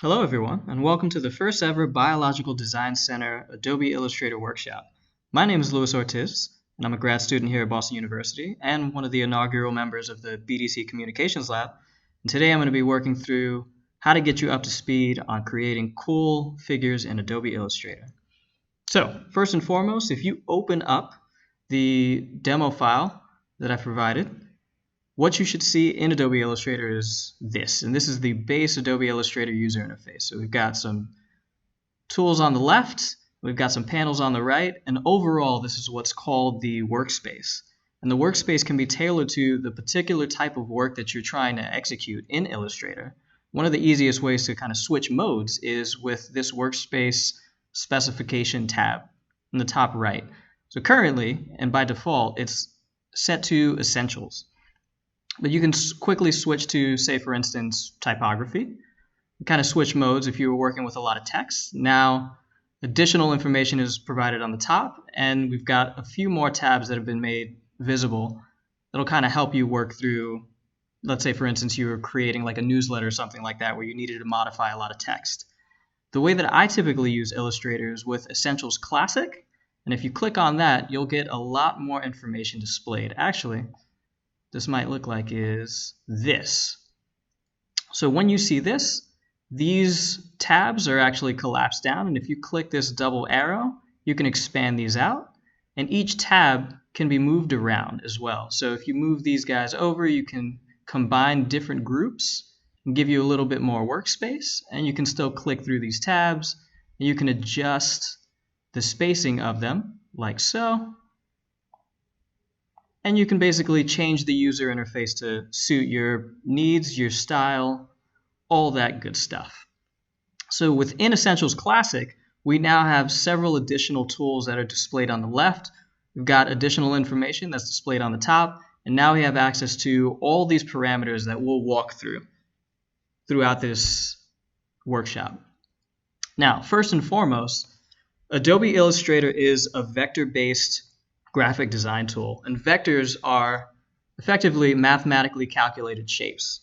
Hello everyone, and welcome to the first ever Biological Design Center Adobe Illustrator workshop. My name is Luis Ortiz, and I'm a grad student here at Boston University and one of the inaugural members of the BDC Communications Lab. And today I'm going to be working through how to get you up to speed on creating cool figures in Adobe Illustrator. So, first and foremost, if you open up the demo file that I've provided, what you should see in Adobe Illustrator is this, and this is the base Adobe Illustrator user interface. So we've got some tools on the left, we've got some panels on the right, and overall this is what's called the workspace. And the workspace can be tailored to the particular type of work that you're trying to execute in Illustrator. One of the easiest ways to kind of switch modes is with this workspace specification tab in the top right. So currently, and by default, it's set to Essentials. But you can quickly switch to, say, for instance, typography. Kind of switch modes if you were working with a lot of text. Now, additional information is provided on the top, and we've got a few more tabs that have been made visible that'll kind of help you work through, let's say, for instance, you were creating like a newsletter or something like that where you needed to modify a lot of text. The way that I typically use Illustrator is with Essentials Classic, and if you click on that, you'll get a lot more information displayed. Actually, this might look like is this. So when you see this, these tabs are actually collapsed down, and if you click this double arrow, you can expand these out, and each tab can be moved around as well. So if you move these guys over, you can combine different groups and give you a little bit more workspace, and you can still click through these tabs, and you can adjust the spacing of them like so. And you can basically change the user interface to suit your needs, your style, all that good stuff. So within Essentials Classic, we now have several additional tools that are displayed on the left. We've got additional information that's displayed on the top, and now we have access to all these parameters that we'll walk through throughout this workshop. Now, first and foremost, Adobe Illustrator is a vector-based graphic design tool, and vectors are effectively mathematically calculated shapes.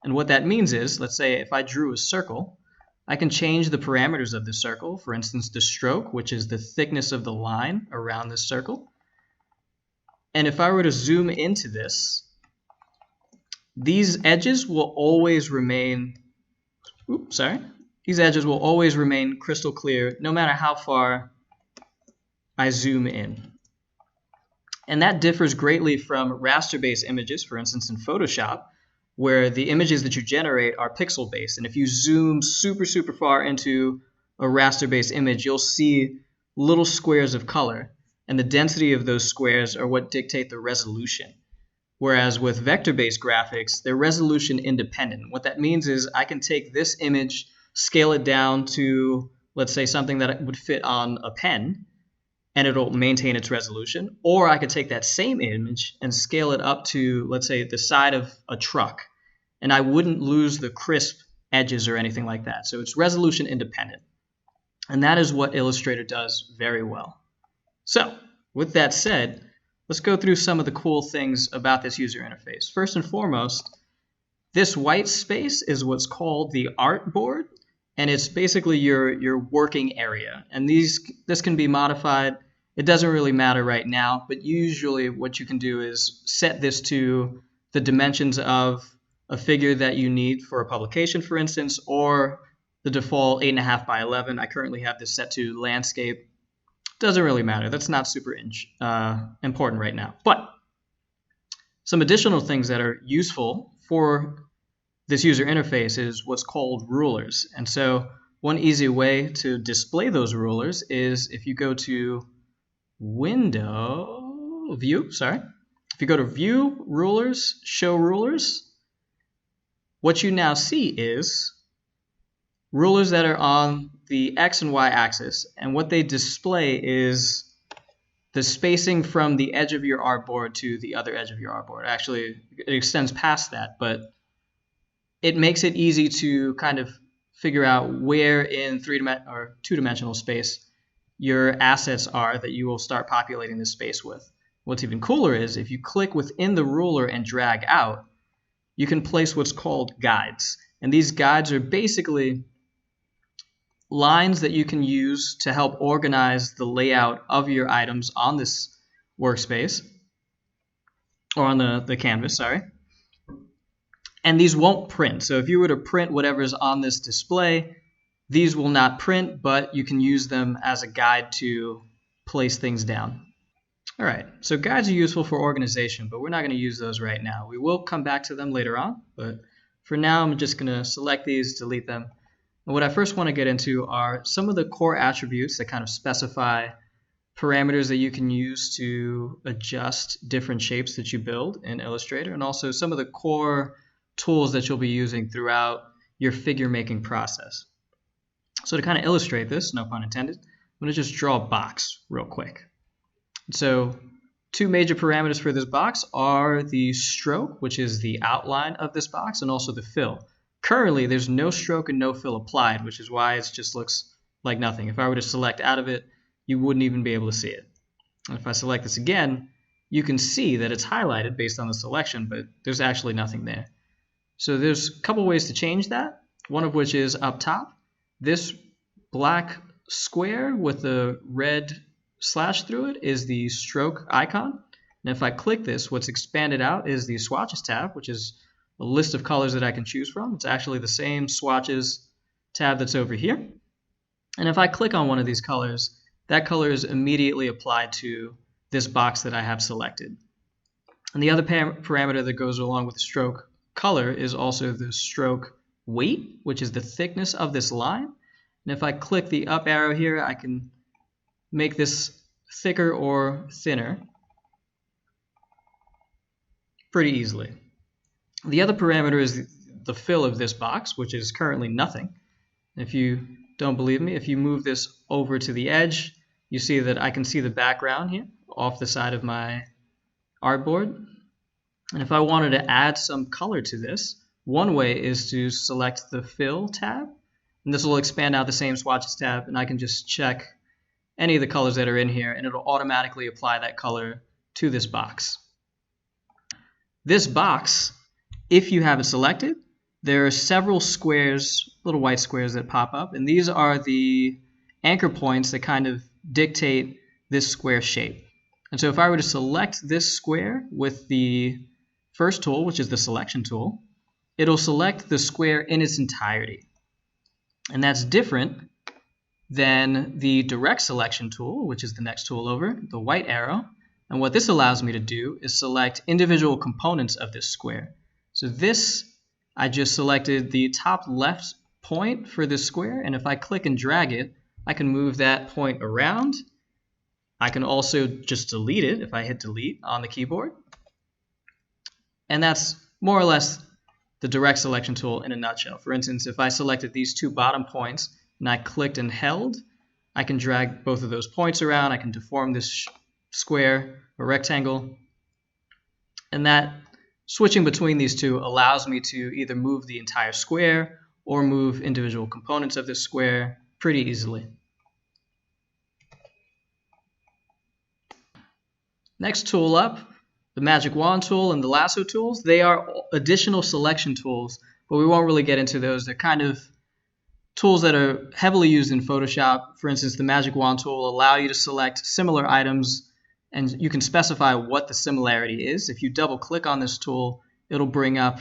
And what that means is, let's say if I drew a circle, I can change the parameters of the circle, for instance the stroke, which is the thickness of the line around this circle. And if I were to zoom into this, these edges will always remain crystal clear no matter how far I zoom in. And that differs greatly from raster-based images, for instance in Photoshop, where the images that you generate are pixel-based. And if you zoom super far into a raster-based image, you'll see little squares of color. And the density of those squares are what dictate the resolution. Whereas with vector-based graphics, they're resolution independent. What that means is I can take this image, scale it down to, let's say, something that would fit on a pen, and it'll maintain its resolution. Or I could take that same image and scale it up to, let's say, the side of a truck, and I wouldn't lose the crisp edges or anything like that. So it's resolution independent. And that is what Illustrator does very well. So with that said, let's go through some of the cool things about this user interface. First and foremost, this white space is what's called the artboard, and it's basically your working area. And this can be modified. It doesn't really matter right now, but usually what you can do is set this to the dimensions of a figure that you need for a publication, for instance, or the default 8.5 by 11. I currently have this set to landscape. Doesn't really matter. That's not super important right now. But some additional things that are useful for this user interface is what's called rulers. And so one easy way to display those rulers is if you go to If you go to View, Rulers, Show Rulers, what you now see is rulers that are on the X and Y axis, and what they display is the spacing from the edge of your artboard to the other edge of your artboard. Actually, it extends past that, but it makes it easy to kind of figure out where in two-dimensional space your assets are that you will start populating this space with. What's even cooler is if you click within the ruler and drag out, you can place what's called guides. And these guides are basically lines that you can use to help organize the layout of your items on this workspace, or on the canvas, sorry. And these won't print. So if you were to print whatever is on this display, these will not print, but you can use them as a guide to place things down. All right, so guides are useful for organization, but we're not going to use those right now. We will come back to them later on, but for now I'm just going to select these, delete them. And what I first want to get into are some of the core attributes that kind of specify parameters that you can use to adjust different shapes that you build in Illustrator, and also some of the core tools that you'll be using throughout your figure making process. So to kind of illustrate this, no pun intended, I'm going to just draw a box real quick. So two major parameters for this box are the stroke, which is the outline of this box, and also the fill. Currently, there's no stroke and no fill applied, which is why it just looks like nothing. If I were to select out of it, you wouldn't even be able to see it. And if I select this again, you can see that it's highlighted based on the selection, but there's actually nothing there. So there's a couple ways to change that, one of which is up top. This black square with the red slash through it is the stroke icon. And if I click this, what's expanded out is the swatches tab, which is a list of colors that I can choose from. It's actually the same swatches tab that's over here. And if I click on one of these colors, that color is immediately applied to this box that I have selected. And the other parameter that goes along with the stroke color is also the stroke weight, which is the thickness of this line. And if I click the up arrow here, I can make this thicker or thinner pretty easily. The other parameter is the fill of this box, which is currently nothing. If you don't believe me, if you move this over to the edge, you see that I can see the background here off the side of my artboard. And if I wanted to add some color to this, one way is to select the Fill tab. And this will expand out the same swatches tab, and I can just check any of the colors that are in here, and it'll automatically apply that color to this box. This box, if you have it selected, there are several squares, little white squares that pop up, and these are the anchor points that kind of dictate this square shape. And so if I were to select this square with the first tool, which is the selection tool, it'll select the square in its entirety. And that's different than the direct selection tool, which is the next tool over, the white arrow. And what this allows me to do is select individual components of this square. So this, I just selected the top left point for this square, and if I click and drag it, I can move that point around. I can also just delete it if I hit delete on the keyboard. And that's more or less the direct selection tool in a nutshell. For instance, if I selected these two bottom points and I clicked and held, I can drag both of those points around. I can deform this square or rectangle. And that switching between these two allows me to either move the entire square or move individual components of this square pretty easily. Next tool up, the magic wand tool and the lasso tools. They are additional selection tools, but we won't really get into those. They're kind of tools that are heavily used in Photoshop. For instance, the magic wand tool will allow you to select similar items, and you can specify what the similarity is. If you double click on this tool, it'll bring up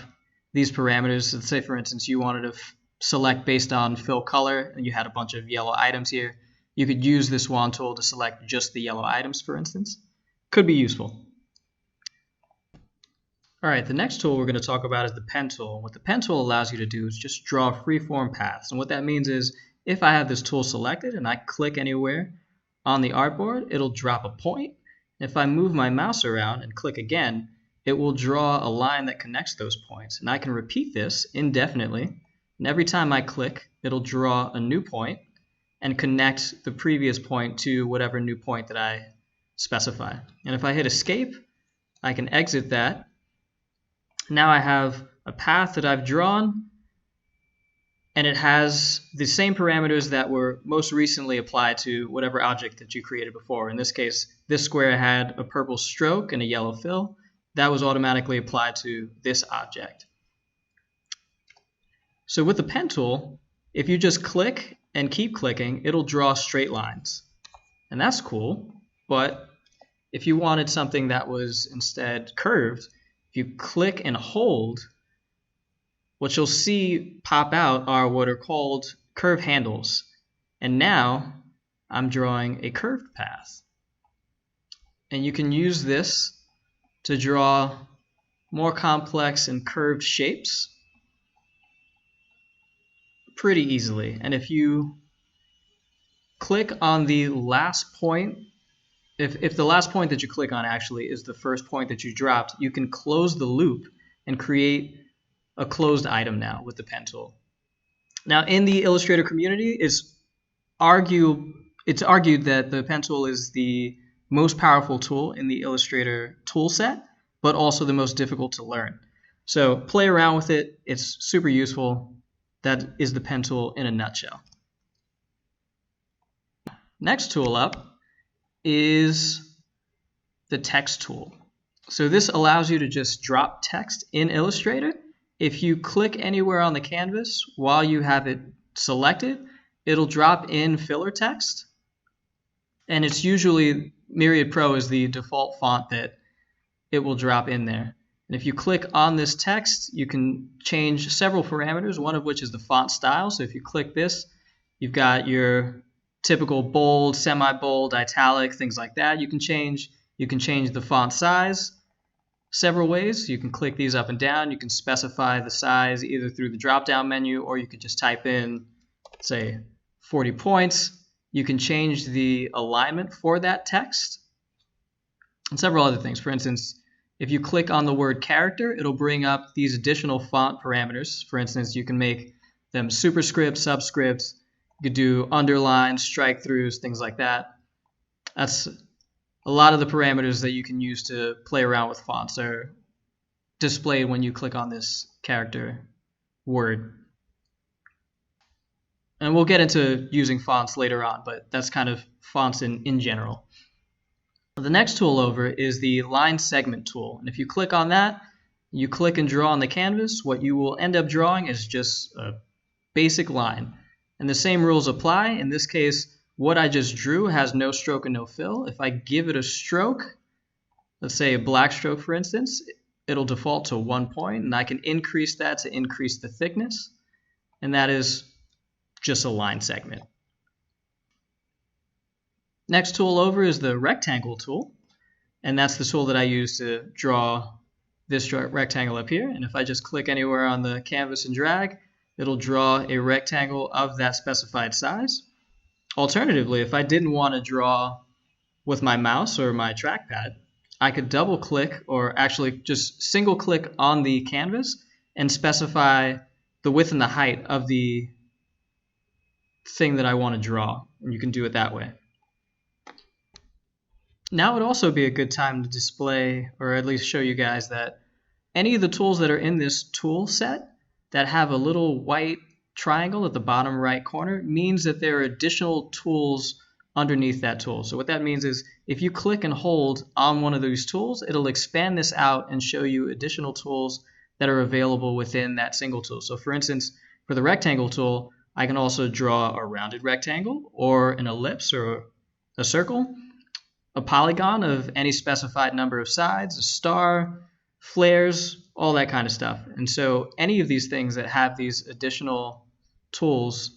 these parameters. Let's say, for instance, you wanted to select based on fill color, and you had a bunch of yellow items here. You could use this wand tool to select just the yellow items, for instance. Could be useful. All right, the next tool we're going to talk about is the pen tool. What the pen tool allows you to do is just draw freeform paths. And what that means is if I have this tool selected and I click anywhere on the artboard, it'll drop a point. If I move my mouse around and click again, it will draw a line that connects those points. And I can repeat this indefinitely. And every time I click, it'll draw a new point and connect the previous point to whatever new point that I specify. And if I hit escape, I can exit that. Now I have a path that I've drawn, and it has the same parameters that were most recently applied to whatever object that you created before. In this case, this square had a purple stroke and a yellow fill. That was automatically applied to this object. So with the pen tool, if you just click and keep clicking, it'll draw straight lines. And that's cool, but if you wanted something that was instead curved, if you click and hold, what you'll see pop out are what are called curve handles. And now I'm drawing a curved path. And you can use this to draw more complex and curved shapes pretty easily. And if you click on the last point, if the last point that you click on actually is the first point that you dropped, you can close the loop and create a closed item now with the pen tool. Now, in the Illustrator community, it's argued that the pen tool is the most powerful tool in the Illustrator tool set, but also the most difficult to learn. So play around with it. It's super useful. That is the pen tool in a nutshell. Next tool up is the text tool. So this allows you to just drop text in Illustrator. If you click anywhere on the canvas while you have it selected, it'll drop in filler text. And it's usually Myriad Pro is the default font that it will drop in there. And if you click on this text, you can change several parameters, one of which is the font style. So if you click this, you've got your typical bold, semi-bold, italic, things like that. You can change the font size several ways. You can click these up and down. You can specify the size either through the drop-down menu, or you could just type in, say, 40 points. You can change the alignment for that text and several other things. For instance, if you click on the word character, it'll bring up these additional font parameters. For instance, you can make them superscript, subscript. You could do underlines, strike throughs, things like that. That's a lot of the parameters that you can use to play around with fonts are displayed when you click on this character word. And we'll get into using fonts later on, but that's kind of fonts in general. The next tool over is the line segment tool. And if you click on that, you click and draw on the canvas, what you will end up drawing is just a basic line. And the same rules apply. In this case, what I just drew has no stroke and no fill. If I give it a stroke, let's say a black stroke for instance, it'll default to 1 point, and I can increase that to increase the thickness. And that is just a line segment. Next tool over is the rectangle tool, and that's the tool that I use to draw this rectangle up here. And if I just click anywhere on the canvas and drag, it'll draw a rectangle of that specified size. Alternatively, if I didn't want to draw with my mouse or my trackpad, I could double click, or actually just single click on the canvas and specify the width and the height of the thing that I want to draw, and you can do it that way. Now would also be a good time to display, or at least show you guys, that any of the tools that are in this tool set that have a little white triangle at the bottom right corner means that there are additional tools underneath that tool. So what that means is if you click and hold on one of these tools, it'll expand this out and show you additional tools that are available within that single tool. So for instance, for the rectangle tool, I can also draw a rounded rectangle or an ellipse or a circle, a polygon of any specified number of sides, a star, flares, all that kind of stuff. And so any of these things that have these additional tools,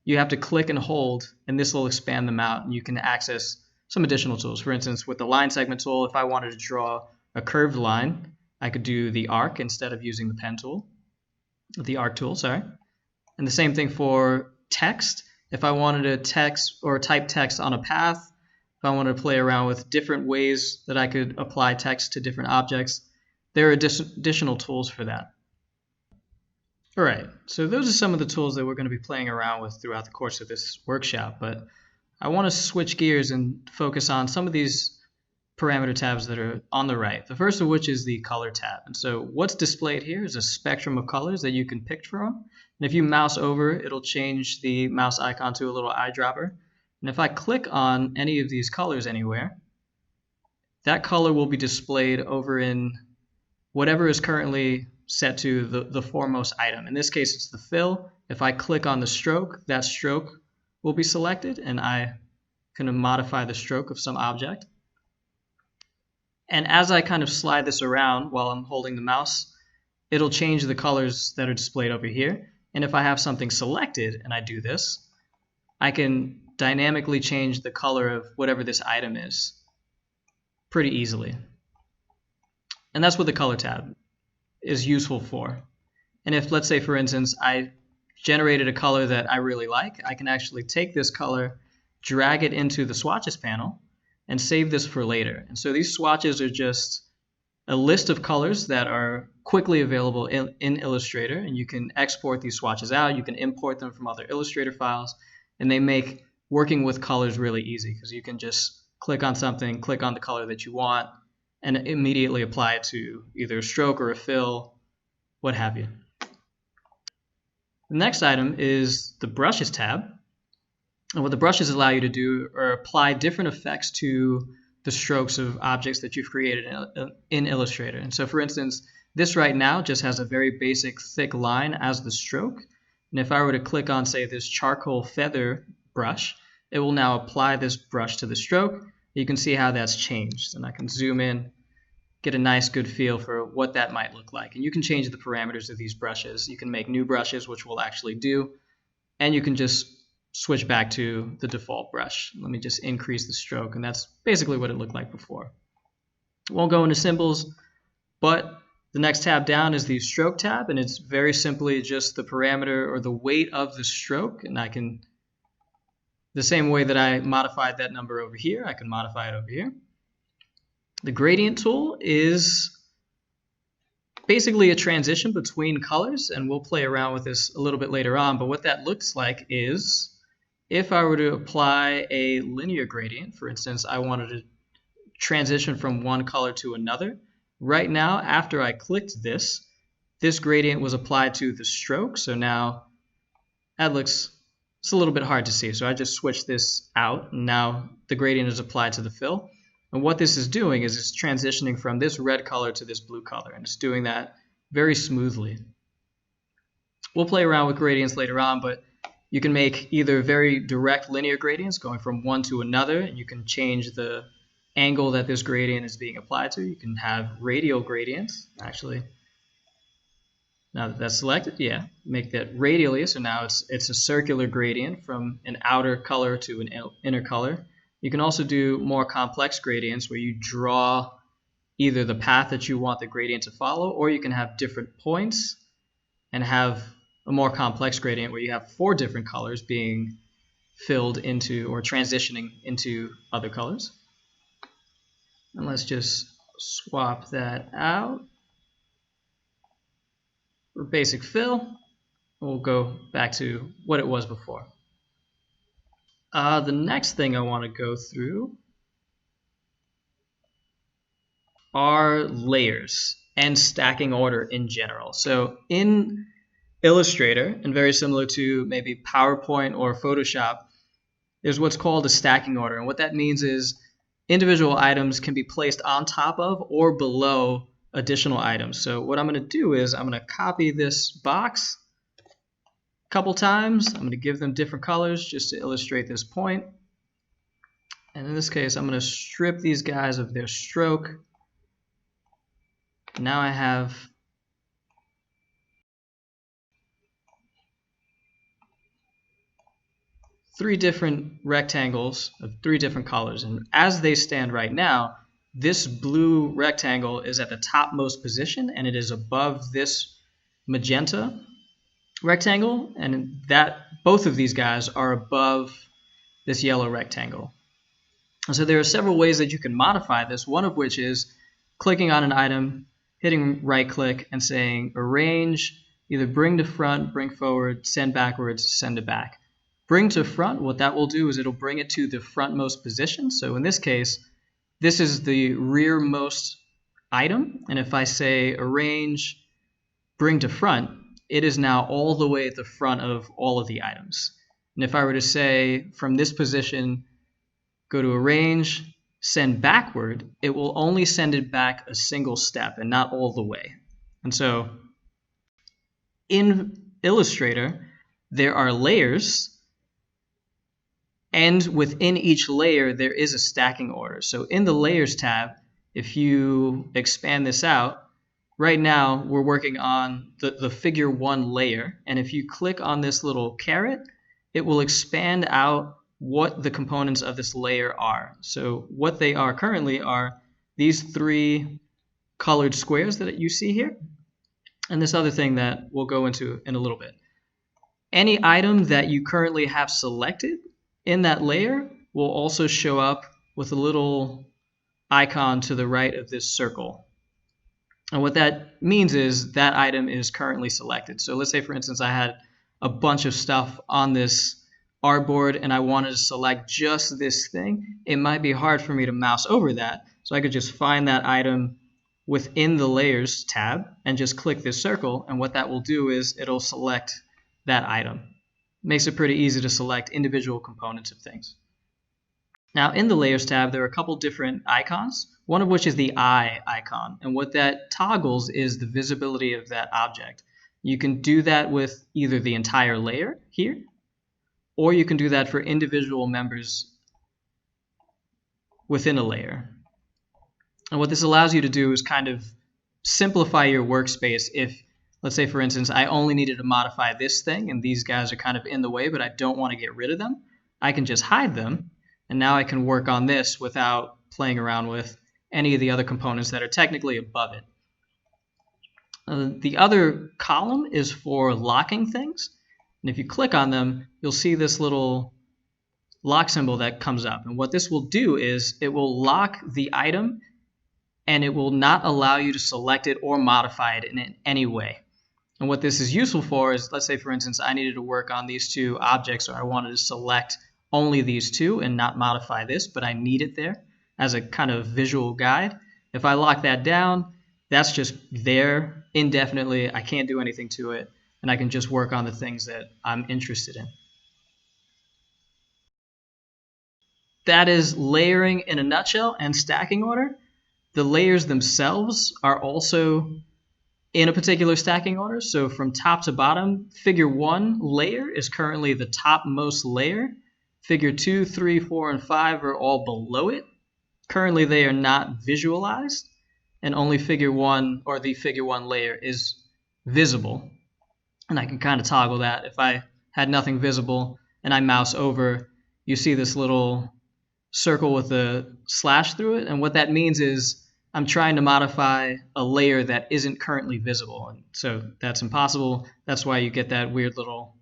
you have to click and hold, and this will expand them out, and you can access some additional tools. For instance, with the line segment tool, if I wanted to draw a curved line, I could do the arc instead of using the pen tool, the arc tool, sorry. And the same thing for text. If I wanted to text or type text on a path, if I wanted to play around with different ways that I could apply text to different objects, there are additional tools for that. All right, so those are some of the tools that we're going to be playing around with throughout the course of this workshop, but I want to switch gears and focus on some of these parameter tabs that are on the right. The first of which is the color tab. And so what's displayed here is a spectrum of colors that you can pick from. And if you mouse over, it'll change the mouse icon to a little eyedropper. And if I click on any of these colors anywhere, that color will be displayed over in whatever is currently set to the foremost item. In this case, it's the fill. If I click on the stroke, that stroke will be selected, and I can modify the stroke of some object. And as I kind of slide this around while I'm holding the mouse, it'll change the colors that are displayed over here. And if I have something selected and I do this, I can dynamically change the color of whatever this item is pretty easily. And that's what the color tab is useful for. And if, let's say, for instance, I generated a color that I really like, I can actually take this color, drag it into the swatches panel, and save this for later. And so these swatches are just a list of colors that are quickly available in Illustrator, and you can export these swatches out, you can import them from other Illustrator files, and they make working with colors really easy because you can just click on something, click on the color that you want, and immediately apply it to either a stroke or a fill, what have you. The next item is the Brushes tab. And what the brushes allow you to do are apply different effects to the strokes of objects that you've created in Illustrator. And so, for instance, this right now just has a very basic thick line as the stroke. And if I were to click on, say, this charcoal feather brush, it will now apply this brush to the stroke. You can see how that's changed. And I can zoom in, get a nice good feel for what that might look like. And you can change the parameters of these brushes. You can make new brushes, which we'll actually do. And you can just switch back to the default brush. Let me just increase the stroke, and that's basically what it looked like before. Won't go into symbols, but the next tab down is the stroke tab, and it's very simply just the parameter or the weight of the stroke, and I can, the same way that I modified that number over here, I can modify it over here. The gradient tool is basically a transition between colors, and we'll play around with this a little bit later on, but what that looks like is if I were to apply a linear gradient, for instance, I wanted to transition from one color to another. Right now, after I clicked this gradient was applied to the stroke, so now that looks, it's a little bit hard to see, so I just switched this out, and now the gradient is applied to the fill. And what this is doing is it's transitioning from this red color to this blue color, and it's doing that very smoothly. We'll play around with gradients later on, but you can make either very direct linear gradients going from one to another, and you can change the angle that this gradient is being applied to. You can have radial gradients, actually. Now that that's selected, yeah, make that radially, so now it's a circular gradient from an outer color to an inner color. You can also do more complex gradients where you draw either the path that you want the gradient to follow, or you can have different points and have a more complex gradient where you have 4 different colors being filled into or transitioning into other colors. And let's just swap that out for basic fill. We'll go back to what it was before. The next thing I want to go through are layers and stacking order in general. So in Illustrator, and very similar to maybe PowerPoint or Photoshop, there's what's called a stacking order. And what that means is individual items can be placed on top of or below additional items. So what I'm going to do is I'm going to copy this box a couple times. I'm going to give them different colors just to illustrate this point. And in this case, I'm going to strip these guys of their stroke. Now I have three different rectangles of 3 different colors. And as they stand right now, this blue rectangle is at the topmost position, and it is above this magenta rectangle, and that both of these guys are above this yellow rectangle. And so there are several ways that you can modify this, one of which is clicking on an item, hitting right click, and saying arrange, either bring to front, bring forward, send backwards, send it back. Bring to front, what that will do is it'll bring it to the frontmost position. So in this case, this is the rearmost item. And if I say arrange, bring to front, it is now all the way at the front of all of the items. And if I were to say from this position, go to arrange, send backward, it will only send it back a single step and not all the way. And so in Illustrator, there are layers And within each layer, there is a stacking order. So in the Layers tab, if you expand this out, right now we're working on the figure 1 layer. And if you click on this little caret, it will expand out what the components of this layer are. So what they are currently are these 3 colored squares that you see here, and this other thing that we'll go into in a little bit. Any item that you currently have selected in that layer will also show up with a little icon to the right of this circle. And what that means is that item is currently selected. So let's say, for instance, I had a bunch of stuff on this artboard and I wanted to select just this thing. It might be hard for me to mouse over that. So I could just find that item within the Layers tab and just click this circle. And what that will do is it'll select that item. Makes it pretty easy to select individual components of things. Now in the Layers tab, there are a couple different icons, one of which is the eye icon. And what that toggles is the visibility of that object. You can do that with either the entire layer here, or you can do that for individual members within a layer. And what this allows you to do is kind of simplify your workspace. If, let's say, for instance, I only needed to modify this thing and these guys are kind of in the way, but I don't want to get rid of them, I can just hide them. And now I can work on this without playing around with any of the other components that are technically above it. The other column is for locking things. And if you click on them, you'll see this little lock symbol that comes up. And what this will do is it will lock the item and it will not allow you to select it or modify it in any way. And what this is useful for is, let's say, for instance, I needed to work on these 2 objects, or I wanted to select only these 2 and not modify this, but I need it there as a kind of visual guide. If I lock that down, that's just there indefinitely. I can't do anything to it, and I can just work on the things that I'm interested in. That is layering in a nutshell and stacking order. The layers themselves are also in a particular stacking order. So from top to bottom, figure 1 layer is currently the topmost layer. Figure 2, 3, 4, and 5 are all below it. Currently, they are not visualized, and only figure 1, or the figure 1 layer, is visible. And I can kind of toggle that. If I had nothing visible and I mouse over, you see this little circle with a slash through it. And what that means is I'm trying to modify a layer that isn't currently visible. And so that's impossible. That's why you get that weird little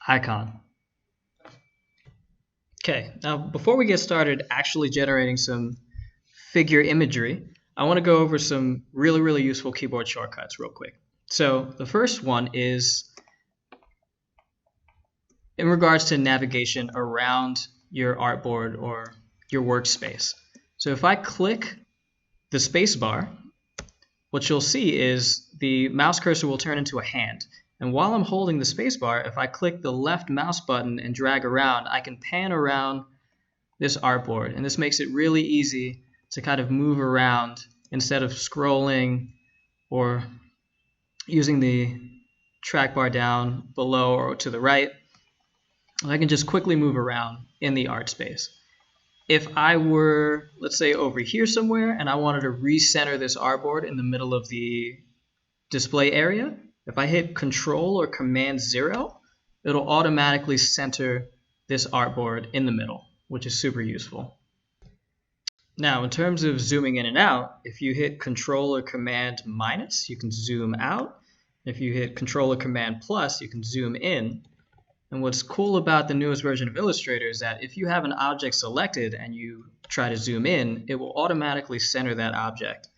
icon. Okay, now before we get started actually generating some figure imagery, I want to go over some really useful keyboard shortcuts real quick. So the first one is in regards to navigation around your artboard or your workspace. So if I click the space bar, what you'll see is the mouse cursor will turn into a hand. And while I'm holding the space bar, if I click the left mouse button and drag around, I can pan around this artboard. And this makes it really easy to kind of move around instead of scrolling or using the trackbar down below or to the right. I can just quickly move around in the art space. If I were, let's say, over here somewhere and I wanted to recenter this artboard in the middle of the display area, if I hit Control or Command 0, it'll automatically center this artboard in the middle, which is super useful. Now, in terms of zooming in and out, if you hit Control or Command minus, you can zoom out. If you hit Control or Command plus, you can zoom in. And what's cool about the newest version of Illustrator is that if you have an object selected and you try to zoom in, it will automatically center that object,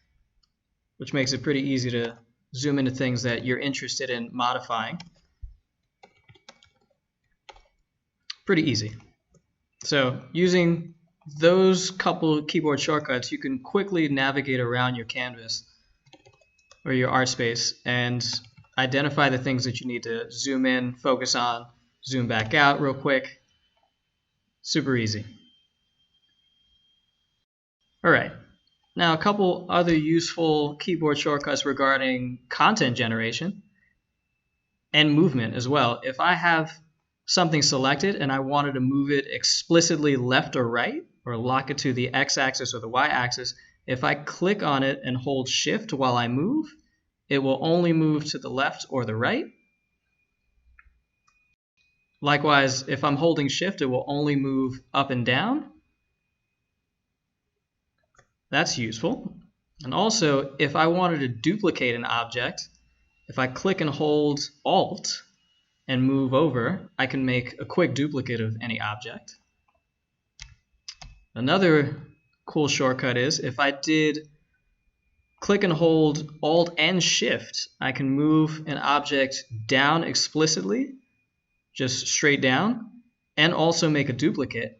which makes it pretty easy to zoom into things that you're interested in modifying. Pretty easy. So using those couple keyboard shortcuts, you can quickly navigate around your canvas or your art space and identify the things that you need to zoom in, focus on, zoom back out real quick. Super easy. All right. Now, a couple other useful keyboard shortcuts regarding content generation and movement as well. If I have something selected and I wanted to move it explicitly left or right, or lock it to the x-axis or the y-axis, if I click on it and hold shift while I move, it will only move to the left or the right. Likewise, if I'm holding shift, it will only move up and down. That's useful. And also, if I wanted to duplicate an object, if I click and hold Alt and move over, I can make a quick duplicate of any object. Another cool shortcut is if I did click and hold Alt and Shift, I can move an object down explicitly, just straight down, and also make a duplicate.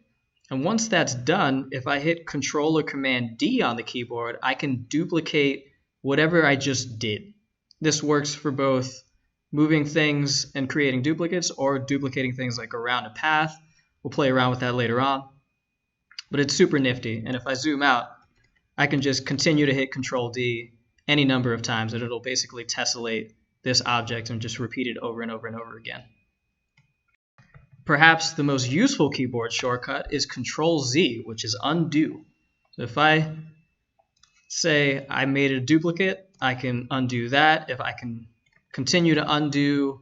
And once that's done, if I hit Control or Command D on the keyboard, I can duplicate whatever I just did. This works for both moving things and creating duplicates, or duplicating things like around a path. We'll play around with that later on. But it's super nifty, and if I zoom out, I can just continue to hit Control D any number of times, and it'll basically tessellate this object and just repeat it over and over and over again. Perhaps the most useful keyboard shortcut is Control Z, which is undo. So if I say I made a duplicate, I can undo that. If I can continue to undo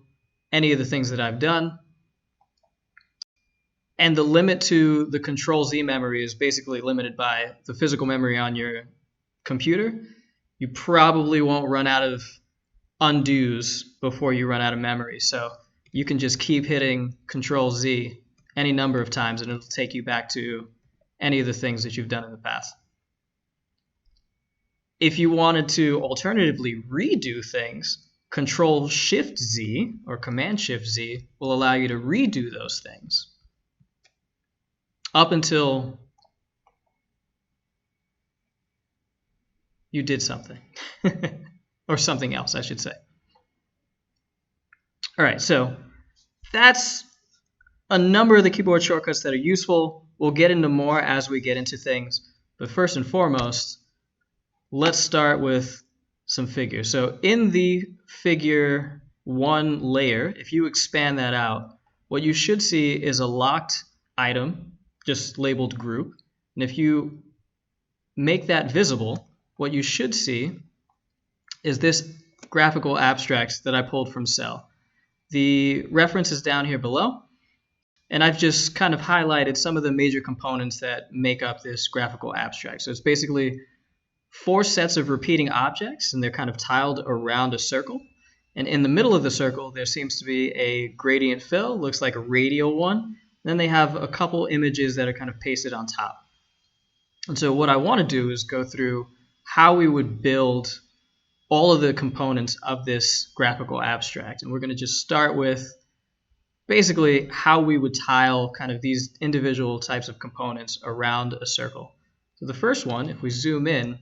any of the things that I've done. And the limit to the Control Z memory is basically limited by the physical memory on your computer. You probably won't run out of undos before you run out of memory. So you can just keep hitting Control Z any number of times and it'll take you back to any of the things that you've done in the past. If you wanted to alternatively redo things, Control Shift Z or Command Shift Z will allow you to redo those things up until you did something or something else, I should say. All right, so that's a number of the keyboard shortcuts that are useful. We'll get into more as we get into things, but first and foremost, let's start with some figures. So in the figure 1 layer, if you expand that out, what you should see is a locked item, just labeled group. And if you make that visible, what you should see is this graphical abstract that I pulled from Cell. The reference is down here below, and I've just kind of highlighted some of the major components that make up this graphical abstract. So it's basically 4 sets of repeating objects, and they're kind of tiled around a circle. And in the middle of the circle, there seems to be a gradient fill, looks like a radial one. Then they have a couple images that are kind of pasted on top. And so what I want to do is go through how we would build all of the components of this graphical abstract. And we're going to just start with basically how we would tile kind of these individual types of components around a circle. So the first one, if we zoom in,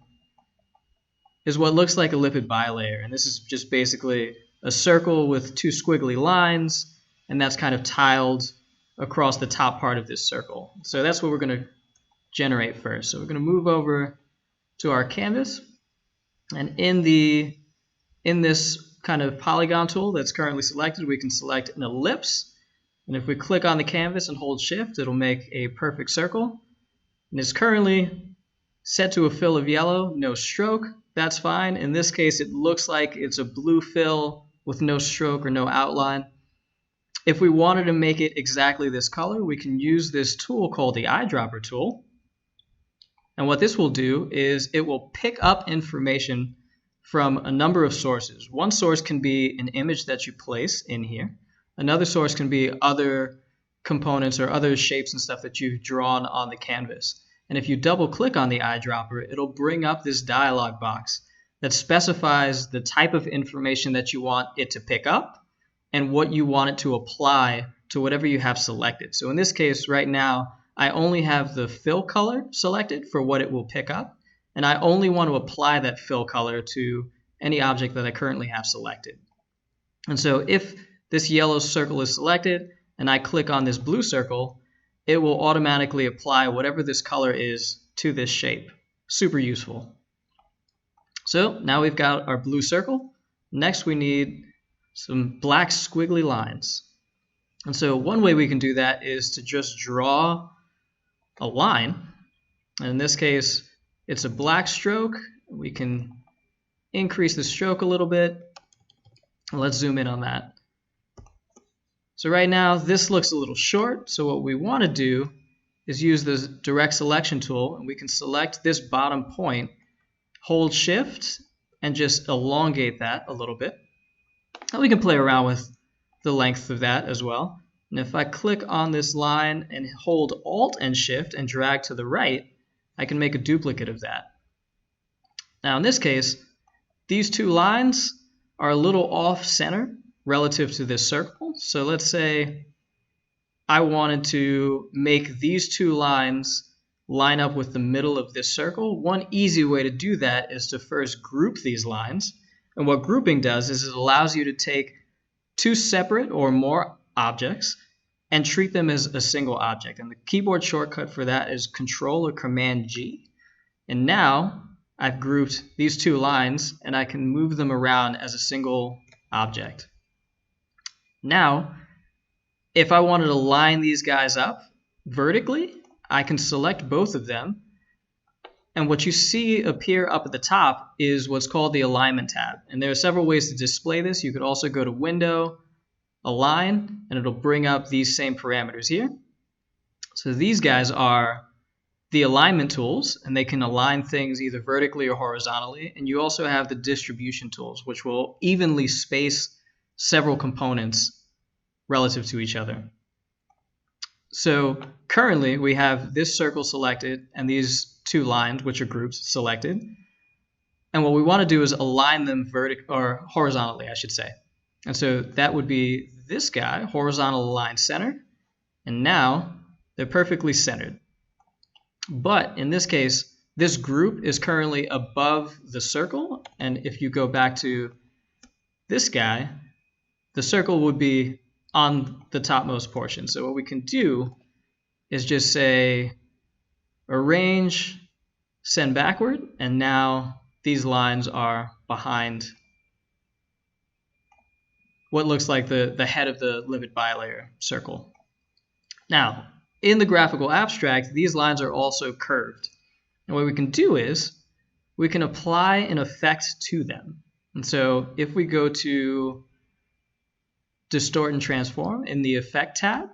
is what looks like a lipid bilayer. And this is just basically a circle with 2 squiggly lines, and that's kind of tiled across the top part of this circle. So that's what we're going to generate first. So we're going to move over to our canvas, and in this kind of polygon tool that's currently selected, we can select an ellipse, and if we click on the canvas and hold shift, it'll make a perfect circle, and it's currently set to a fill of yellow, no stroke. That's fine. In this case, it looks like it's a blue fill with no stroke or no outline. If we wanted to make it exactly this color, we can use this tool called the eyedropper tool. And what this will do is it will pick up information from a number of sources. One source can be an image that you place in here. Another source can be other components or other shapes and stuff that you've drawn on the canvas. And if you double click on the eyedropper, it'll bring up this dialog box that specifies the type of information that you want it to pick up and what you want it to apply to whatever you have selected. So in this case, right now, I only have the fill color selected for what it will pick up, and I only want to apply that fill color to any object that I currently have selected. And so if this yellow circle is selected and I click on this blue circle, it will automatically apply whatever this color is to this shape. Super useful. So now we've got our blue circle. Next we need some black squiggly lines. And so one way we can do that is to just draw a line. And in this case, it's a black stroke. We can increase the stroke a little bit. Let's zoom in on that. So right now, this looks a little short. So what we want to do is use the direct selection tool, and we can select this bottom point, hold shift, and just elongate that a little bit. And we can play around with the length of that as well. And if I click on this line and hold Alt and Shift and drag to the right, I can make a duplicate of that. Now in this case, these two lines are a little off center relative to this circle. So let's say I wanted to make these two lines line up with the middle of this circle. One easy way to do that is to first group these lines. And what grouping does is it allows you to take two separate or more objects and treat them as a single object. And the keyboard shortcut for that is Control or Command G. And now I've grouped these two lines and I can move them around as a single object. Now, if I wanted to line these guys up vertically, I can select both of them. And what you see appear up at the top is what's called the Alignment tab. And there are several ways to display this. You could also go to Window, Align, and it'll bring up these same parameters here. So these guys are the alignment tools, and they can align things either vertically or horizontally. And you also have the distribution tools, which will evenly space several components relative to each other. So currently we have this circle selected and these two lines, which are groups, selected. And what we want to do is align them or horizontally, I should say. And so that would be this guy, horizontal align center. And now they're perfectly centered. But in this case, this group is currently above the circle. And if you go back to this guy, the circle would be on the topmost portion. So what we can do is just say arrange, send backward, and now these lines are behind what looks like the head of the livid bilayer circle. Now, in the graphical abstract, these lines are also curved. And what we can do is we can apply an effect to them. And so if we go to Distort and Transform in the Effect tab,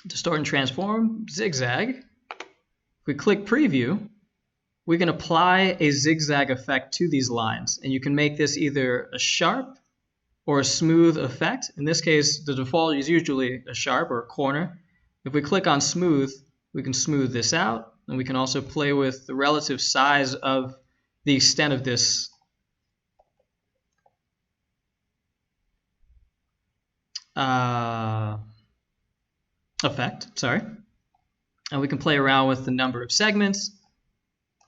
Distort and Transform, Zigzag. If we click Preview, we can apply a zigzag effect to these lines. And you can make this either a sharp or a smooth effect. In this case, the default is usually a sharp or a corner. If we click on Smooth, we can smooth this out. And we can also play with the relative size of the extent of this effect, and we can play around with the number of segments,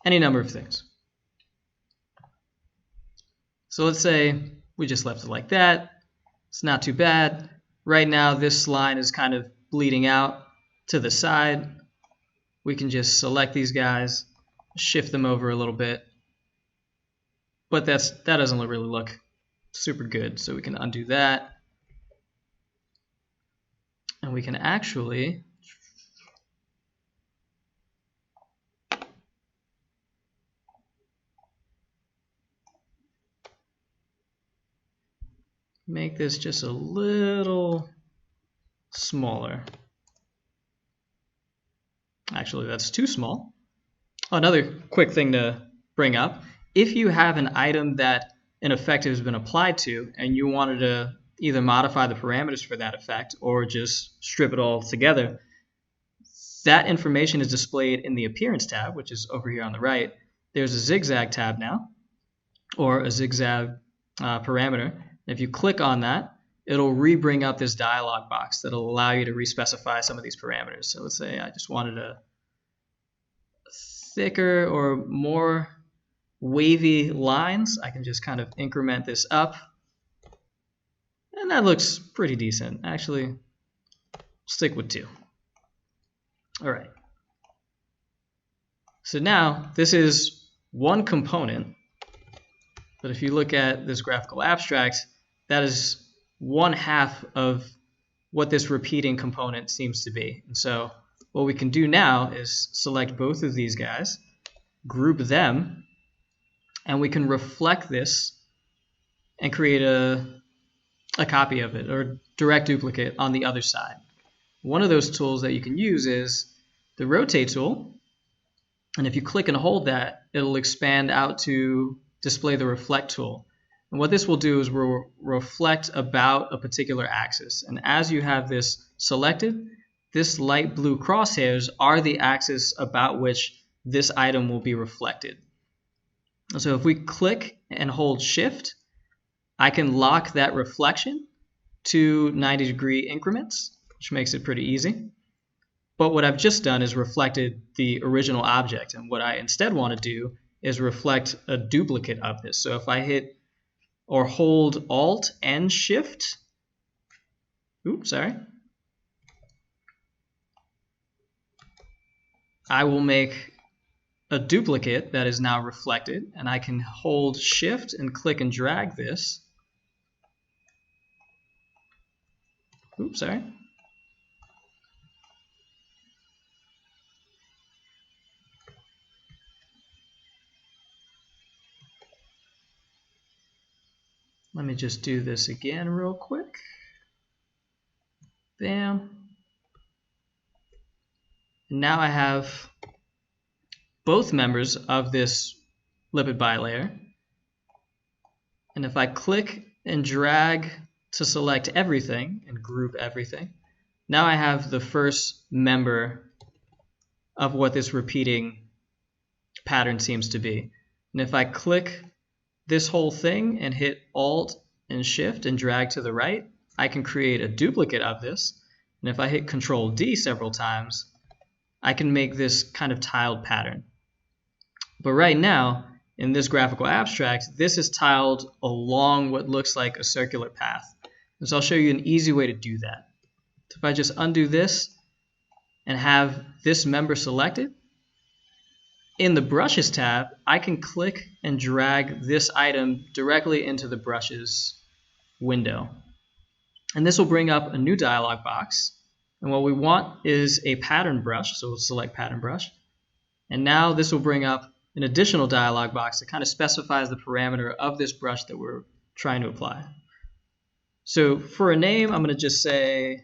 any number of things. So let's say we just left it like that. It's not too bad. Right now this line is kind of bleeding out to the side. We can just select these guys, shift them over a little bit, but that doesn't really look super good, so we can undo that. And we can actually make this just a little smaller. Actually, that's too small. Another quick thing to bring up, if you have an item that an effect has been applied to and you wanted to either modify the parameters for that effect or just strip it all together, that information is displayed in the Appearance tab, which is over here on the right. There's a Zigzag tab now, or a Zigzag parameter. If you click on that, it'll re-bring up this dialog box that'll allow you to respecify some of these parameters. So let's say I just wanted a thicker or more wavy lines. I can just kind of increment this up. And that looks pretty decent. Actually, stick with 2. All right. So now this is one component, but if you look at this graphical abstract, that is 1/2 of what this repeating component seems to be. And so what we can do now is select both of these guys, group them, and we can reflect this and create a copy of it, or direct duplicate on the other side. One of those tools that you can use is the rotate tool. And if you click and hold that, it'll expand out to display the reflect tool. And what this will do is we'll reflect about a particular axis. And as you have this selected, this light blue crosshairs are the axis about which this item will be reflected. So if we click and hold Shift, I can lock that reflection to 90-degree increments, which makes it pretty easy. But what I've just done is reflected the original object, and what I instead want to do is reflect a duplicate of this. So if I hit or hold Alt and Shift, I will make a duplicate that is now reflected, and I can hold Shift and click and drag this. Let me just do this again real quick. Bam. And now I have both members of this lipid bilayer. And if I click and drag to select everything and group everything, now I have the first member of what this repeating pattern seems to be. And if I click this whole thing and hit Alt and Shift and drag to the right, I can create a duplicate of this. And if I hit Control D several times, I can make this kind of tiled pattern. But right now, in this graphical abstract, this is tiled along what looks like a circular path. And so I'll show you an easy way to do that. So if I just undo this and have this member selected, in the Brushes tab, I can click and drag this item directly into the Brushes window. And this will bring up a new dialog box. And what we want is a pattern brush, so we'll select pattern brush. And now this will bring up an additional dialog box that kind of specifies the parameter of this brush that we're trying to apply. So for a name, I'm going to just say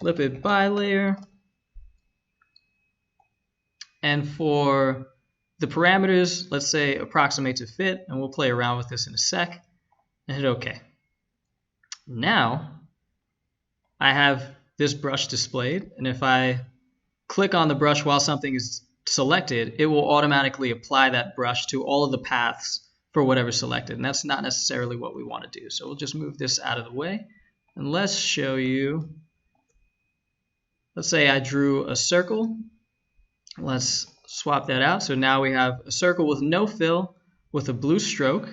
lipid bilayer. And for the parameters, let's say approximate to fit, and we'll play around with this in a sec, and hit OK. Now I have this brush displayed, and if I click on the brush while something is selected, it will automatically apply that brush to all of the paths for whatever's selected, and that's not necessarily what we want to do. So we'll just move this out of the way, and let's show you. Let's say I drew a circle. Let's swap that out. So now we have a circle with no fill with a blue stroke,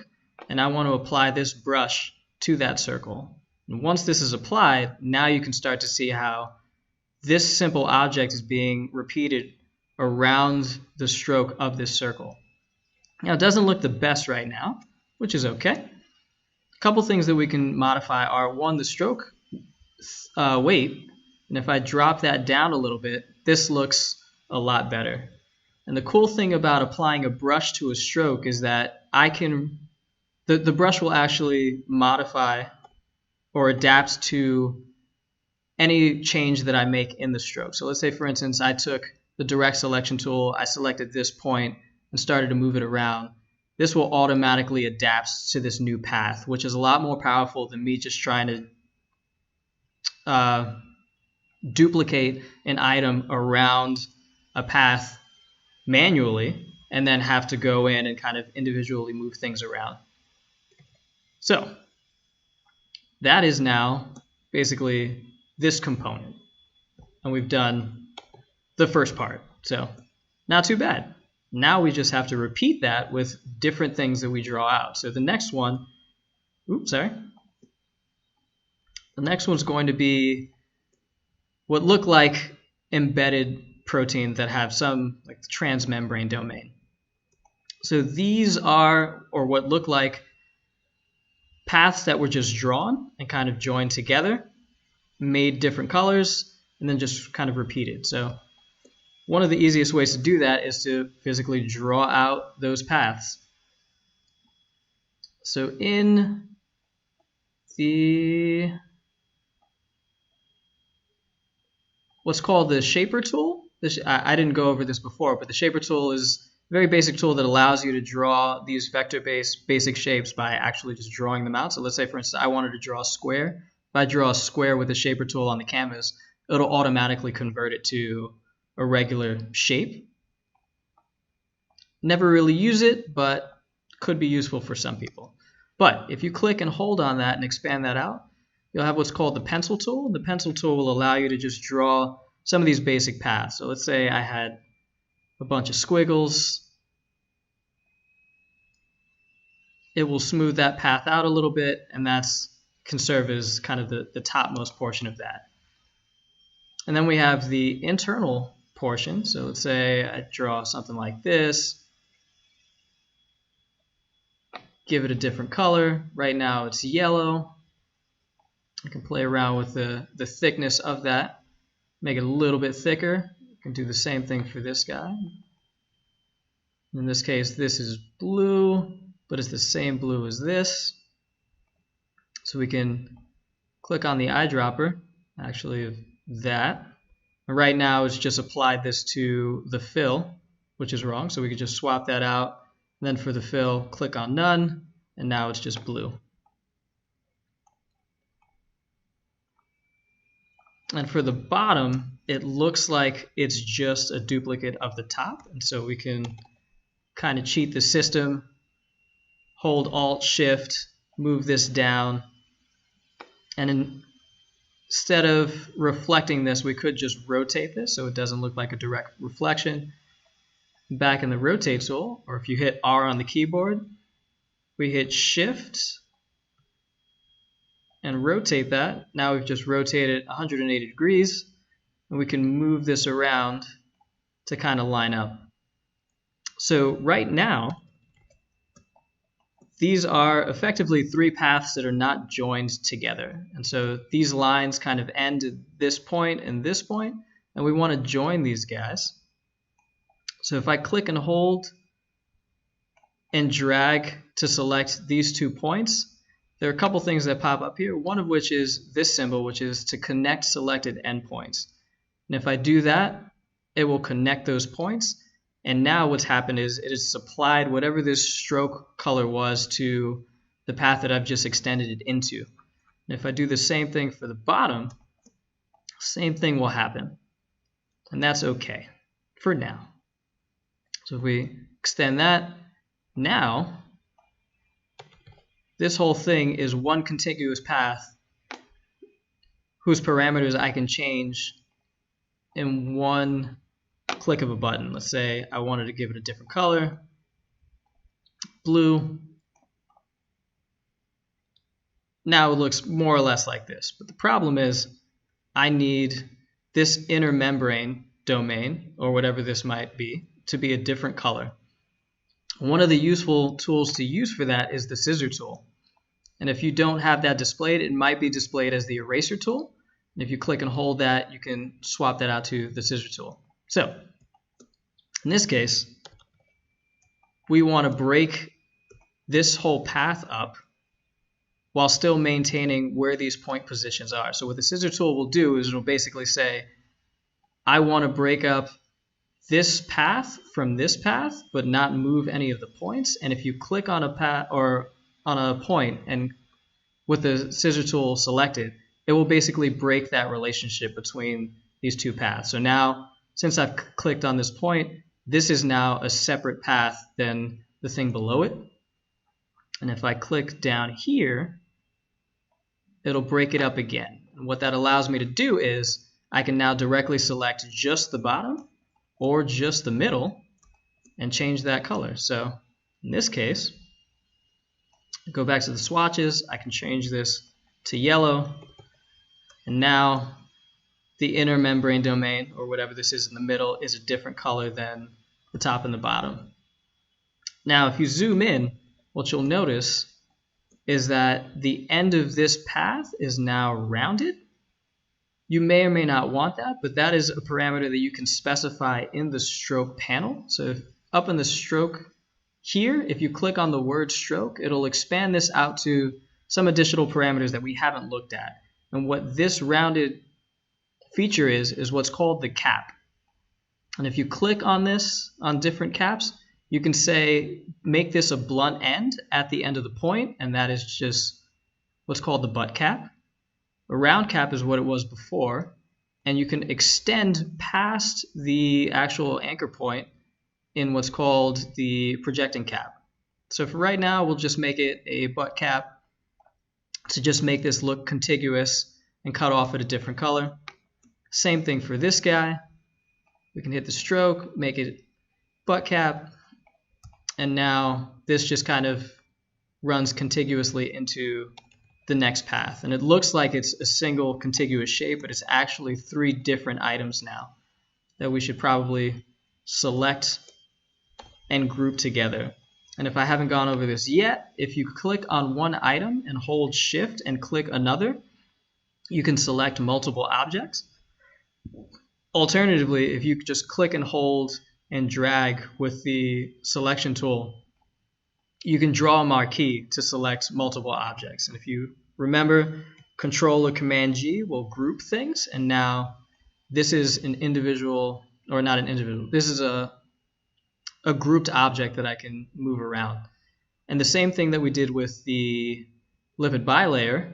and I want to apply this brush to that circle. And once this is applied, now you can start to see how this simple object is being repeated around the stroke of this circle. Now it doesn't look the best right now, which is okay. A couple things that we can modify are, one, the stroke weight, and if I drop that down a little bit, this looks a lot better. And the cool thing about applying a brush to a stroke is that the brush will actually modify or adapt to any change that I make in the stroke. So let's say, for instance, I took the direct selection tool, I selected this point and started to move it around. This will automatically adapt to this new path, which is a lot more powerful than me just trying to duplicate an item around a path manually and then have to go in and kind of individually move things around. So that is now basically this component, and we've done the first part. So not too bad. Now we just have to repeat that with different things that we draw out. So the next one, the next one's going to be what look like embedded protein that have some like transmembrane domain. So these are, or what look like, paths that were just drawn and kind of joined together, made different colors, and then just kind of repeated. So one of the easiest ways to do that is to physically draw out those paths. So in the what's called the shaper tool, I didn't go over this before, but the shaper tool is a very basic tool that allows you to draw these vector-based basic shapes by actually just drawing them out. So let's say, for instance, I wanted to draw a square. If I draw a square with the shaper tool on the canvas, it'll automatically convert it to a regular shape. Never really use it, but could be useful for some people. But if you click and hold on that and expand that out, you'll have what's called the pencil tool. The pencil tool will allow you to just draw some of these basic paths. So let's say I had a bunch of squiggles. It will smooth that path out a little bit, and that's can serve as kind of the topmost portion of that. And then we have the internal portion. So let's say I draw something like this. Give it a different color. Right now it's yellow. I can play around with the thickness of that. Make it a little bit thicker. You can do the same thing for this guy. In this case, this is blue, but it's the same blue as this. So we can click on the eyedropper, actually of that. And right now it's just applied this to the fill, which is wrong. So we could just swap that out. And then for the fill, click on none, and now it's just blue. And for the bottom, it looks like it's just a duplicate of the top. And so we can kind of cheat the system, hold Alt-Shift, move this down. And instead of reflecting this, we could just rotate this so it doesn't look like a direct reflection. Back in the rotate tool, or if you hit R on the keyboard, we hit Shift and rotate that. Now we've just rotated 180 degrees, and we can move this around to kind of line up. So right now, these are effectively three paths that are not joined together. And so these lines kind of end at this point and this point, and we want to join these guys. So if I click and hold and drag to select these 2 points, there are a couple things that pop up here, one of which is this symbol, which is to connect selected endpoints. And if I do that, it will connect those points. And now what's happened is it has supplied whatever this stroke color was to the path that I've just extended it into. And if I do the same thing for the bottom, same thing will happen. And that's okay for now. So if we extend that, now this whole thing is one contiguous path whose parameters I can change in one click of a button. Let's say I wanted to give it a different color, blue. Now it looks more or less like this. But the problem is I need this inner membrane domain, or whatever this might be, to be a different color. One of the useful tools to use for that is the scissor tool. And if you don't have that displayed, it might be displayed as the eraser tool. And if you click and hold that, you can swap that out to the scissor tool. So in this case, we want to break this whole path up while still maintaining where these point positions are. So what the scissor tool will do is it'll basically say, I want to break up this path from this path, but not move any of the points. And if you click on a path or on a point and with the scissor tool selected, it will basically break that relationship between these two paths. So now, since I've clicked on this point, this is now a separate path than the thing below it. And if I click down here, it'll break it up again. And what that allows me to do is I can now directly select just the bottom or just the middle and change that color. So in this case, go back to the swatches, I can change this to yellow, and now the inner membrane domain, or whatever this is in the middle, is a different color than the top and the bottom. Now if you zoom in, what you'll notice is that the end of this path is now rounded. You may or may not want that, but that is a parameter that you can specify in the stroke panel. So up in the stroke here, if you click on the word stroke, it'll expand this out to some additional parameters that we haven't looked at. And what this rounded feature is what's called the cap. And if you click on this, on different caps, you can say, make this a blunt end at the end of the point, and that is just what's called the butt cap. A round cap is what it was before, and you can extend past the actual anchor point in what's called the projecting cap. So for right now, we'll just make it a butt cap to just make this look contiguous and cut off at a different color. Same thing for this guy. We can hit the stroke, make it butt cap, and now this just kind of runs contiguously into the next path. And it looks like it's a single contiguous shape, but it's actually 3 different items now that we should probably select and group together. And if I haven't gone over this yet, if you click on one item and hold shift and click another, you can select multiple objects. Alternatively, if you just click and hold and drag with the selection tool, you can draw a marquee to select multiple objects. And if you remember, Control or Command G will group things, and now this is an individual, or not an individual, this is a grouped object that I can move around. And the same thing that we did with the lipid bilayer,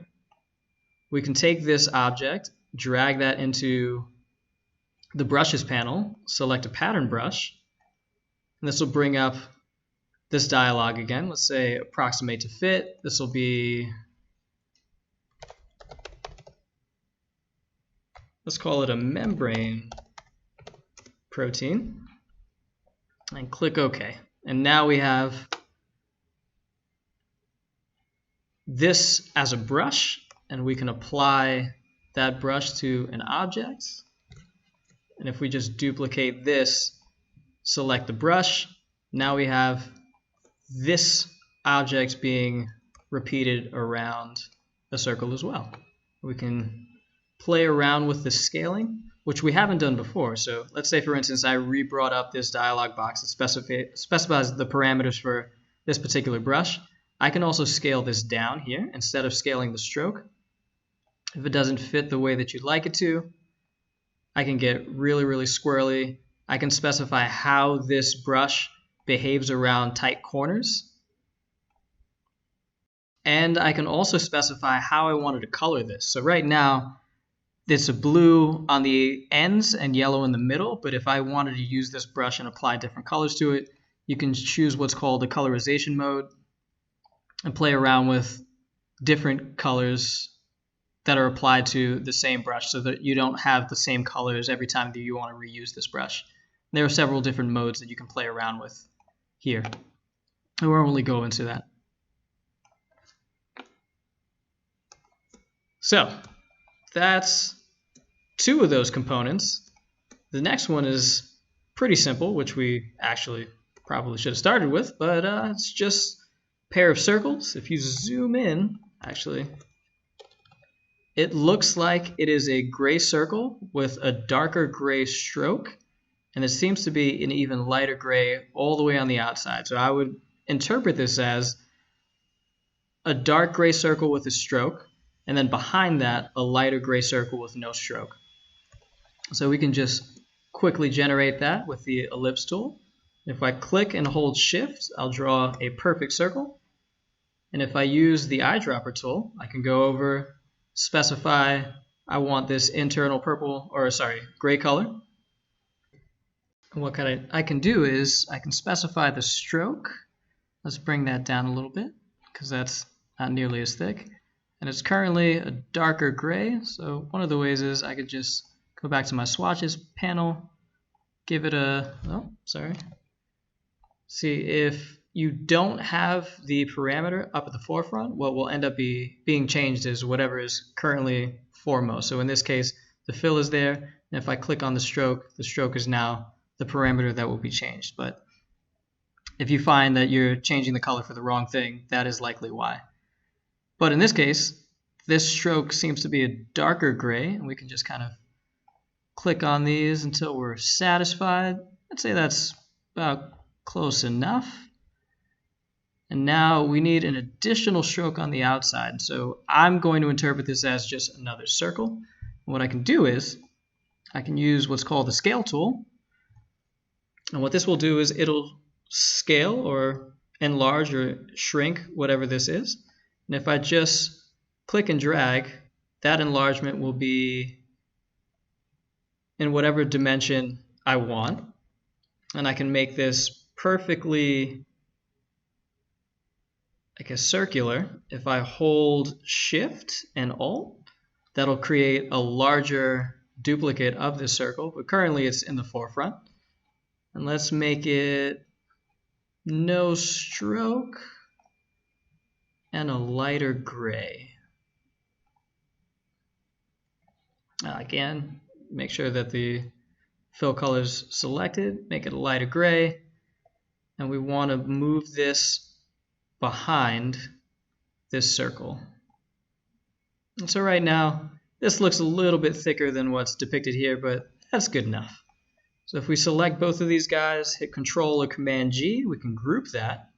we can take this object, drag that into the brushes panel, select a pattern brush, and this will bring up this dialog again. Let's say approximate to fit. This will be, let's call it a membrane protein, and click OK. And now we have this as a brush, and we can apply that brush to an object. And if we just duplicate this, select the brush, now we have this object being repeated around a circle as well. We can play around with the scaling, which we haven't done before. So let's say, for instance, I re-brought up this dialog box that specifies the parameters for this particular brush. I can also scale this down here instead of scaling the stroke. If it doesn't fit the way that you'd like it to, I can get really, really squirrely. I can specify how this brush behaves around tight corners. And I can also specify how I wanted to color this. So right now, it's a blue on the ends and yellow in the middle, but if I wanted to use this brush and apply different colors to it, you can choose what's called the colorization mode and play around with different colors that are applied to the same brush so that you don't have the same colors every time that you want to reuse this brush. There are several different modes that you can play around with here. I won't really go into that. So that's 2 of those components. The next one is pretty simple, which we actually probably should have started with, but it's just a pair of circles. If you zoom in, actually, it looks like it is a gray circle with a darker gray stroke, and it seems to be an even lighter gray all the way on the outside. So I would interpret this as a dark gray circle with a stroke, and then behind that, a lighter gray circle with no stroke. So we can just quickly generate that with the ellipse tool. If I click and hold shift, I'll draw a perfect circle. And if I use the eyedropper tool, I can go over, specify I want this internal gray color. And what I can do is I can specify the stroke. Let's bring that down a little bit because that's not nearly as thick. And it's currently a darker gray. So one of the ways is I could just go back to my swatches panel, give it see if you don't have the parameter up at the forefront, what will end up being changed is whatever is currently foremost. So in this case, the fill is there, and if I click on the stroke is now the parameter that will be changed. But if you find that you're changing the color for the wrong thing, that is likely why. But in this case, this stroke seems to be a darker gray, and we can just kind of click on these until we're satisfied. I'd say that's about close enough. And now we need an additional stroke on the outside. So I'm going to interpret this as just another circle. And what I can do is I can use what's called the scale tool. And what this will do is it'll scale or enlarge or shrink whatever this is. And if I just click and drag, that enlargement will be in whatever dimension I want. And I can make this perfectly like a circular. If I hold Shift and Alt, that'll create a larger duplicate of this circle, but currently it's in the forefront. And let's make it no stroke and a lighter gray. Again, make sure that the fill color is selected, make it a lighter gray, and we want to move this behind this circle. And so right now, this looks a little bit thicker than what's depicted here, but that's good enough. So if we select both of these guys, hit Control or Command G, we can group that.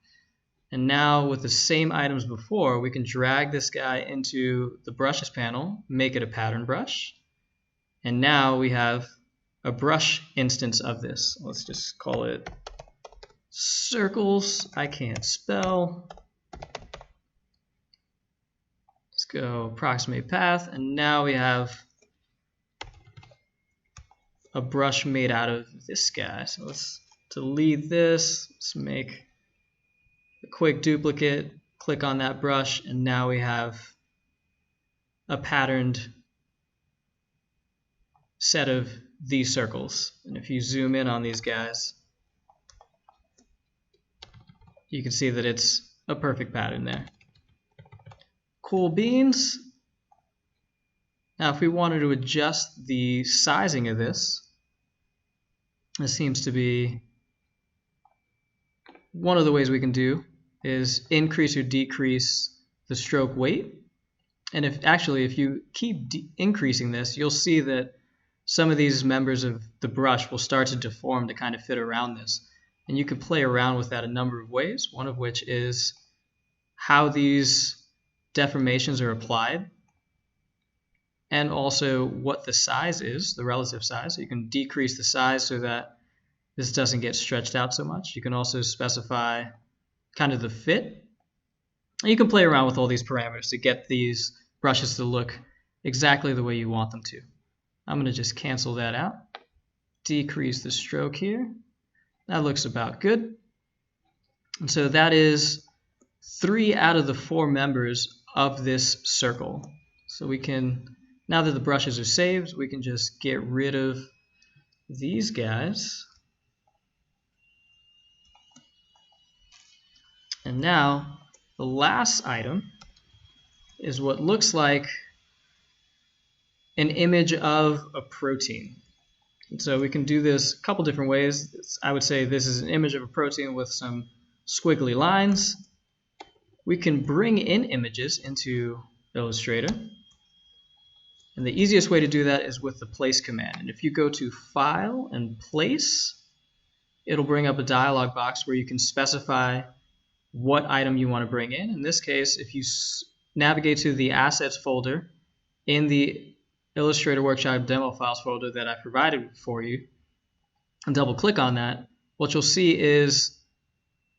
And now with the same items before, we can drag this guy into the brushes panel, make it a pattern brush. And now we have a brush instance of this. Let's just call it circles. I can't spell. Let's go approximate path. And now we have a brush made out of this guy. So let's delete this. Let's make a quick duplicate. Click on that brush. And now we have a patterned set of these circles. And if you zoom in on these guys, you can see that it's a perfect pattern there. Cool beans. Now if we wanted to adjust the sizing of this seems to be one of the ways we can do is increase or decrease the stroke weight. And if you keep increasing this, you'll see that some of these members of the brush will start to deform to kind of fit around this. And you can play around with that a number of ways, one of which is how these deformations are applied, and also what the size is, the relative size. So you can decrease the size so that this doesn't get stretched out so much. You can also specify kind of the fit. And you can play around with all these parameters to get these brushes to look exactly the way you want them to. I'm going to just cancel that out. Decrease the stroke here. That looks about good. And so that is 3 out of the 4 members of this circle. So we can, now that the brushes are saved, we can just get rid of these guys. And now the last item is what looks like an image of a protein. And so we can do this a couple different ways. I would say this is an image of a protein with some squiggly lines. We can bring in images into Illustrator. And the easiest way to do that is with the place command. And if you go to File and Place, it'll bring up a dialog box where you can specify what item you want to bring in. In this case, if you navigate to the Assets folder in the Illustrator Workshop demo files folder that I provided for you, and double click on that, what you'll see is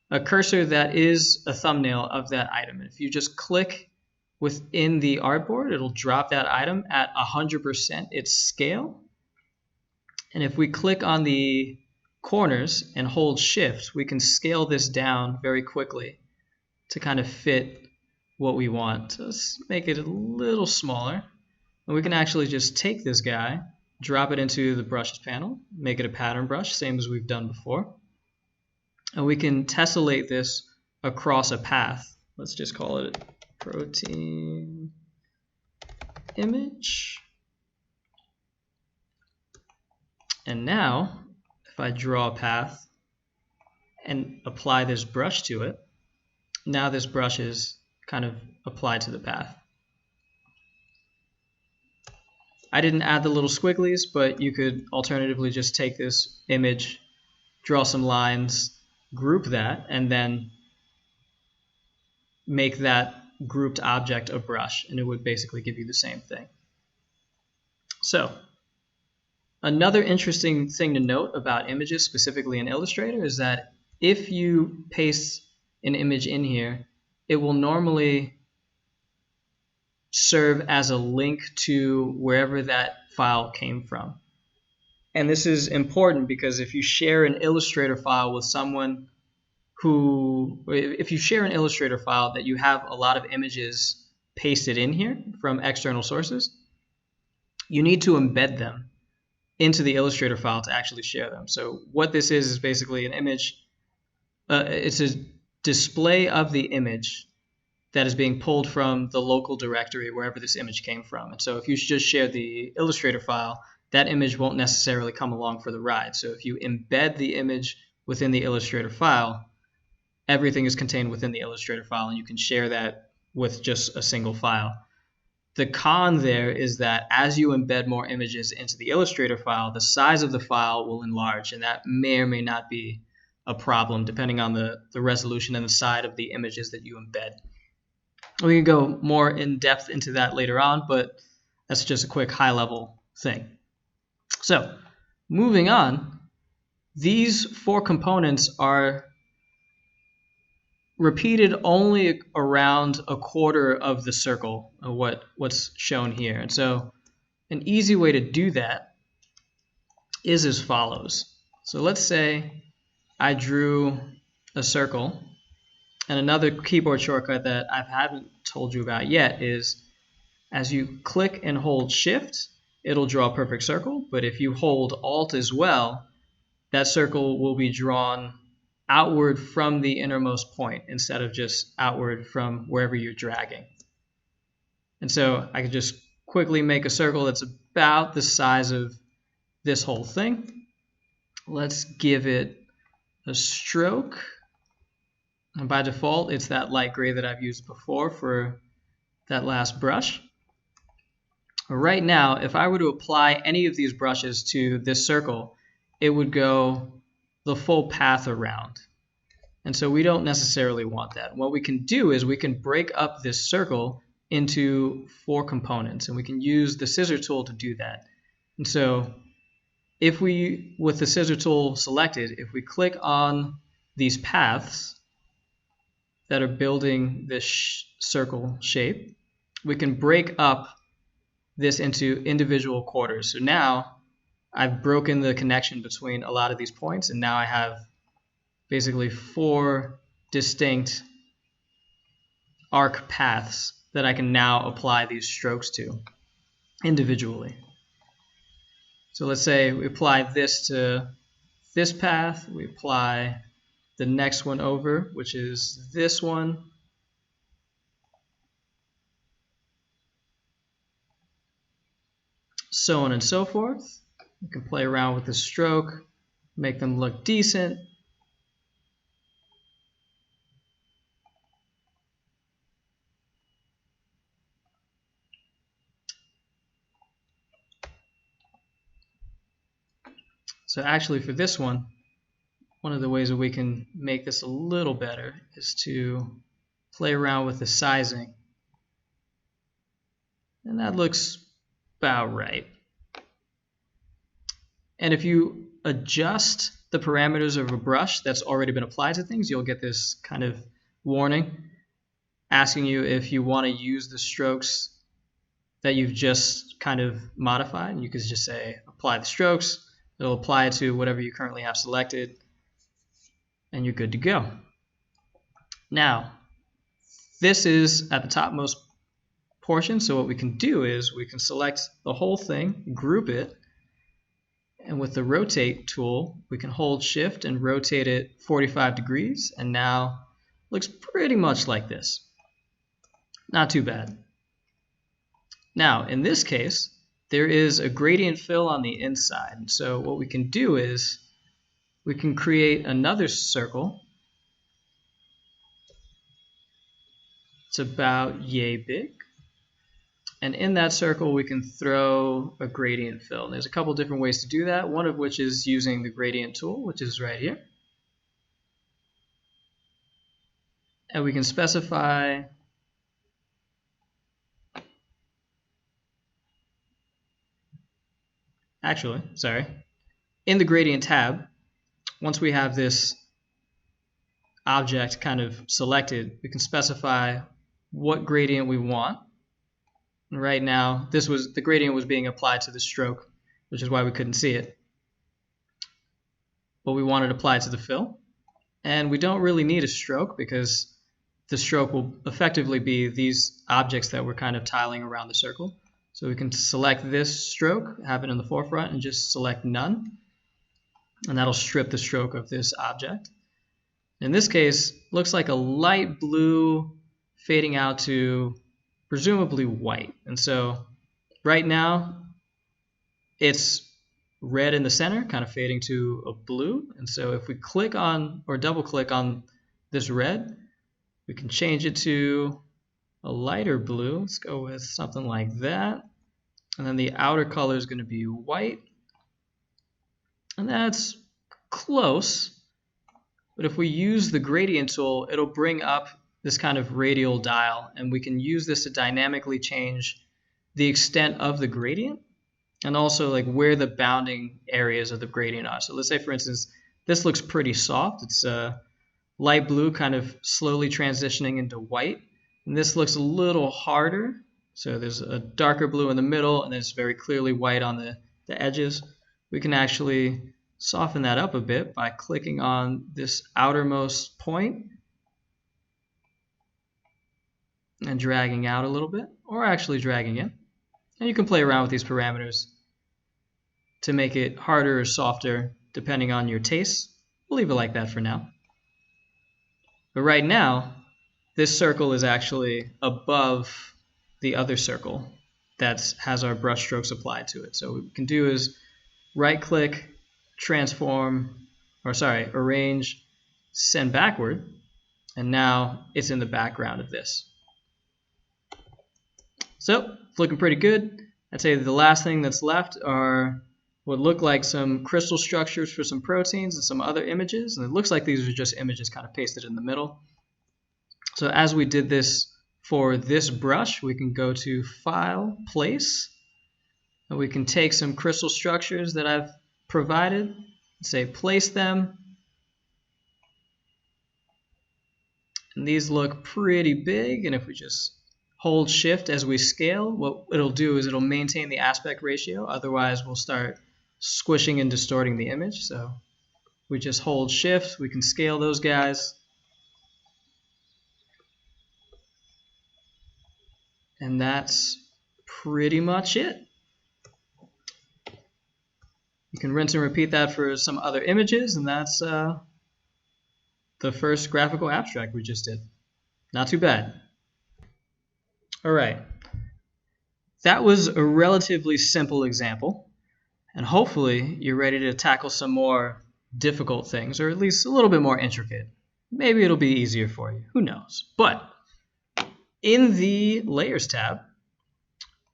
a cursor that is a thumbnail of that item. And if you just click within the artboard, it'll drop that item at 100% its scale. And if we click on the corners and hold Shift, we can scale this down very quickly to kind of fit what we want. So let's make it a little smaller. And we can actually just take this guy, drop it into the brushes panel, make it a pattern brush, same as we've done before. And we can tessellate this across a path. Let's just call it protein image. And now, if I draw a path and apply this brush to it, now this brush is kind of applied to the path. I didn't add the little squigglies, but you could alternatively just take this image, draw some lines, group that, and then make that grouped object a brush, and it would basically give you the same thing. So, another interesting thing to note about images, specifically in Illustrator, is that if you paste an image in here, it will normally serve as a link to wherever that file came from. And this is important because if you share an Illustrator file with someone if you share an Illustrator file that you have a lot of images pasted in here from external sources, you need to embed them into the Illustrator file to actually share them. So what this is basically an image, it's a display of the image that is being pulled from the local directory wherever this image came from. And so if you just share the Illustrator file, that image won't necessarily come along for the ride. So if you embed the image within the Illustrator file, everything is contained within the Illustrator file, and you can share that with just a single file. The con there is that as you embed more images into the Illustrator file, the size of the file will enlarge, and that may or may not be a problem depending on the resolution and the size of the images that you embed. We can go more in depth into that later on, but that's just a quick high-level thing. So, moving on, these 4 components are repeated only around a quarter of the circle of what's shown here. And so an easy way to do that is as follows. So let's say I drew a circle, and another keyboard shortcut that I haven't told you about yet is as you click and hold Shift, it'll draw a perfect circle, but if you hold Alt as well, that circle will be drawn outward from the innermost point instead of just outward from wherever you're dragging. And so I could just quickly make a circle that's about the size of this whole thing. Let's give it a stroke. And by default, it's that light gray that I've used before for that last brush. Right now, if I were to apply any of these brushes to this circle, it would go the full path around. And so we don't necessarily want that. What we can do is we can break up this circle into 4 components, and we can use the scissor tool to do that. And so if we, with the scissor tool selected, if we click on these paths that are building this circle shape, we can break up this into individual quarters. So now I've broken the connection between a lot of these points, and now I have basically 4 distinct arc paths that I can now apply these strokes to individually. So let's say we apply this to this path, we apply the next one over, which is this one, so on and so forth. You can play around with the stroke, make them look decent. So actually for this one of the ways that we can make this a little better is to play around with the sizing. And that looks about right. And if you adjust the parameters of a brush that's already been applied to things, you'll get this kind of warning asking you if you want to use the strokes that you've just kind of modified. And you could just say apply the strokes. It'll apply it to whatever you currently have selected, and you're good to go. Now, this is at the topmost portion, so what we can do is we can select the whole thing, group it, and with the rotate tool, we can hold Shift and rotate it 45 degrees, and now it looks pretty much like this. Not too bad. Now, in this case, there is a gradient fill on the inside. So what we can do is we can create another circle It's about yay big. And in that circle, we can throw a gradient fill. And there's a couple different ways to do that, one of which is using the gradient tool, which is right here. And we can specify in the gradient tab, once we have this object kind of selected, we can specify what gradient we want. And right now, the gradient was being applied to the stroke, which is why we couldn't see it. But we want it applied to the fill. And we don't really need a stroke because the stroke will effectively be these objects that we're kind of tiling around the circle. So we can select this stroke, have it in the forefront, and just select none. And that'll strip the stroke of this object. In this case, looks like a light blue fading out to presumably white. And so right now, it's red in the center, kind of fading to a blue. And so if we click on or double click on this red, we can change it to a lighter blue. Let's go with something like that. And then the outer color is going to be white. And that's close. But if we use the gradient tool, it'll bring up this kind of radial dial. And we can use this to dynamically change the extent of the gradient and also like where the bounding areas of the gradient are. So let's say, for instance, this looks pretty soft. It's light blue kind of slowly transitioning into white. And this looks a little harder. So there's a darker blue in the middle and there's very clearly white on the edges. We can actually soften that up a bit by clicking on this outermost point and dragging out a little bit, or actually dragging in. And you can play around with these parameters to make it harder or softer depending on your taste. We'll leave it like that for now. But right now, this circle is actually above the other circle that has our brush strokes applied to it. So what we can do is right-click, arrange, send backward, and now it's in the background of this. So it's looking pretty good. I'd say the last thing that's left are what look like some crystal structures for some proteins and some other images. And it looks like these are just images kind of pasted in the middle. So as we did this for this brush, we can go to File, Place, and we can take some crystal structures that I've provided, say place them. And these look pretty big, and if we just hold shift as we scale, what it'll do is it'll maintain the aspect ratio, otherwise we'll start squishing and distorting the image. So we just hold shift, we can scale those guys. And that's pretty much it. You can rinse and repeat that for some other images, and that's the first graphical abstract we just did. Not too bad. All right. That was a relatively simple example, and hopefully you're ready to tackle some more difficult things, or at least a little bit more intricate. Maybe it'll be easier for you. Who knows? But in the Layers tab,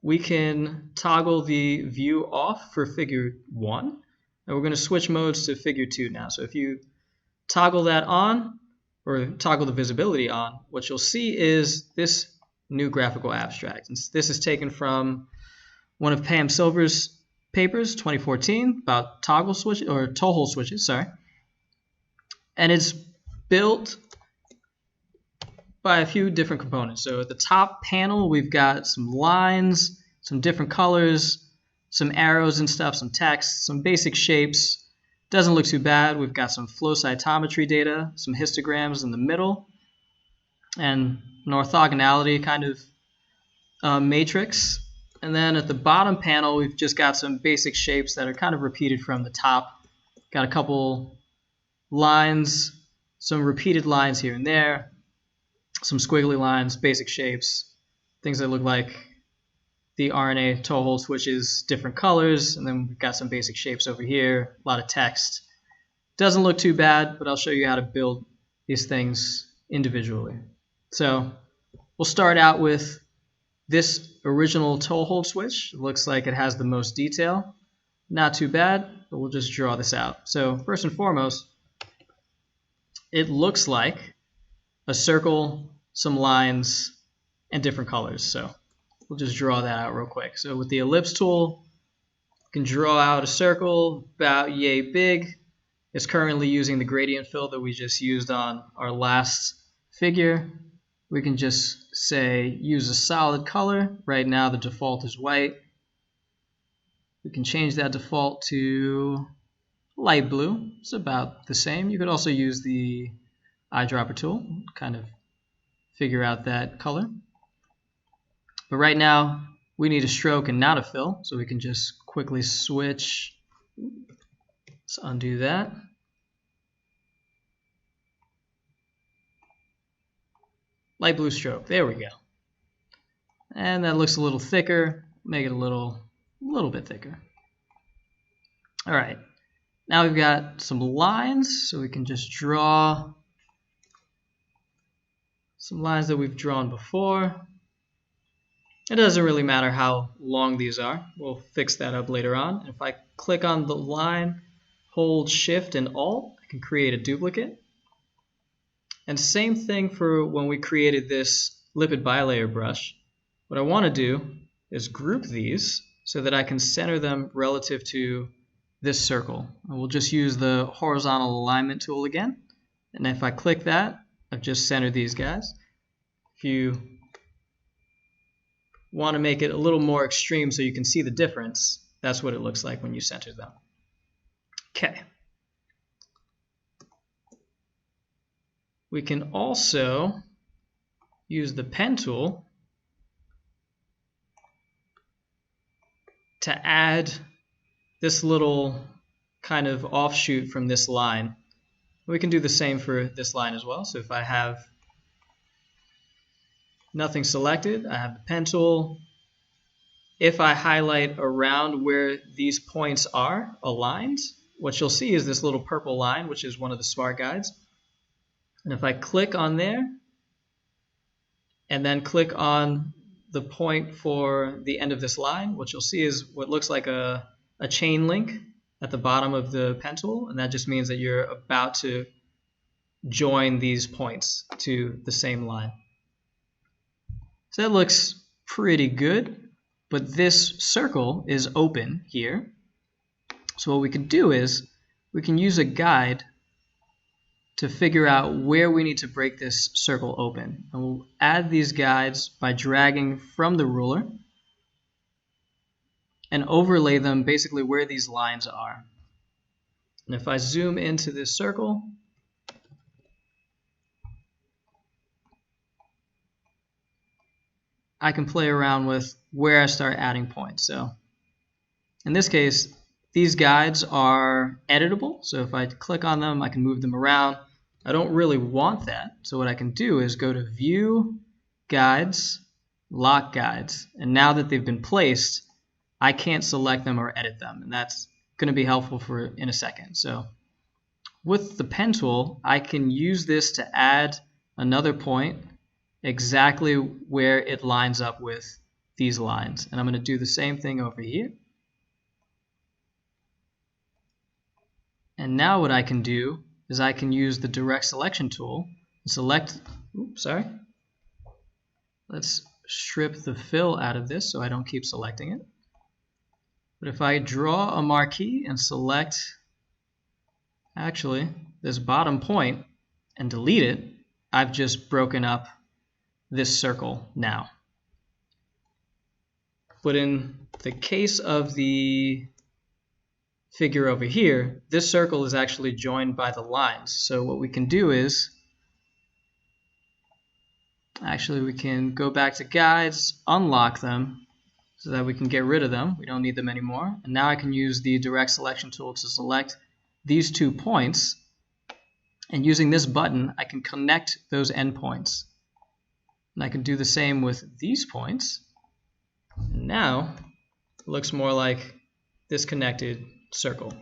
we can toggle the view off for figure 1, and we're going to switch modes to figure 2 now. So if you toggle that on, or toggle the visibility on, what you'll see is this new graphical abstract. And this is taken from one of Pam Silver's papers, 2014, about toggle switches, or toehold switches, sorry. And it's built by a few different components. So at the top panel, we've got some lines, some different colors, some arrows and stuff, some text, some basic shapes. Doesn't look too bad. We've got some flow cytometry data, some histograms in the middle, and an orthogonality kind of matrix. And then at the bottom panel, we've just got some basic shapes that are kind of repeated from the top. Got a couple lines, some repeated lines here and there, some squiggly lines, basic shapes, things that look like the RNA toehold switches, different colors, and then we've got some basic shapes over here, a lot of text. Doesn't look too bad, but I'll show you how to build these things individually. So we'll start out with this original toe hold switch. It looks like it has the most detail. Not too bad, but we'll just draw this out. So first and foremost, it looks like a circle, some lines, and different colors. So we'll just draw that out real quick. So with the ellipse tool, you can draw out a circle about yay big. It's currently using the gradient fill that we just used on our last figure. We can just say use a solid color. Right now the default is white. We can change that default to light blue. It's about the same. You could also use the eyedropper tool, kind of figure out that color. But right now we need a stroke and not a fill, so we can just quickly switch. Let's undo that. Light blue stroke, there we go. And that looks a little thicker, make it a little bit thicker. All right, now we've got some lines, so we can just draw some lines that we've drawn before. It doesn't really matter how long these are. We'll fix that up later on. If I click on the line, hold Shift and Alt, I can create a duplicate. And same thing for when we created this lipid bilayer brush. What I want to do is group these so that I can center them relative to this circle. And we'll just use the horizontal alignment tool again. And if I click that, I've just centered these guys. If you want to make it a little more extreme so you can see the difference, that's what it looks like when you center them. Okay. We can also use the pen tool to add this little kind of offshoot from this line. We can do the same for this line as well. So if I have nothing selected, I have the pen tool. If I highlight around where these points are aligned, what you'll see is this little purple line, which is one of the smart guides. And if I click on there and then click on the point for the end of this line, what you'll see is what looks like a chain link at the bottom of the pen tool, and that just means that you're about to join these points to the same line. So that looks pretty good, but this circle is open here. So what we can do is we can use a guide to figure out where we need to break this circle open. And we'll add these guides by dragging from the ruler and overlay them basically where these lines are. And if I zoom into this circle, I can play around with where I start adding points. So in this case, these guides are editable, so if I click on them, I can move them around. I don't really want that, so what I can do is go to View, Guides, Lock Guides, and now that they've been placed, I can't select them or edit them, and that's going to be helpful for in a second. So with the pen tool, I can use this to add another point exactly where it lines up with these lines, and I'm going to do the same thing over here. And now what I can do is I can use the direct selection tool and select, let's strip the fill out of this so I don't keep selecting it. But if I draw a marquee and select actually this bottom point and delete it, I've just broken up this circle now. But in the case of the figure over here, this circle is actually joined by the lines. So what we can do is, actually we can go back to guides, unlock them so that we can get rid of them. We don't need them anymore. And now I can use the direct selection tool to select these 2 points. And using this button, I can connect those endpoints. And I can do the same with these points. And now it looks more like this connected circle.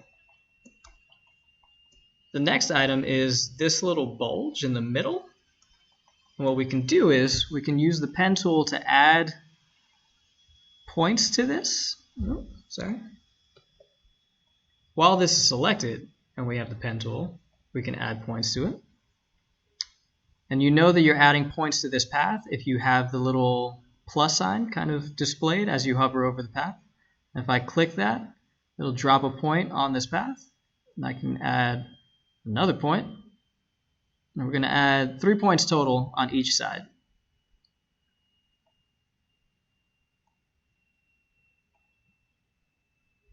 The next item is this little bulge in the middle. And what we can do is we can use the pen tool to add points to this. Oh, sorry. While this is selected and we have the pen tool, we can add points to it. And you know that you're adding points to this path if you have the little plus sign kind of displayed as you hover over the path. And if I click that, it'll drop a point on this path. And I can add another point. And we're going to add 3 points total on each side.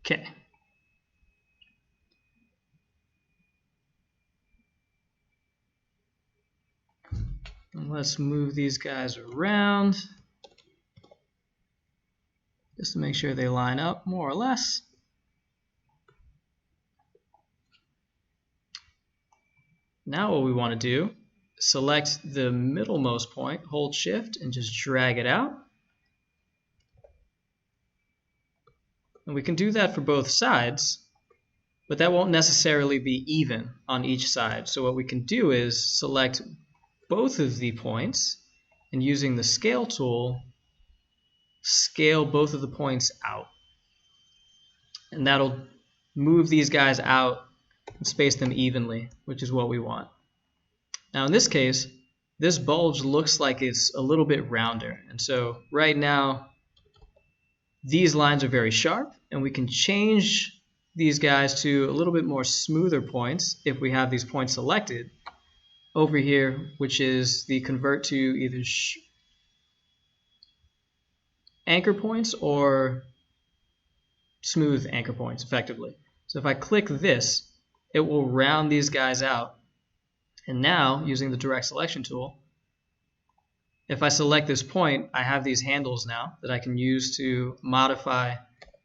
Okay. And let's move these guys around just to make sure they line up more or less. Now what we want to do, select the middlemost point, hold shift, and just drag it out. And we can do that for both sides, but that won't necessarily be even on each side. So what we can do is select both of the points, and using the scale tool, scale both of the points out. And that'll move these guys out and space them evenly, which is what we want. Now in this case, this bulge looks like it's a little bit rounder. And so right now, these lines are very sharp, and we can change these guys to a little bit more smoother points if we have these points selected over here, which is the convert to either anchor points or smooth anchor points effectively. So if I click this, it will round these guys out. And now, using the direct selection tool, if I select this point, I have these handles now that I can use to modify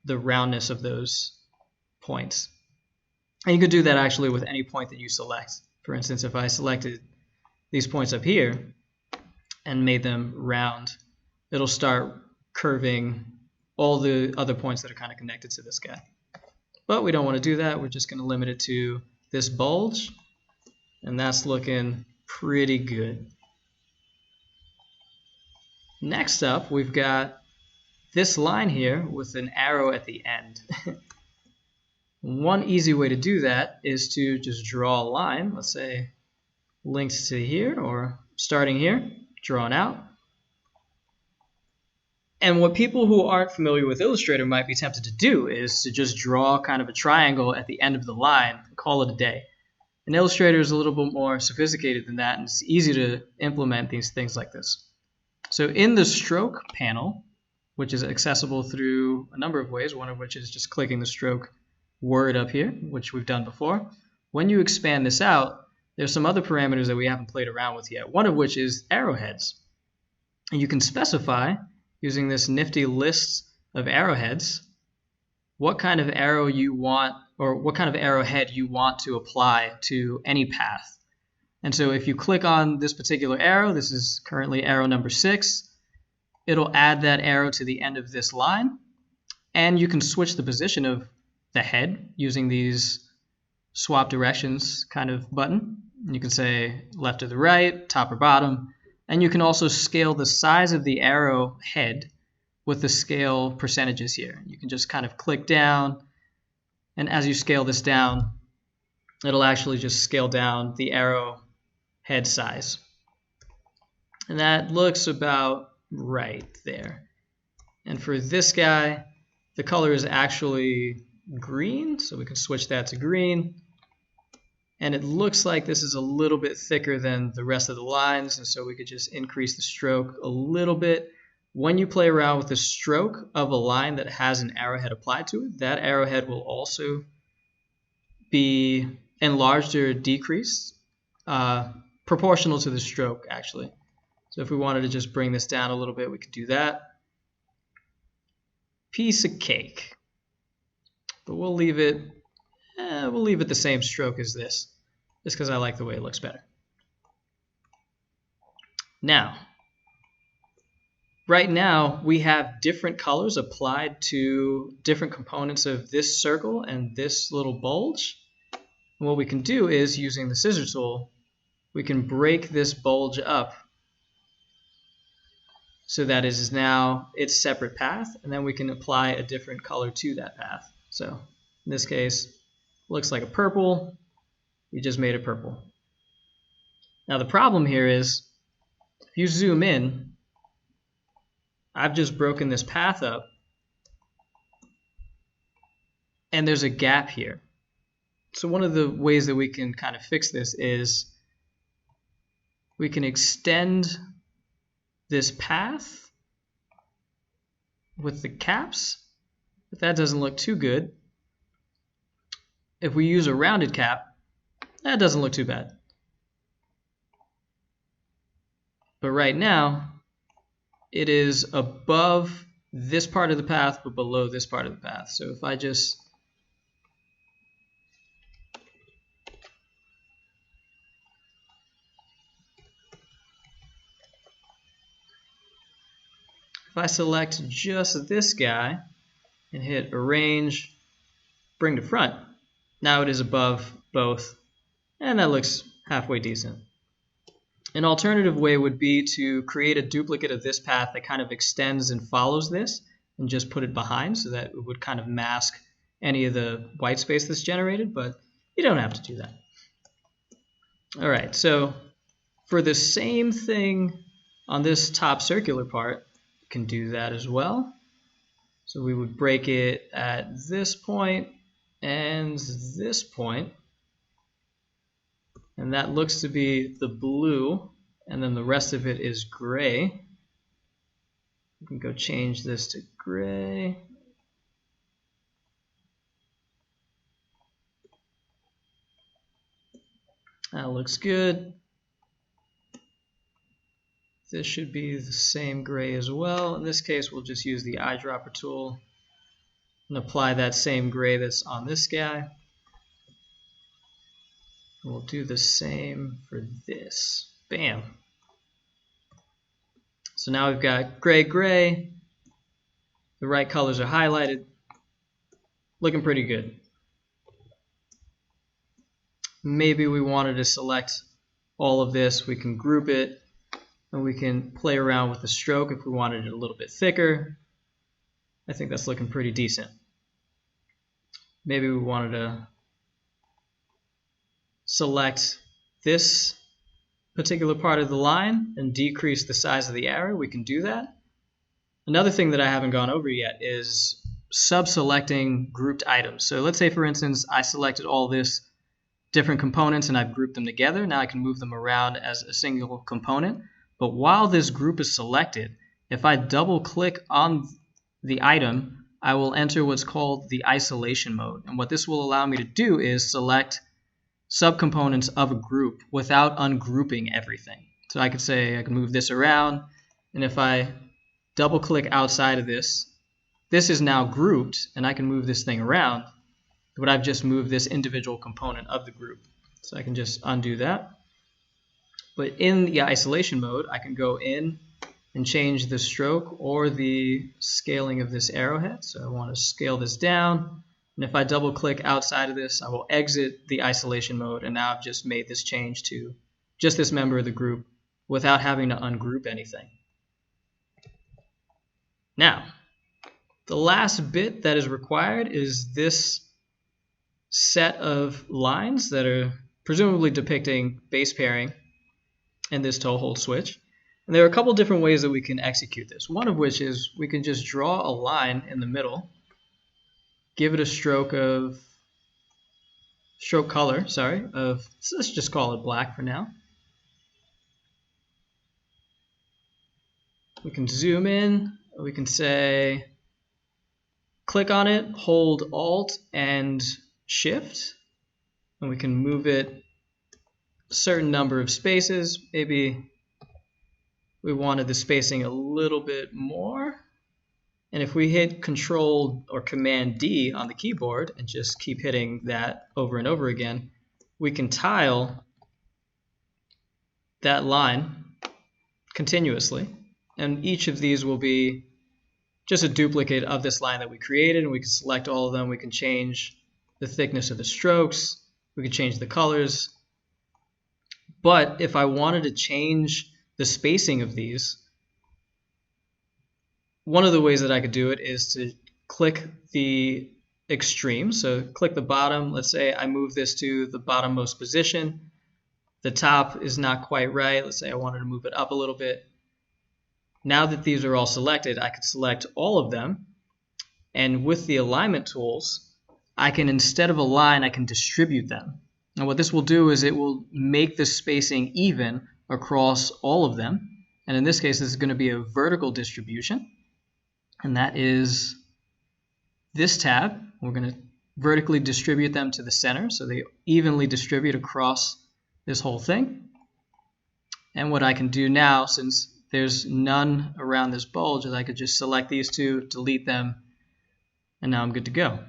the roundness of those points. And you could do that actually with any point that you select. For instance, if I selected these points up here and made them round, it'll start curving all the other points that are kind of connected to this guy. But we don't want to do that. We're just going to limit it to this bulge, and that's looking pretty good. Next up, we've got this line here with an arrow at the end. One easy way to do that is to just draw a line, let's say linked to here or starting here, drawn out. And what people who aren't familiar with Illustrator might be tempted to do is to just draw kind of a triangle at the end of the line and call it a day. And Illustrator is a little bit more sophisticated than that, and it's easy to implement these things like this. So in the stroke panel, which is accessible through a number of ways, one of which is just clicking the stroke word up here, which we've done before. When you expand this out, there's some other parameters that we haven't played around with yet, one of which is arrowheads. And you can specify, using this nifty list of arrowheads, what kind of arrow you want, or what kind of arrowhead you want to apply to any path. And so if you click on this particular arrow, this is currently arrow number 6, it'll add that arrow to the end of this line, and you can switch the position of the head using these swap directions kind of button. You can say left or the right, top or bottom, and you can also scale the size of the arrow head with the scale percentages here. You can just kind of click down, and as you scale this down, it'll actually just scale down the arrow head size. And that looks about right there. And for this guy, the color is actually green, so we can switch that to green. And it looks like this is a little bit thicker than the rest of the lines, and so we could just increase the stroke a little bit. When you play around with the stroke of a line that has an arrowhead applied to it, that arrowhead will also be enlarged or decreased, proportional to the stroke, actually. So if we wanted to just bring this down a little bit, we could do that. Piece of cake. But we'll leave it the same stroke as this, just because I like the way it looks better. Now, right now, we have different colors applied to different components of this circle and this little bulge. And what we can do is, using the scissor tool, we can break this bulge up so that is now its separate path, and then we can apply a different color to that path. So in this case, looks like a purple. We just made it purple. Now the problem here is, if you zoom in, I've just broken this path up, and there's a gap here. So one of the ways that we can kind of fix this is we can extend this path with the caps, but that doesn't look too good. If we use a rounded cap, that doesn't look too bad. But right now, it is above this part of the path, but below this part of the path. So if I just select just this guy and hit Arrange, Bring to Front, now it is above both, and that looks halfway decent. An alternative way would be to create a duplicate of this path that kind of extends and follows this, and just put it behind so that it would kind of mask any of the white space that's generated, but you don't have to do that. All right, so for the same thing on this top circular part, can do that as well. So we would break it at this point and this point, and that looks to be the blue, and then the rest of it is gray. We can go change this to gray. That looks good. This should be the same gray as well. In this case, we'll just use the eyedropper tool and apply that same gray that's on this guy. We'll do the same for this. Bam. So now we've got gray, gray. The right colors are highlighted. Looking pretty good. Maybe we wanted to select all of this. We can group it. And we can play around with the stroke if we wanted it a little bit thicker. I think that's looking pretty decent. Maybe we wanted to select this particular part of the line and decrease the size of the arrow. We can do that. Another thing that I haven't gone over yet is sub-selecting grouped items. So let's say, for instance, I selected all this different components and I've grouped them together. Now I can move them around as a single component. But while this group is selected, if I double click on the item, I will enter what's called the isolation mode. And what this will allow me to do is select subcomponents of a group without ungrouping everything. So I could say I can move this around, and if I double click outside of this, this is now grouped, and I can move this thing around, but I've just moved this individual component of the group. So I can just undo that. But in the isolation mode, I can go in and change the stroke or the scaling of this arrowhead. So I want to scale this down. And if I double click outside of this, I will exit the isolation mode. And now I've just made this change to just this member of the group without having to ungroup anything. Now, the last bit that is required is this set of lines that are presumably depicting base pairing and this toe hold switch. And there are a couple different ways that we can execute this. One of which is we can just draw a line in the middle, give it a stroke color, let's just call it black for now. We can zoom in, we can say, click on it, hold Alt and Shift, and we can move it a certain number of spaces. Maybe we wanted the spacing a little bit more. And if we hit Control or Command D on the keyboard and just keep hitting that over and over again, we can tile that line continuously. And each of these will be just a duplicate of this line that we created, and we can select all of them. We can change the thickness of the strokes. We can change the colors. But if I wanted to change the spacing of these, one of the ways that I could do it is to click the extreme. So click the bottom. Let's say I move this to the bottommost position. The top is not quite right. Let's say I wanted to move it up a little bit. Now that these are all selected, I can select all of them. And with the alignment tools, I can, instead of a line, I can distribute them. And what this will do is it will make the spacing even across all of them. And in this case, this is going to be a vertical distribution. And that is this tab. We're going to vertically distribute them to the center so they evenly distribute across this whole thing. And what I can do now, since there's none around this bulge, is I could just select these two, delete them, and now I'm good to go.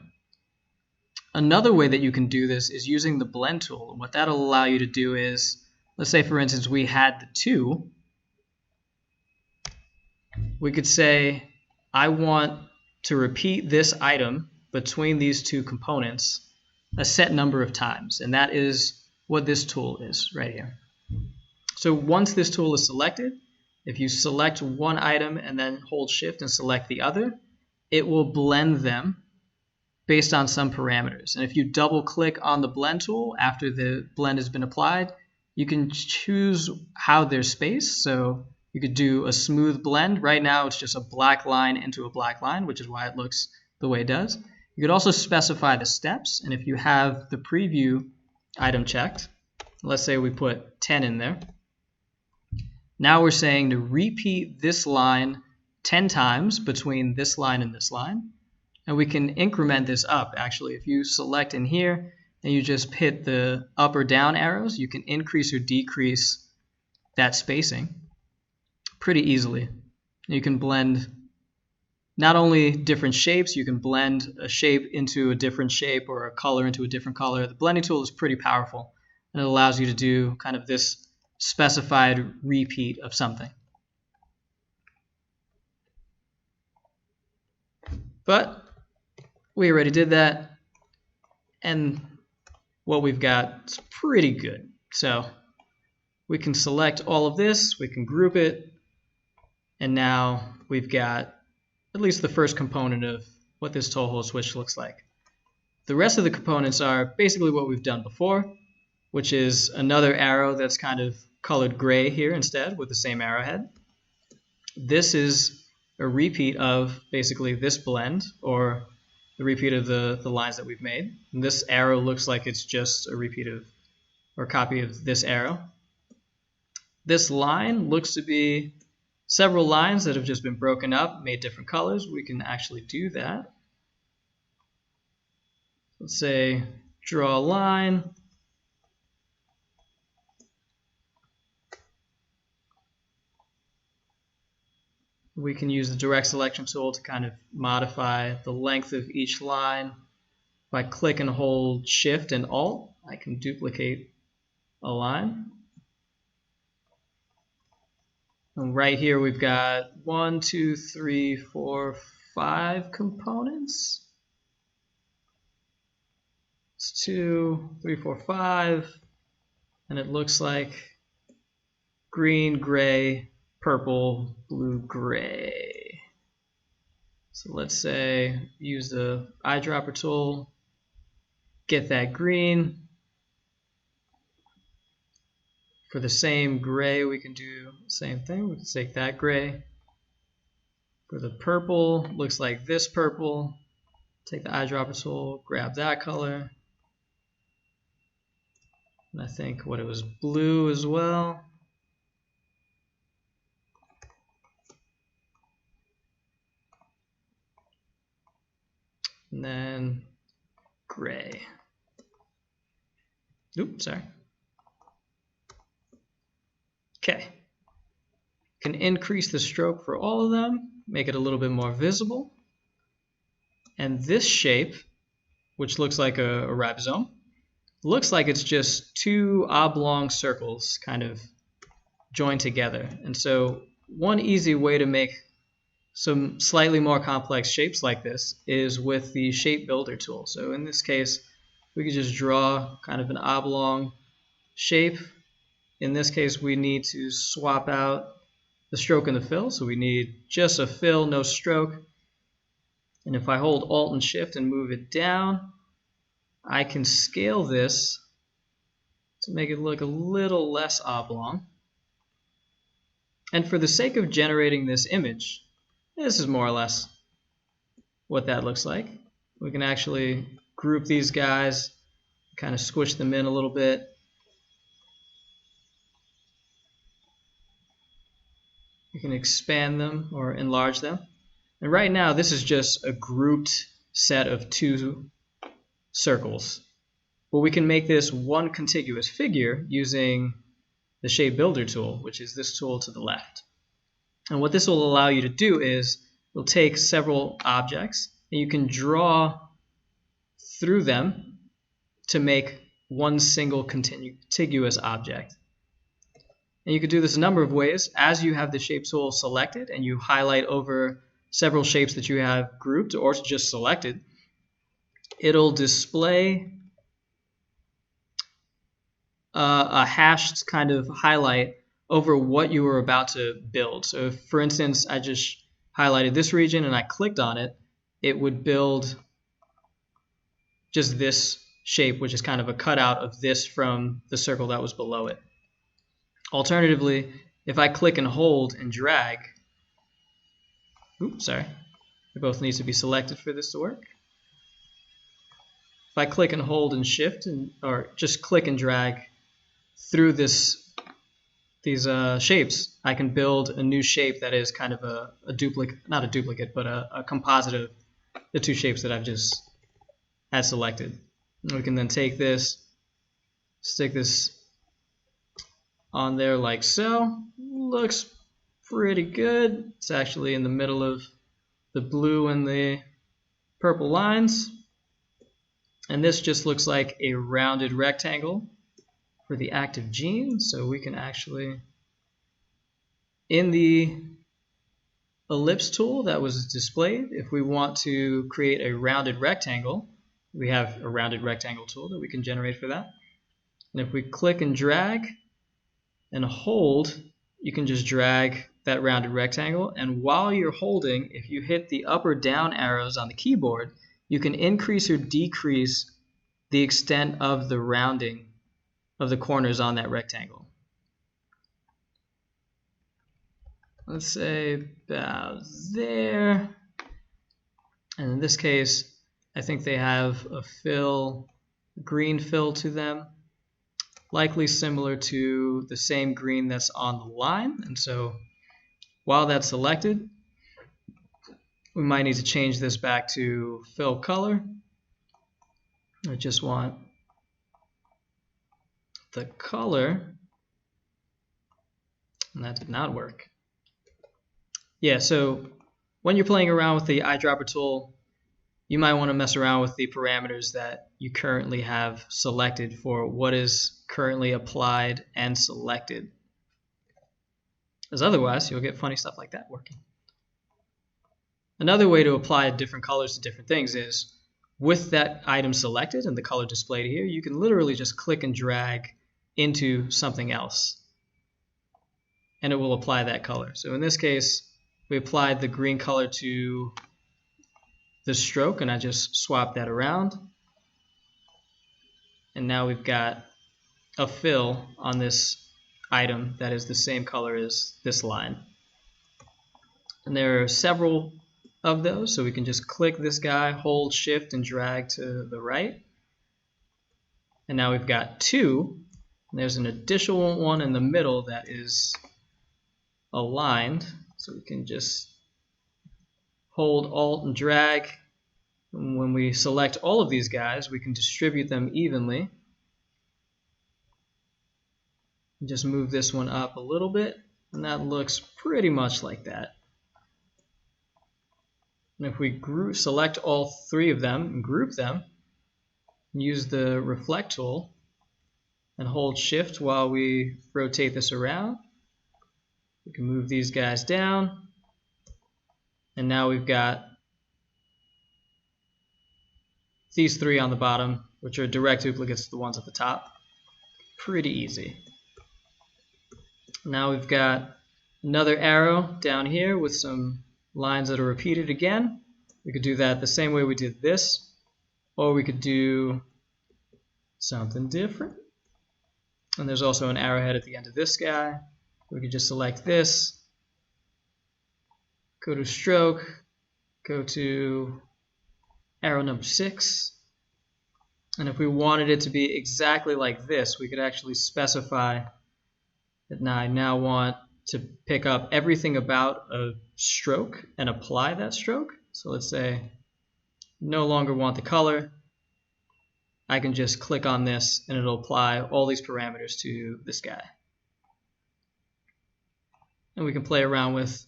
Another way that you can do this is using the blend tool. And what that'll allow you to do is, let's say for instance we had the two. We could say I want to repeat this item between these two components a set number of times, and that is what this tool is right here. So once this tool is selected, if you select one item and then hold shift and select the other, it will blend them based on some parameters. And if you double click on the blend tool after the blend has been applied, you can choose how they're spaced. So you could do a smooth blend. Right now it's just a black line into a black line, which is why it looks the way it does. You could also specify the steps, and if you have the preview item checked, let's say we put 10 in there. Now we're saying to repeat this line 10 times between this line and this line. And we can increment this up. Actually, if you select in here and you just hit the up or down arrows, you can increase or decrease that spacing pretty easily. You can blend not only different shapes, you can blend a shape into a different shape or a color into a different color. The blending tool is pretty powerful, and it allows you to do kind of this specified repeat of something. But we already did that, and what we've got is pretty good. So we can select all of this, we can group it, and now we've got at least the first component of what this toe hold switch looks like. The rest of the components are basically what we've done before, which is another arrow that's kind of colored gray here instead with the same arrowhead. This is a repeat of basically this blend, or the repeat of the lines that we've made. And this arrow looks like it's just a repeat of, or copy of this arrow. This line looks to be several lines that have just been broken up, made different colors. We can actually do that. Let's say draw a line. We can use the direct selection tool to kind of modify the length of each line. If I click and hold shift and alt, I can duplicate a line. And right here we've got 1, 2, 3, 4, 5 components. It's 2, 3, 4, 5, and it looks like green, gray, purple, blue, gray. So let's say use the eyedropper tool, get that green. For the same gray, we can do the same thing. We can take that gray. For the purple, looks like this purple. Take the eyedropper tool, grab that color. And I think what it was blue as well. And then gray. Oops, sorry. Okay. Can increase the stroke for all of them, make it a little bit more visible. And this shape, which looks like a ribosome, looks like it's just two oblong circles kind of joined together. And so one easy way to make some slightly more complex shapes like this is with the shape builder tool. So in this case, we could just draw kind of an oblong shape. In this case, we need to swap out the stroke and the fill, so we need just a fill, no stroke. And if I hold Alt and Shift and move it down, I can scale this to make it look a little less oblong. And for the sake of generating this image, this is more or less what that looks like. We can actually group these guys, kind of squish them in a little bit. You can expand them or enlarge them. And right now, this is just a grouped set of two circles. But we can make this one contiguous figure using the Shape Builder tool, which is this tool to the left. And what this will allow you to do is you'll take several objects and you can draw through them to make one single contiguous object. And you can do this a number of ways. As you have the shape tool selected and you highlight over several shapes that you have grouped or just selected, it'll display a hashed kind of highlight over what you were about to build. So if, for instance, I just highlighted this region and I clicked on it, it would build just this shape, which is kind of a cutout of this from the circle that was below it. Alternatively, if I click and hold and drag, oops, sorry, they both need to be selected for this to work. If I click and hold and shift, or just click and drag through these shapes, I can build a new shape that is kind of a duplicate, not a duplicate, but a composite of the two shapes that I've just had selected. And we can then take this, stick this on there like so. Looks pretty good. It's actually in the middle of the blue and the purple lines. And this just looks like a rounded rectangle for the active gene. So we can actually, in the ellipse tool that was displayed, if we want to create a rounded rectangle, we have a rounded rectangle tool that we can generate for that. And if we click and drag and hold, you can just drag that rounded rectangle. And while you're holding, if you hit the up or down arrows on the keyboard, you can increase or decrease the extent of the rounding of the corners on that rectangle. Let's say about there. And in this case, I think they have a fill, green fill to them, likely similar to the same green that's on the line. And so while that's selected, we might need to change this back to fill color. I just want the color, and that did not work. Yeah, so when you're playing around with the eyedropper tool, you might want to mess around with the parameters that you currently have selected for what is currently applied and selected. As otherwise, you'll get funny stuff like that working. Another way to apply different colors to different things is with that item selected and the color displayed here, you can literally just click and drag into something else and it will apply that color. So in this case, we applied the green color to the stroke and I just swapped that around. And now we've got a fill on this item that is the same color as this line. And there are several of those, so we can just click this guy, hold shift and drag to the right. And now we've got two. And there's an additional one in the middle that is aligned. So we can just hold Alt and drag. And when we select all of these guys, we can distribute them evenly. And just move this one up a little bit, and that looks pretty much like that. And if we select all three of them and group them, and use the reflect tool and hold shift while we rotate this around, we can move these guys down, and now we've got these three on the bottom, which are direct duplicates of the ones at the top. Pretty easy. Now we've got another arrow down here with some lines that are repeated again. We could do that the same way we did this, or we could do something different. And there's also an arrowhead at the end of this guy. We could just select this, go to stroke, go to arrow number 6. And if we wanted it to be exactly like this, we could actually specify that I now want to pick up everything about a stroke and apply that stroke. So let's say no longer want the color. I can just click on this and it'll apply all these parameters to this guy. And we can play around with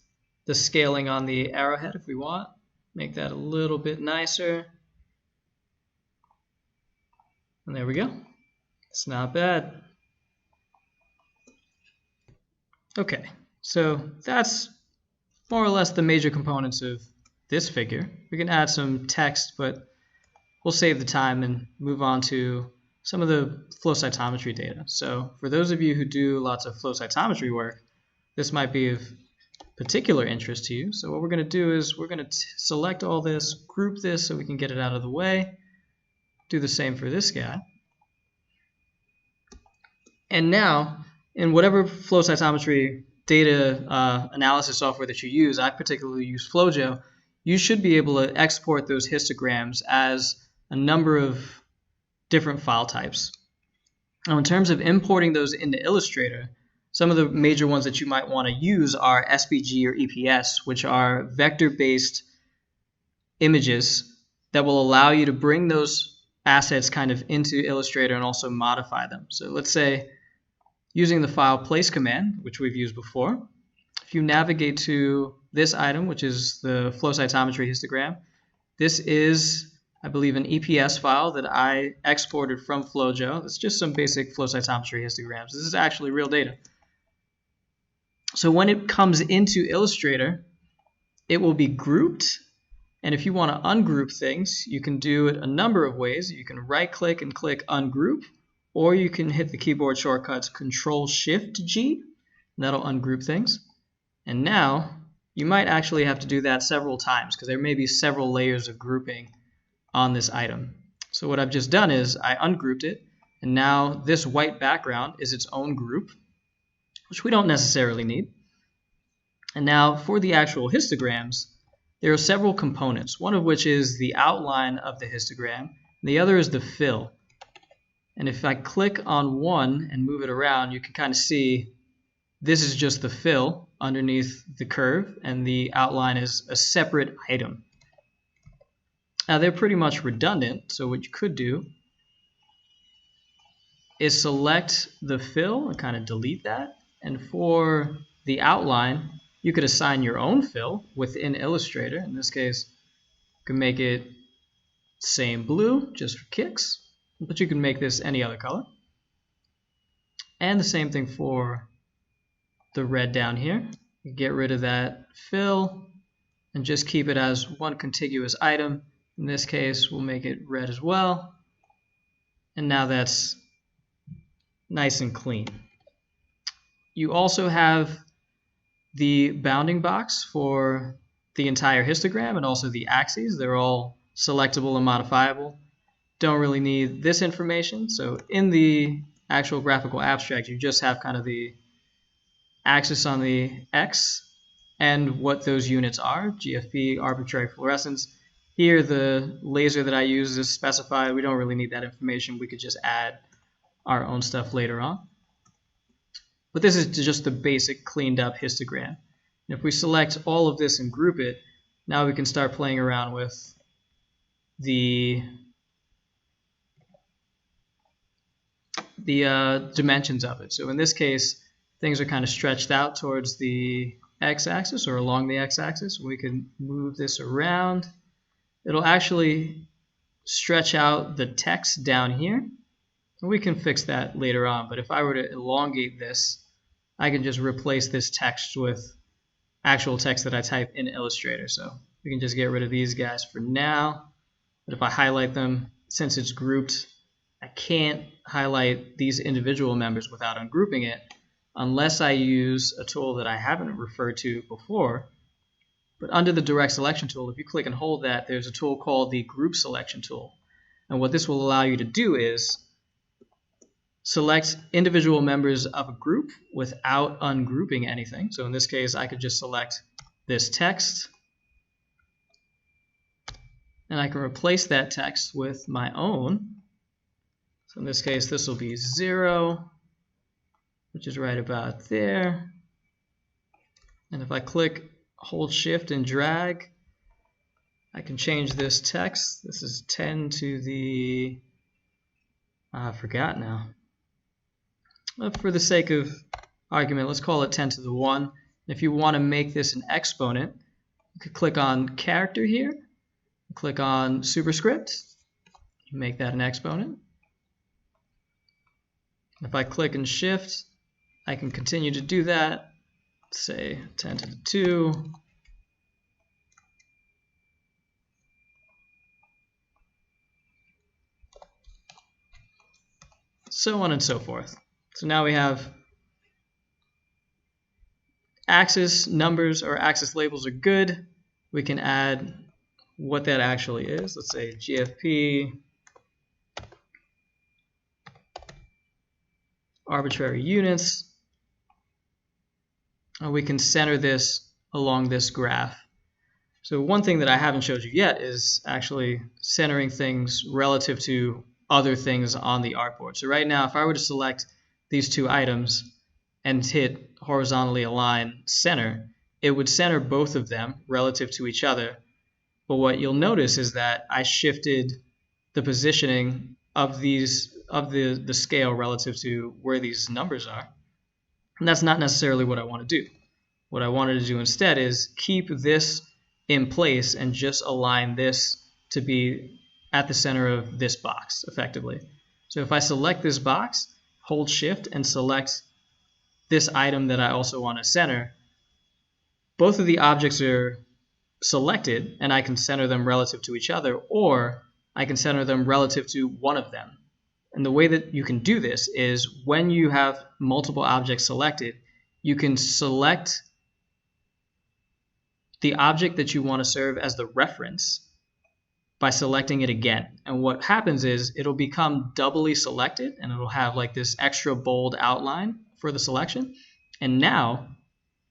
the scaling on the arrowhead if we want. Make that a little bit nicer. And there we go. It's not bad. Okay, so that's more or less the major components of this figure. We can add some text, but we'll save the time and move on to some of the flow cytometry data. So for those of you who do lots of flow cytometry work, this might be of particular interest to you. So what we're going to do is we're going to select all this, group this so we can get it out of the way. Do the same for this guy. And now, in whatever flow cytometry data analysis software that you use, I particularly use FlowJo, you should be able to export those histograms as a number of different file types. Now, in terms of importing those into Illustrator, some of the major ones that you might want to use are SVG or EPS, which are vector-based images that will allow you to bring those assets kind of into Illustrator and also modify them. So let's say using the file place command, which we've used before, if you navigate to this item, which is the flow cytometry histogram, this is, I believe, an EPS file that I exported from FlowJo. It's just some basic flow cytometry histograms. This is actually real data. So when it comes into Illustrator, it will be grouped. And if you want to ungroup things, you can do it a number of ways. You can right-click and click ungroup, or you can hit the keyboard shortcuts Control-Shift-G, and that'll ungroup things. And now, you might actually have to do that several times because there may be several layers of grouping on this item. So what I've just done is I ungrouped it, and now this white background is its own group, which we don't necessarily need. And now for the actual histograms, there are several components, one of which is the outline of the histogram, and the other is the fill. And if I click on one and move it around, you can kind of see this is just the fill underneath the curve, and the outline is a separate item. Now they're pretty much redundant, so what you could do is select the fill and kind of delete that. And for the outline, you could assign your own fill within Illustrator. In this case, you can make it same blue, just for kicks, but you can make this any other color. And the same thing for the red down here. You get rid of that fill and just keep it as one contiguous item. In this case, we'll make it red as well. And now that's nice and clean. You also have the bounding box for the entire histogram and also the axes. They're all selectable and modifiable. Don't really need this information. So in the actual graphical abstract, you just have kind of the axis on the X and what those units are, GFP, arbitrary fluorescence. Here, the laser that I use is specified. We don't really need that information. We could just add our own stuff later on. But this is just the basic cleaned up histogram. And if we select all of this and group it, now we can start playing around with the dimensions of it. So in this case, things are kind of stretched out towards the x-axis or along the x-axis. We can move this around. It'll actually stretch out the text down here. And we can fix that later on. But if I were to elongate this, I can just replace this text with actual text that I type in Illustrator. So we can just get rid of these guys for now. But if I highlight them, since it's grouped, I can't highlight these individual members without ungrouping it. unless I use a tool that I haven't referred to before. But under the direct selection tool, if you click and hold that, there's a tool called the group selection tool. And what this will allow you to do is select individual members of a group without ungrouping anything. So in this case, I could just select this text, and I can replace that text with my own. So in this case, this will be 0, which is right about there. And if I click, hold Shift and drag, I can change this text. This is 10 to the, I forgot now. But for the sake of argument, let's call it 10 to the 1. If you want to make this an exponent, you could click on character here, click on superscript, you make that an exponent. If I click and shift, I can continue to do that, say 10 to the 2. So on and so forth. So now we have axis numbers or axis labels are good. We can add what that actually is. Let's say GFP arbitrary units. And we can center this along this graph. So one thing that I haven't showed you yet is actually centering things relative to other things on the artboard. So right now, if I were to select these two items and hit horizontally align center, it would center both of them relative to each other. But what you'll notice is that I shifted the positioning of these the scale relative to where these numbers are. And that's not necessarily what I want to do. What I wanted to do instead is keep this in place and just align this to be at the center of this box effectively. So if I select this box, hold Shift and select this item that I also want to center, both of the objects are selected and I can center them relative to each other, or I can center them relative to one of them. And the way that you can do this is when you have multiple objects selected, you can select the object that you want to serve as the reference by selecting it again. And what happens is it'll become doubly selected and it'll have like this extra bold outline for the selection. And now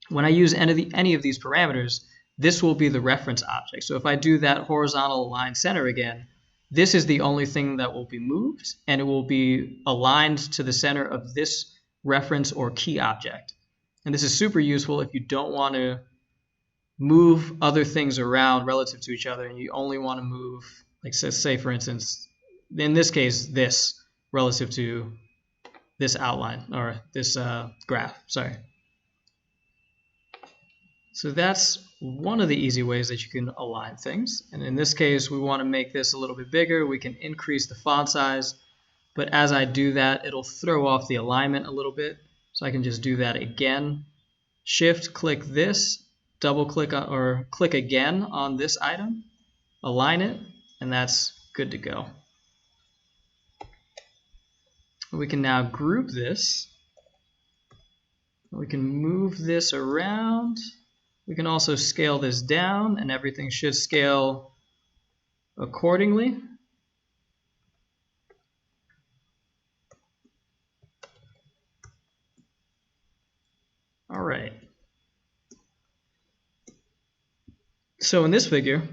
when I use any of these parameters, this will be the reference object. So if I do that horizontal align center again, this is the only thing that will be moved, and it will be aligned to the center of this reference or key object. And this is super useful if you don't want to move other things around relative to each other and you only want to move, like say for instance, in this case, this relative to this outline or this graph, sorry. So that's one of the easy ways that you can align things. And in this case, we want to make this a little bit bigger. We can increase the font size, but as I do that, it'll throw off the alignment a little bit. So I can just do that again. Shift click this, double click or click again on this item, align it, and that's good to go. We can now group this. We can move this around. We can also scale this down, and everything should scale accordingly. All right. So in this figure,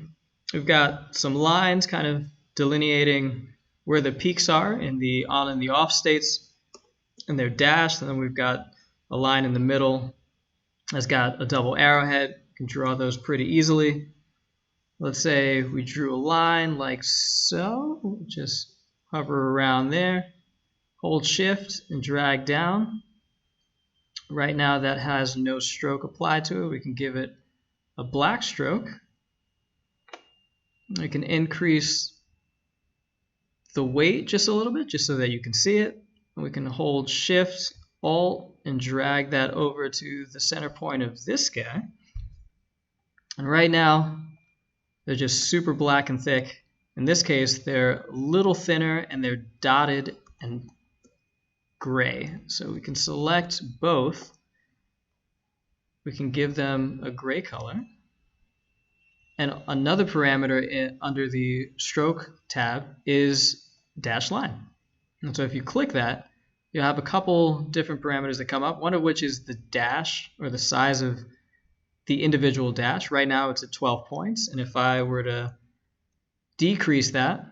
we've got some lines kind of delineating where the peaks are in the on and the off states, and they're dashed, and then we've got a line in the middle that's got a double arrowhead. You can draw those pretty easily. Let's say we drew a line like so, just hover around there, hold Shift and drag down. Right now that has no stroke applied to it. We can give it a black stroke. We can increase the weight just a little bit, just so that you can see it. And we can hold Shift, Alt, and drag that over to the center point of this guy. And right now, they're just super black and thick. In this case, they're a little thinner and they're dotted and gray. So we can select both. We can give them a gray color. And another parameter under the stroke tab is dash line. And so if you click that, you'll have a couple different parameters that come up, one of which is the dash, or the size of the individual dash. Right now it's at 12 points, and if I were to decrease that,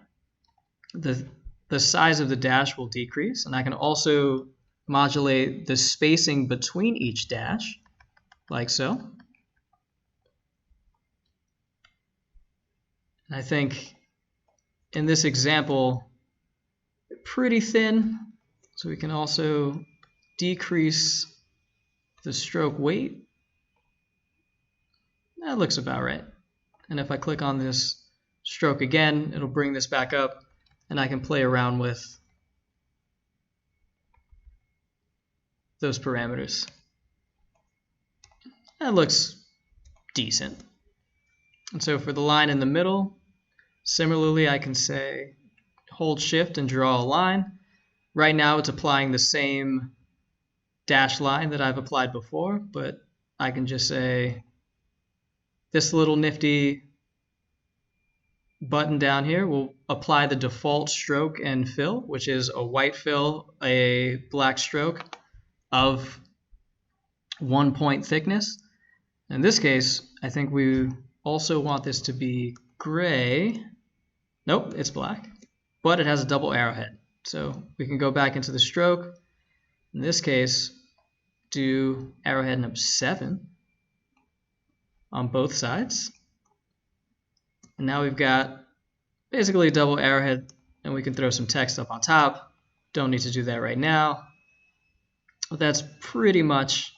the size of the dash will decrease, and I can also modulate the spacing between each dash, like so. And I think in this example, pretty thin, so we can also decrease the stroke weight. That looks about right. And if I click on this stroke again, it'll bring this back up, and I can play around with those parameters. That looks decent. And so for the line in the middle, similarly, I can say hold shift and draw a line. Right now it's applying the same dash line that I've applied before, but I can just say this little nifty button down here will apply the default stroke and fill, which is a white fill, a black stroke of 1 point thickness. In this case, I think we also want this to be gray. Nope, it's black, but it has a double arrowhead. So we can go back into the stroke. In this case, do arrowhead number 7 on both sides. And now we've got basically a double arrowhead, and we can throw some text up on top. Don't need to do that right now. But that's pretty much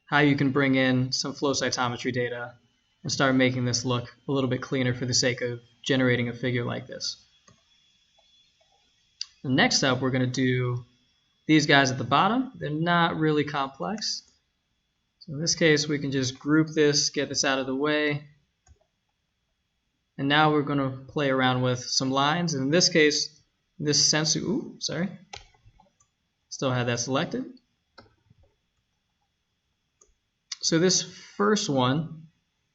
how you can bring in some flow cytometry data and start making this look a little bit cleaner for the sake of generating a figure like this. The next up, we're going to do these guys at the bottom. They're not really complex. So in this case, we can just group this, get this out of the way. And now we're going to play around with some lines. And in this case, this sensu, still had that selected. So this first one,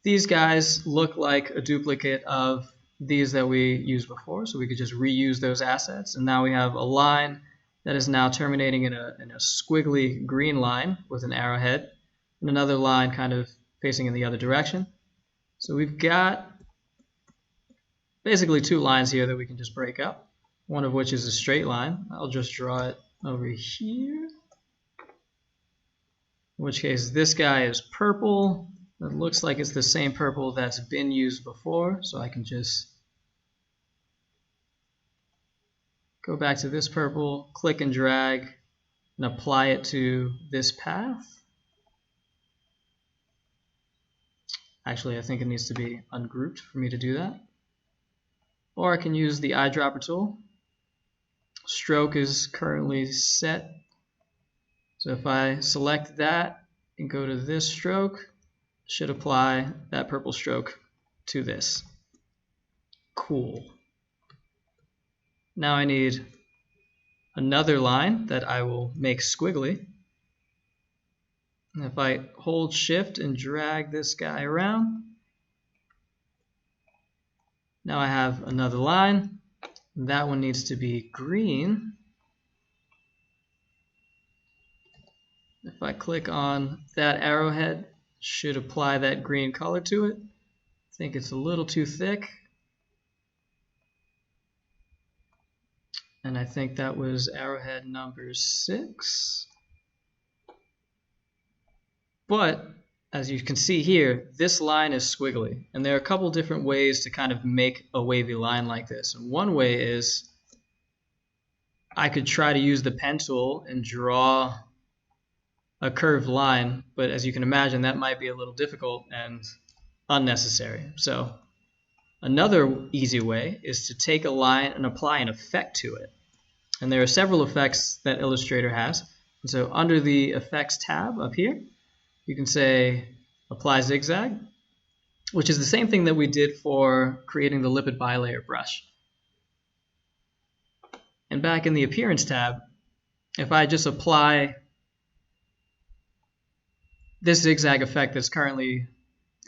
these guys look like a duplicate of these that we used before, so we could just reuse those assets. And now we have a line that is now terminating in a squiggly green line with an arrowhead, and another line kind of facing in the other direction. So we've got basically 2 lines here that we can just break up, one of which is a straight line. I'll just draw it over here, in which case this guy is purple. It looks like it's the same purple that's been used before, so I can just go back to this purple, click and drag, and apply it to this path. Actually, I think it needs to be ungrouped for me to do that. Or I can use the eyedropper tool. Stroke is currently set. So if I select that and go to this stroke, should apply that purple stroke to this. Cool. Now I need another line that I will make squiggly. And if I hold shift and drag this guy around, now I have another line. That one needs to be green. If I click on that arrowhead, should apply that green color to it. I think it's a little too thick. And I think that was arrowhead number 6. But as you can see here, this line is squiggly. And there are a couple different ways to kind of make a wavy line like this. And one way is I could try to use the pen tool and draw a curved line, but as you can imagine, that might be a little difficult and unnecessary. So another easy way is to take a line and apply an effect to it. And there are several effects that Illustrator has. And so under the Effects tab up here, you can say Apply Zigzag, which is the same thing that we did for creating the lipid bilayer brush. And back in the Appearance tab, if I just apply this zigzag effect that's currently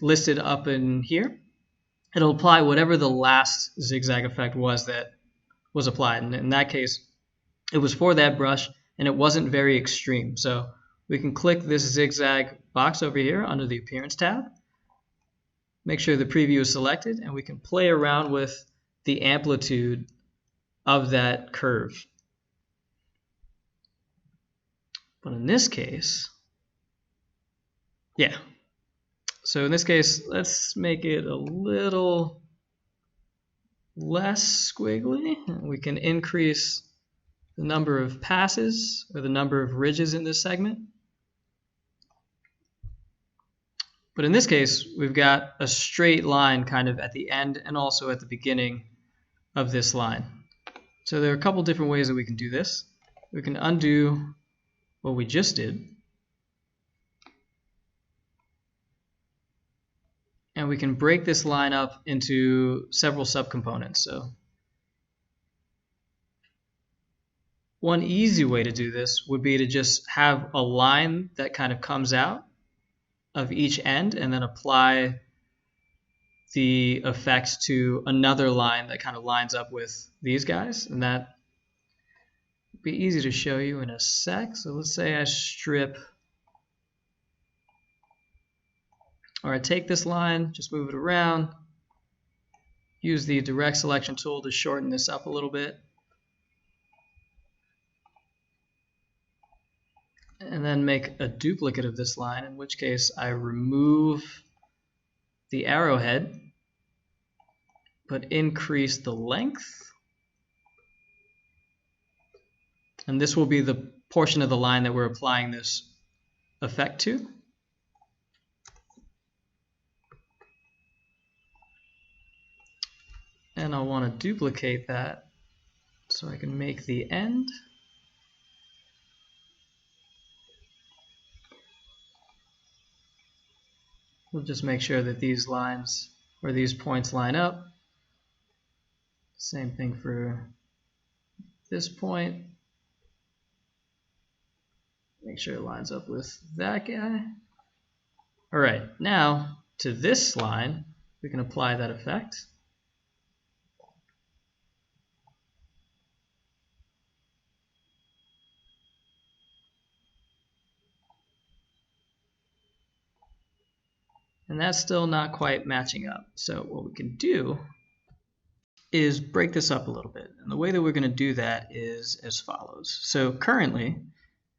listed up in here, it'll apply whatever the last zigzag effect was that was applied. And in that case, it was for that brush and it wasn't very extreme. So we can click this zigzag box over here under the Appearance tab, make sure the preview is selected, and we can play around with the amplitude of that curve. But in this case, yeah. So in this case, let's make it a little less squiggly. We can increase the number of passes or the number of ridges in this segment. But in this case, we've got a straight line kind of at the end and also at the beginning of this line. So there are a couple different ways that we can do this. We can undo what we just did. And we can break this line up into several subcomponents. So one easy way to do this would be to just have a line that kind of comes out of each end and then apply the effect to another line that kind of lines up with these guys. And that would be easy to show you in a sec. So let's say I strip, or I take this line, just move it around, use the direct selection tool to shorten this up a little bit, and then make a duplicate of this line, in which case I remove the arrowhead, but increase the length. And this will be the portion of the line that we're applying this effect to. And I'll want to duplicate that so I can make the end. We'll just make sure that these lines or these points line up. Same thing for this point. Make sure it lines up with that guy. All right, now to this line, we can apply that effect. And that's still not quite matching up. So what we can do is break this up a little bit. And the way that we're going to do that is as follows. So currently,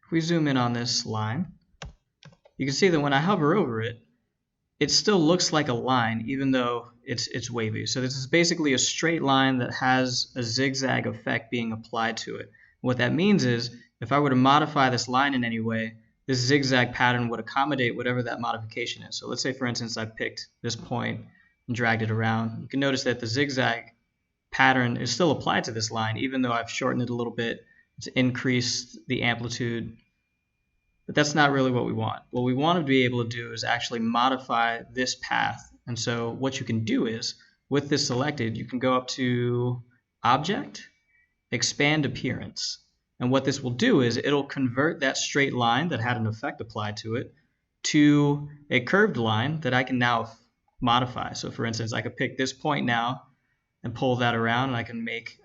if we zoom in on this line, you can see that when I hover over it, it still looks like a line, even though it's wavy. So this is basically a straight line that has a zigzag effect being applied to it. What that means is, if I were to modify this line in any way, this zigzag pattern would accommodate whatever that modification is. So let's say, for instance, I picked this point and dragged it around. You can notice that the zigzag pattern is still applied to this line, even though I've shortened it a little bit to increase the amplitude. But that's not really what we want. What we want to be able to do is actually modify this path. And so what you can do is, with this selected, you can go up to Object, Expand Appearance. And what this will do is it'll convert that straight line that had an effect applied to it to a curved line that I can now modify. So for instance, I could pick this point now and pull that around, and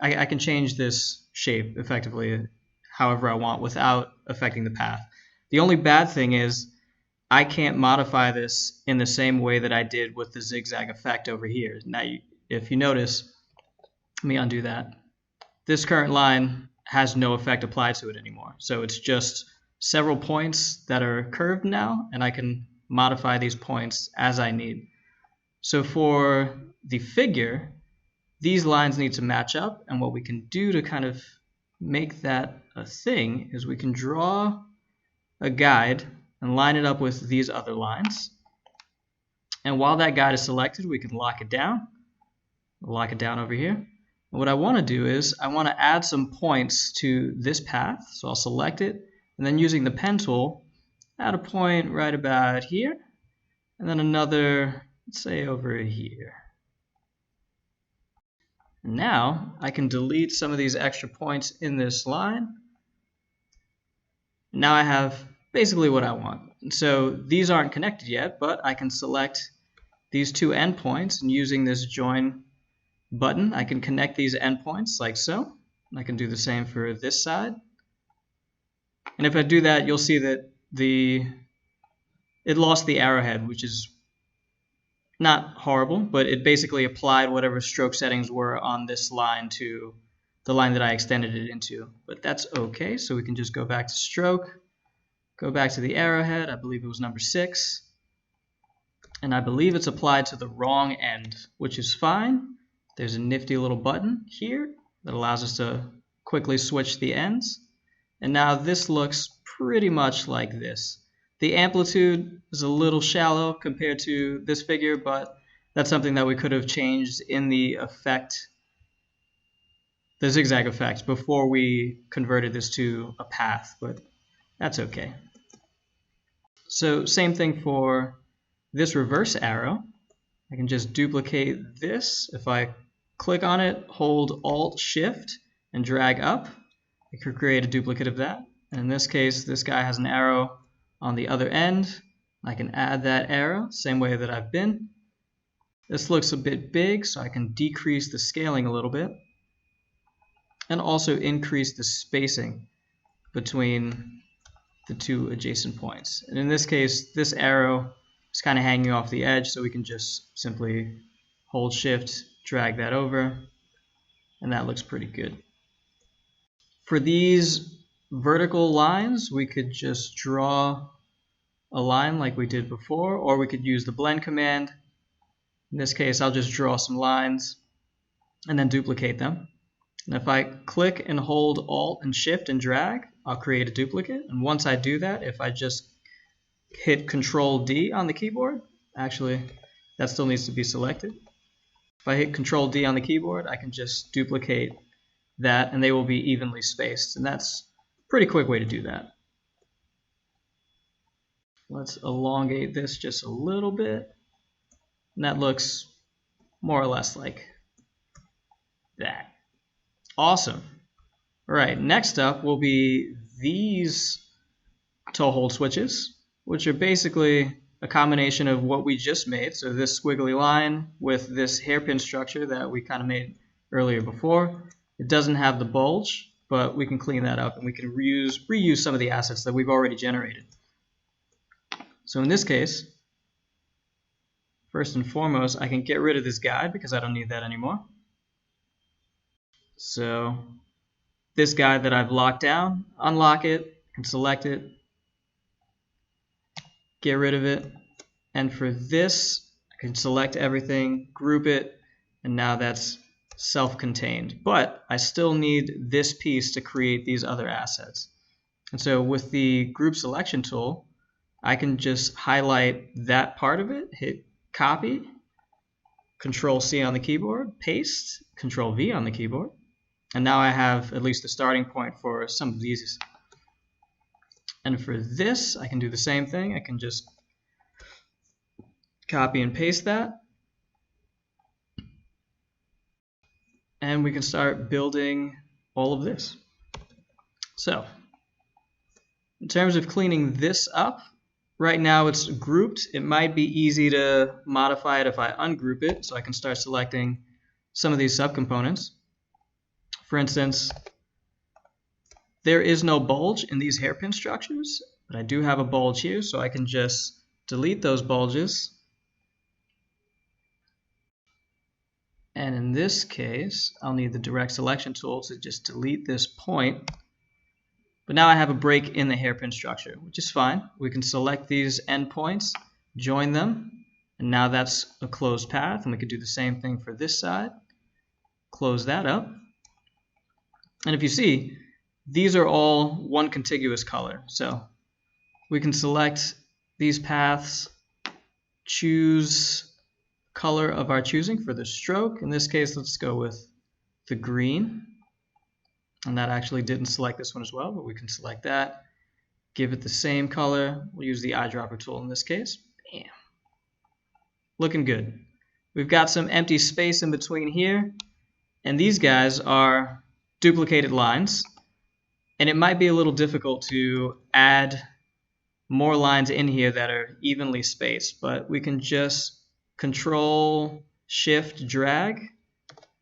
I can change this shape effectively however I want without affecting the path. The only bad thing is I can't modify this in the same way that I did with the zigzag effect over here. Now, if you notice, let me undo that. This current line has no effect applied to it anymore. So it's just several points that are curved now, and I can modify these points as I need. So for the figure, these lines need to match up, and what we can do to kind of make that a thing is we can draw a guide and line it up with these other lines. And while that guide is selected, we can lock it down. We'll lock it down over here. And what I want to do is I want to add some points to this path. So I'll select it, and then using the pen tool, add a point right about here, and then another, let's say, over here. Now I can delete some of these extra points in this line Now I have basically what I want. So these aren't connected yet, but I can select these two endpoints, and using this join button, I can connect these endpoints like so. And I can do the same for this side. And if I do that, you'll see that it lost the arrowhead, which is not horrible, but it basically applied whatever stroke settings were on this line to the line that I extended it into. But that's okay, so we can just go back to stroke, go back to the arrowhead. I believe it was number 6. And I believe it's applied to the wrong end, which is fine. There's a nifty little button here that allows us to quickly switch the ends. And now this looks pretty much like this. The amplitude is a little shallow compared to this figure, but that's something that we could have changed in the effect, the zigzag effect, before we converted this to a path, but that's okay. So same thing for this reverse arrow. I can just duplicate this. If I click on it, hold Alt-Shift, and drag up, I could create a duplicate of that. And in this case, this guy has an arrow on the other end. I can add that arrow, same way that I've been. This looks a bit big, so I can decrease the scaling a little bit, and also increase the spacing between the two adjacent points. And in this case, this arrow is kind of hanging off the edge, so we can just simply hold Shift, drag that over, and that looks pretty good. For these vertical lines, we could just draw a line like we did before, or we could use the blend command. In this case, I'll just draw some lines and then duplicate them. And if I click and hold Alt and Shift and drag, I'll create a duplicate. And once I do that, if I just hit Control D on the keyboard, actually that still needs to be selected. If I hit Control D on the keyboard, I can just duplicate that and they will be evenly spaced. And that's a pretty quick way to do that. Let's elongate this just a little bit. And that looks more or less like that. Awesome. All right, next up will be these toe hold switches, which are basically a combination of what we just made. So this squiggly line with this hairpin structure that we kind of made earlier before. It doesn't have the bulge, but we can clean that up and we can reuse some of the assets that we've already generated. So in this case, first and foremost, I can get rid of this guide because I don't need that anymore. So this guide that I've locked down, unlock it, I can select it, get rid of it. And for this, I can select everything, group it, and now that's self-contained. But I still need this piece to create these other assets. And so with the group selection tool, I can just highlight that part of it, hit copy, Control C on the keyboard, paste, Control V on the keyboard. And now I have at least a starting point for some of these. And for this, I can do the same thing. I can just copy and paste that. And we can start building all of this. So, in terms of cleaning this up, right now it's grouped. It might be easy to modify it if I ungroup it, so I can start selecting some of these subcomponents. For instance, there is no bulge in these hairpin structures, but I do have a bulge here, so I can just delete those bulges. And in this case, I'll need the direct selection tool to just delete this point. But now I have a break in the hairpin structure, which is fine. We can select these endpoints, join them, and now that's a closed path. And we could do the same thing for this side. Close that up. And if you see, these are all one contiguous color. So we can select these paths, choose color of our choosing for the stroke. In this case, let's go with the green. And that actually didn't select this one as well, but we can select that. Give it the same color. We'll use the eyedropper tool in this case. Bam. Looking good. We've got some empty space in between here. And these guys are duplicated lines. And it might be a little difficult to add more lines in here that are evenly spaced, but we can just Control Shift drag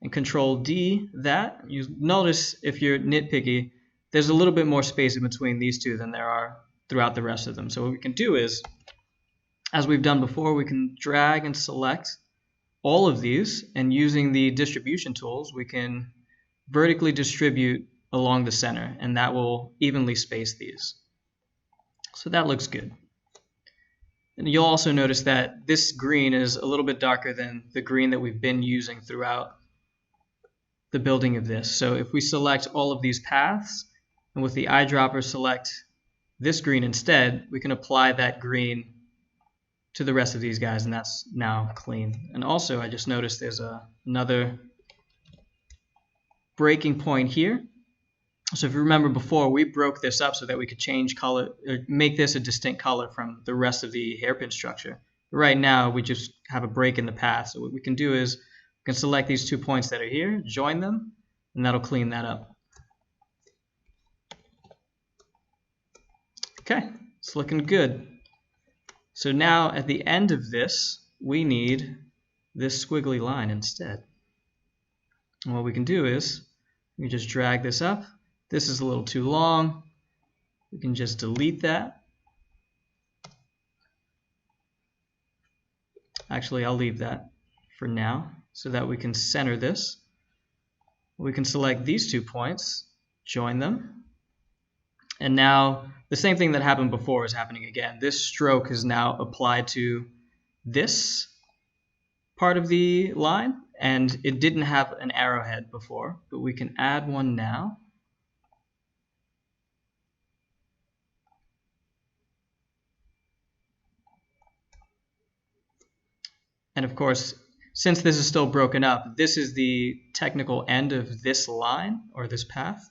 and Control D that. You notice if you're nitpicky, there's a little bit more space in between these two than there are throughout the rest of them. So what we can do is, as we've done before, we can drag and select all of these, and using the distribution tools, we can vertically distribute along the center, and that will evenly space these. So that looks good. And you'll also notice that this green is a little bit darker than the green that we've been using throughout the building of this. So if we select all of these paths, and with the eyedropper select this green instead, we can apply that green to the rest of these guys, and that's now clean. And also, I just noticed there's another breaking point here. So if you remember before, we broke this up so that we could change color, or make this a distinct color from the rest of the hairpin structure. But right now, we just have a break in the path. So what we can do is we can select these 2 points that are here, join them, and that'll clean that up. Okay, it's looking good. So now at the end of this, we need this squiggly line instead. And what we can do is we just drag this up. This is a little too long. We can just delete that. Actually, I'll leave that for now so that we can center this. We can select these 2 points, join them. And now the same thing that happened before is happening again. This stroke is now applied to this part of the line, and it didn't have an arrowhead before, but we can add one now. And of course, since this is still broken up, this is the technical end of this line or this path,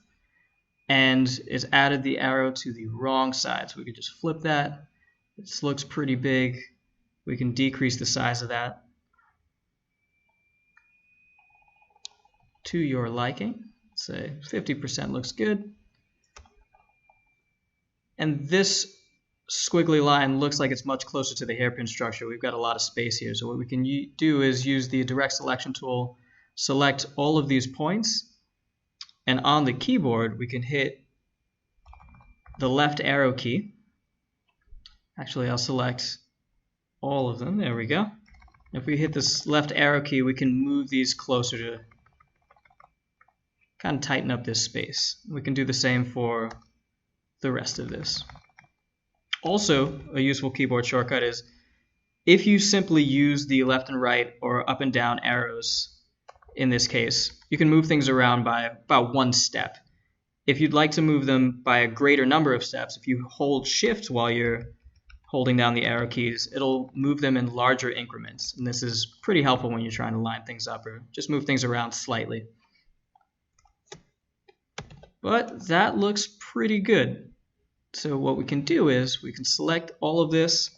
and it's added the arrow to the wrong side. So we could just flip that. This looks pretty big. We can decrease the size of that to your liking. Say 50% looks good. And this squiggly line looks like it's much closer to the hairpin structure. We've got a lot of space here. So what we can do is use the direct selection tool, select all of these points, and on the keyboard we can hit the left arrow key. Actually, I'll select all of them. There we go. If we hit this left arrow key, we can move these closer to kind of tighten up this space. We can do the same for the rest of this. Also, a useful keyboard shortcut is if you simply use the left and right or up and down arrows in this case, you can move things around by about 1 step. If you'd like to move them by a greater number of steps, if you hold Shift while you're holding down the arrow keys, it'll move them in larger increments. And this is pretty helpful when you're trying to line things up or just move things around slightly. But that looks pretty good. So what we can do is we can select all of this,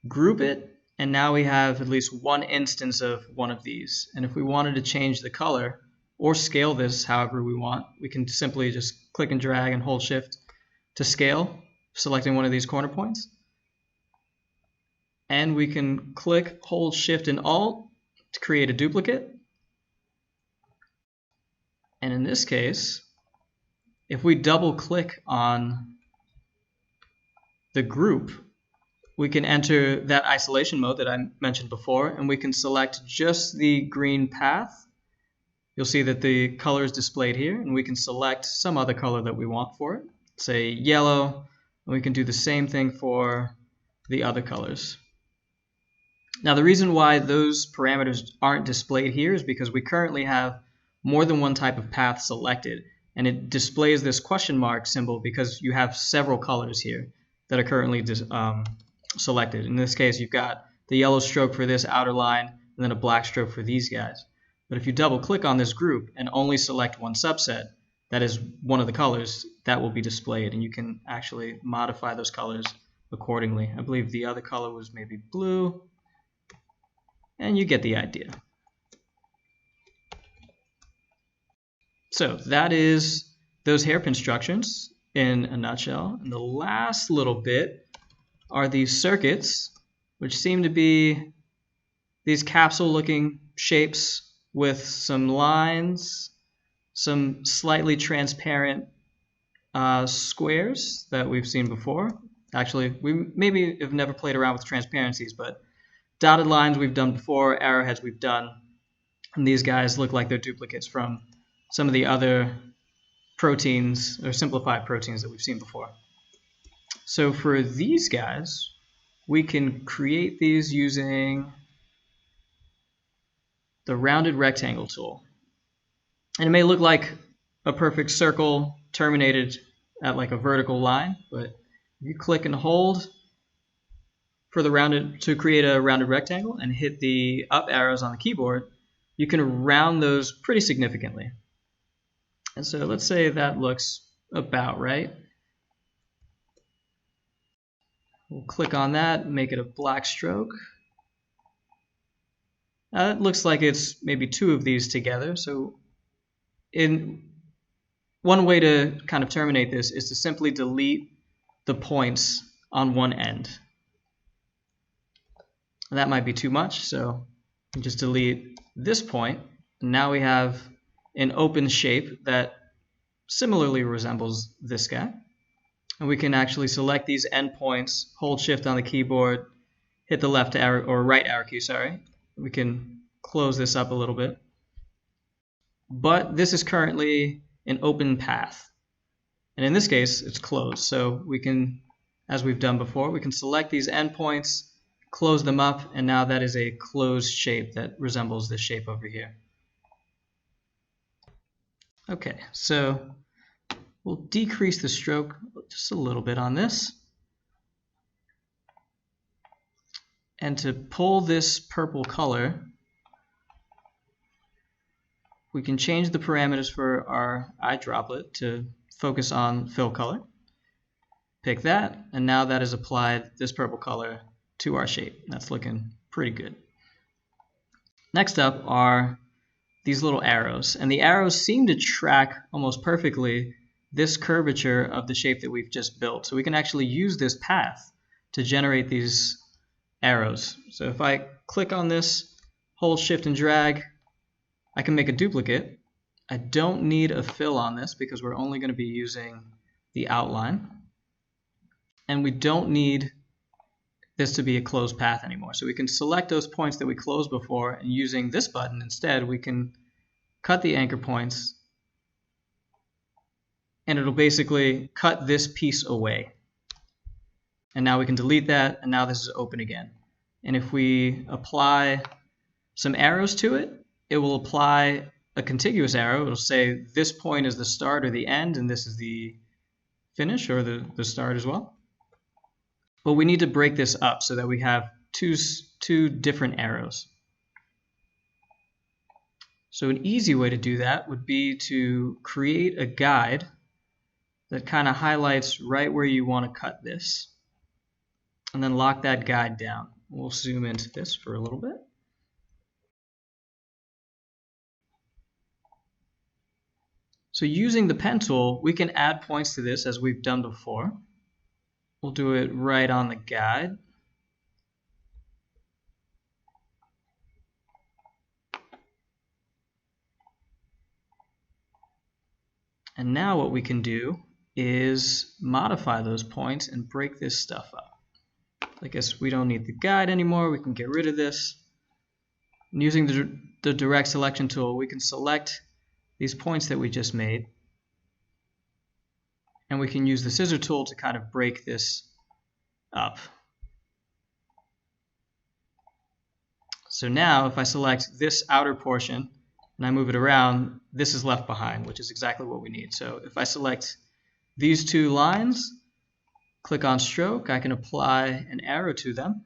group it, and now we have at least one instance of one of these. And if we wanted to change the color or scale this however we want, we can simply just click and drag and hold Shift to scale, selecting one of these corner points. And we can click, hold Shift and Alt to create a duplicate. And in this case, if we double click on the group, we can enter that isolation mode that I mentioned before, and we can select just the green path. You'll see that the color is displayed here, and we can select some other color that we want for it, say yellow, and we can do the same thing for the other colors. Now the reason why those parameters aren't displayed here is because we currently have more than one type of path selected, and it displays this question mark symbol because you have several colors here that are currently selected. In this case, you've got the yellow stroke for this outer line and then a black stroke for these guys. But if you double click on this group and only select one subset, that is one of the colors, that will be displayed, and you can actually modify those colors accordingly. I believe the other color was maybe blue, and you get the idea. So that is those hairpin structures. in a nutshell. And the last little bit are these circuits, which seem to be these capsule-looking shapes with some lines, some slightly transparent squares that we've seen before. Actually, we maybe have never played around with transparencies, but dotted lines we've done before, arrowheads we've done, and these guys look like they're duplicates from some of the other proteins or simplified proteins that we've seen before. So for these guys, we can create these using the rounded rectangle tool. And it may look like a perfect circle terminated at like a vertical line, but if you click and hold for the rounded to create a rounded rectangle and hit the up arrows on the keyboard, you can round those pretty significantly. And so let's say that looks about right. We'll click on that, make it a black stroke. It looks like it's maybe two of these together. So one way to kind of terminate this is to simply delete the points on one end. And that might be too much, so just delete this point. And now we have an open shape that similarly resembles this guy. And we can actually select these endpoints, hold shift on the keyboard, hit the left arrow or right arrow key, sorry. We can close this up a little bit. But this is currently an open path. And in this case, it's closed. So we can, as we've done before, we can select these endpoints, close them up, and now that is a closed shape that resembles this shape over here. Okay, so we'll decrease the stroke just a little bit on this. And to pull this purple color, we can change the parameters for our eye droplet to focus on fill color. Pick that, and now that has applied this purple color to our shape. That's looking pretty good. Next up are these little arrows, and the arrows seem to track almost perfectly this curvature of the shape that we've just built. So we can actually use this path to generate these arrows. So if I click on this, hold shift and drag, I can make a duplicate. I don't need a fill on this because we're only going to be using the outline. And we don't need this to be a closed path anymore. So we can select those points that we closed before, and using this button instead, we can cut the anchor points, and it'll basically cut this piece away. And now we can delete that, and now this is open again. And if we apply some arrows to it, it will apply a contiguous arrow. It'll say this point is the start or the end, and this is the finish or the start as well. But we need to break this up so that we have two different arrows. So an easy way to do that would be to create a guide that kind of highlights right where you want to cut this, and then lock that guide down. We'll zoom into this for a little bit. So using the pen tool, we can add points to this as we've done before. We'll do it right on the guide. And now what we can do is modify those points and break this stuff up. I guess we don't need the guide anymore. We can get rid of this. And using the direct selection tool, we can select these points that we just made. And we can use the scissor tool to kind of break this up. So now if I select this outer portion and I move it around, this is left behind, which is exactly what we need. So if I select these two lines, click on stroke, I can apply an arrow to them.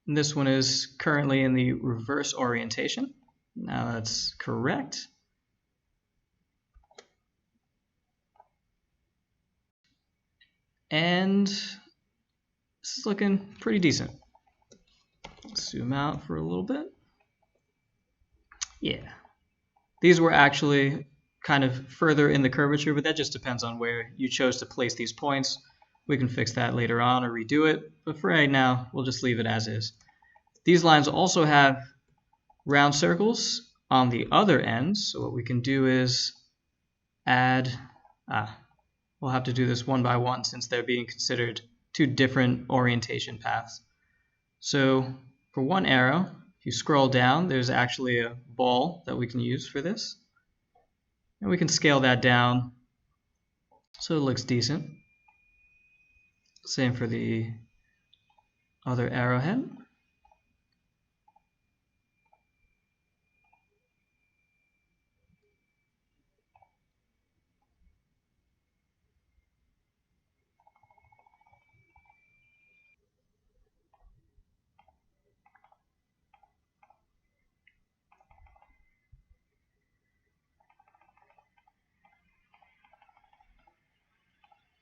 And this one is currently in the reverse orientation. Now that's correct. And this is looking pretty decent. Let's zoom out for a little bit. Yeah. These were actually kind of further in the curvature, but that just depends on where you chose to place these points. We can fix that later on or redo it, but for right now, we'll just leave it as is. These lines also have round circles on the other ends, so what we can do is add, we'll have to do this one by one since they're being considered two different orientation paths. So for one arrow, if you scroll down, there's actually a ball that we can use for this. And we can scale that down so it looks decent. Same for the other arrowhead.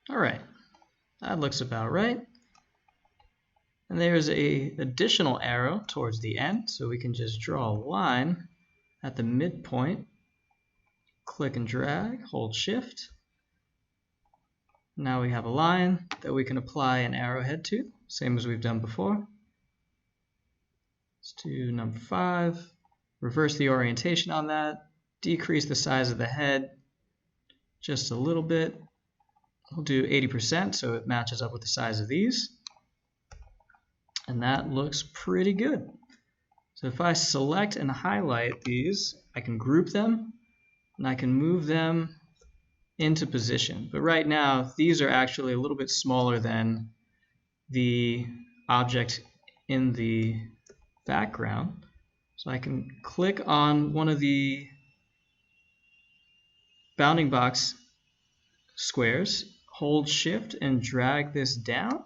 All right, that looks about right. And there's an additional arrow towards the end, so we can just draw a line at the midpoint. Click and drag, hold shift. Now we have a line that we can apply an arrowhead to, same as we've done before. Let's do number 5. Reverse the orientation on that. Decrease the size of the head just a little bit. We'll do 80% so it matches up with the size of these. And that looks pretty good. So if I select and highlight these, I can group them and I can move them into position. But right now, these are actually a little bit smaller than the object in the background. So I can click on one of the bounding box squares, hold shift and drag this down.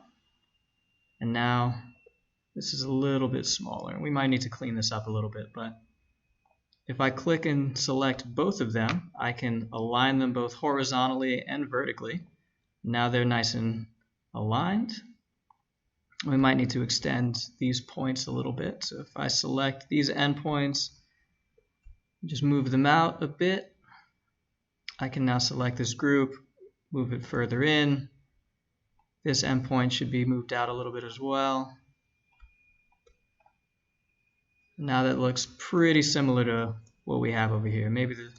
And now this is a little bit smaller. We might need to clean this up a little bit, but if I click and select both of them, I can align them both horizontally and vertically. Now they're nice and aligned. We might need to extend these points a little bit. So if I select these endpoints, just move them out a bit, I can now select this group, move it further in. This endpoint should be moved out a little bit as well. Now that looks pretty similar to what we have over here. Maybe the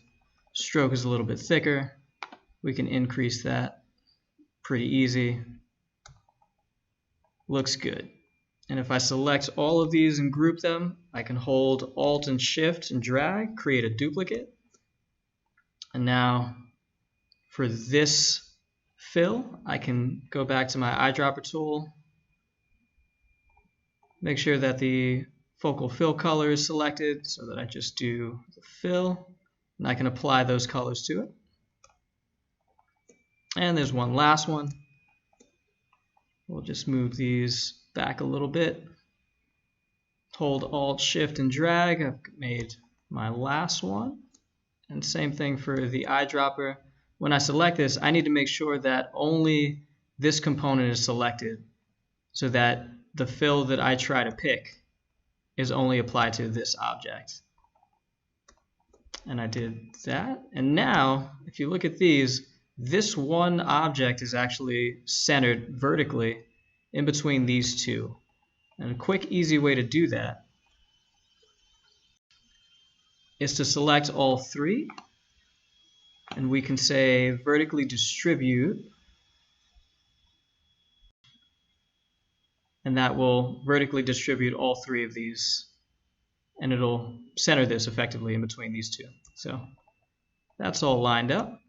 stroke is a little bit thicker. We can increase that pretty easy. Looks good. And if I select all of these and group them, I can hold Alt and Shift and drag, create a duplicate. And now for this fill, I can go back to my eyedropper tool, make sure that the focal fill color is selected so that I just do the fill and I can apply those colors to it. And there's one last one. We'll just move these back a little bit. Hold Alt, Shift, and drag. I've made my last one. And same thing for the eyedropper. When I select this, I need to make sure that only this component is selected so that the fill that I try to pick is only applied to this object. And I did that. And now, if you look at these, this one object is actually centered vertically in between these two. And a quick, easy way to do that is to select all three. And we can say vertically distribute. And that will vertically distribute all three of these. And it'll center this effectively in between these two. So that's all lined up.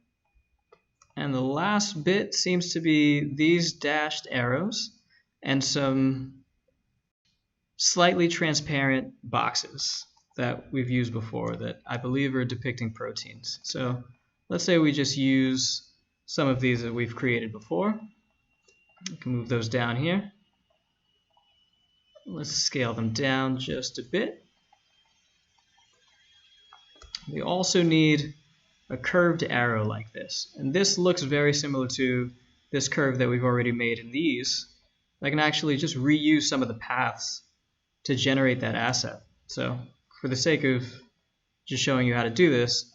And the last bit seems to be these dashed arrows and some slightly transparent boxes that we've used before that I believe are depicting proteins. So let's say we just use some of these that we've created before. We can move those down here. Let's scale them down just a bit. We also need a curved arrow like this. And this looks very similar to this curve that we've already made in these. I can actually just reuse some of the paths to generate that asset. So for the sake of just showing you how to do this,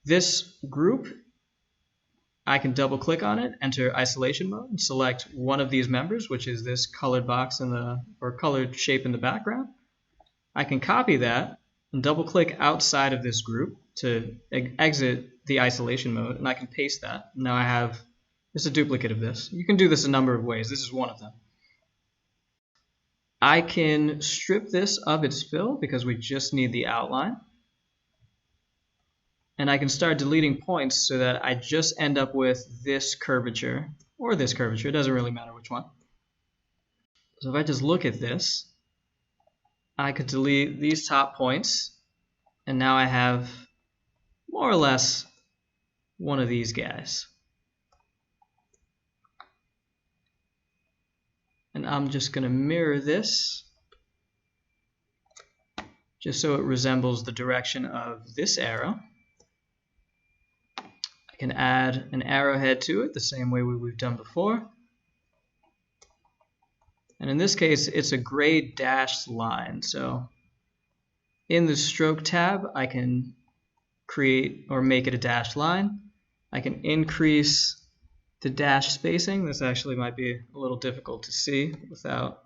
This group, I can double click on it, enter isolation mode, and select one of these members, which is this colored box in the, or colored shape in the background. I can copy that and double click outside of this group to exit the isolation mode, and I can paste that. Now I have just a duplicate of this. You can do this a number of ways. This is one of them. I can strip this of its fill because we just need the outline. And I can start deleting points so that I just end up with this curvature or this curvature. It doesn't really matter which one. So if I just look at this, I could delete these top points, and now I have more or less one of these guys. And I'm just going to mirror this just so it resembles the direction of this arrow. I can add an arrowhead to it the same way we've done before. And in this case, it's a gray dashed line. So in the stroke tab, I can create or make it a dashed line. I can increase the dash spacing. This actually might be a little difficult to see without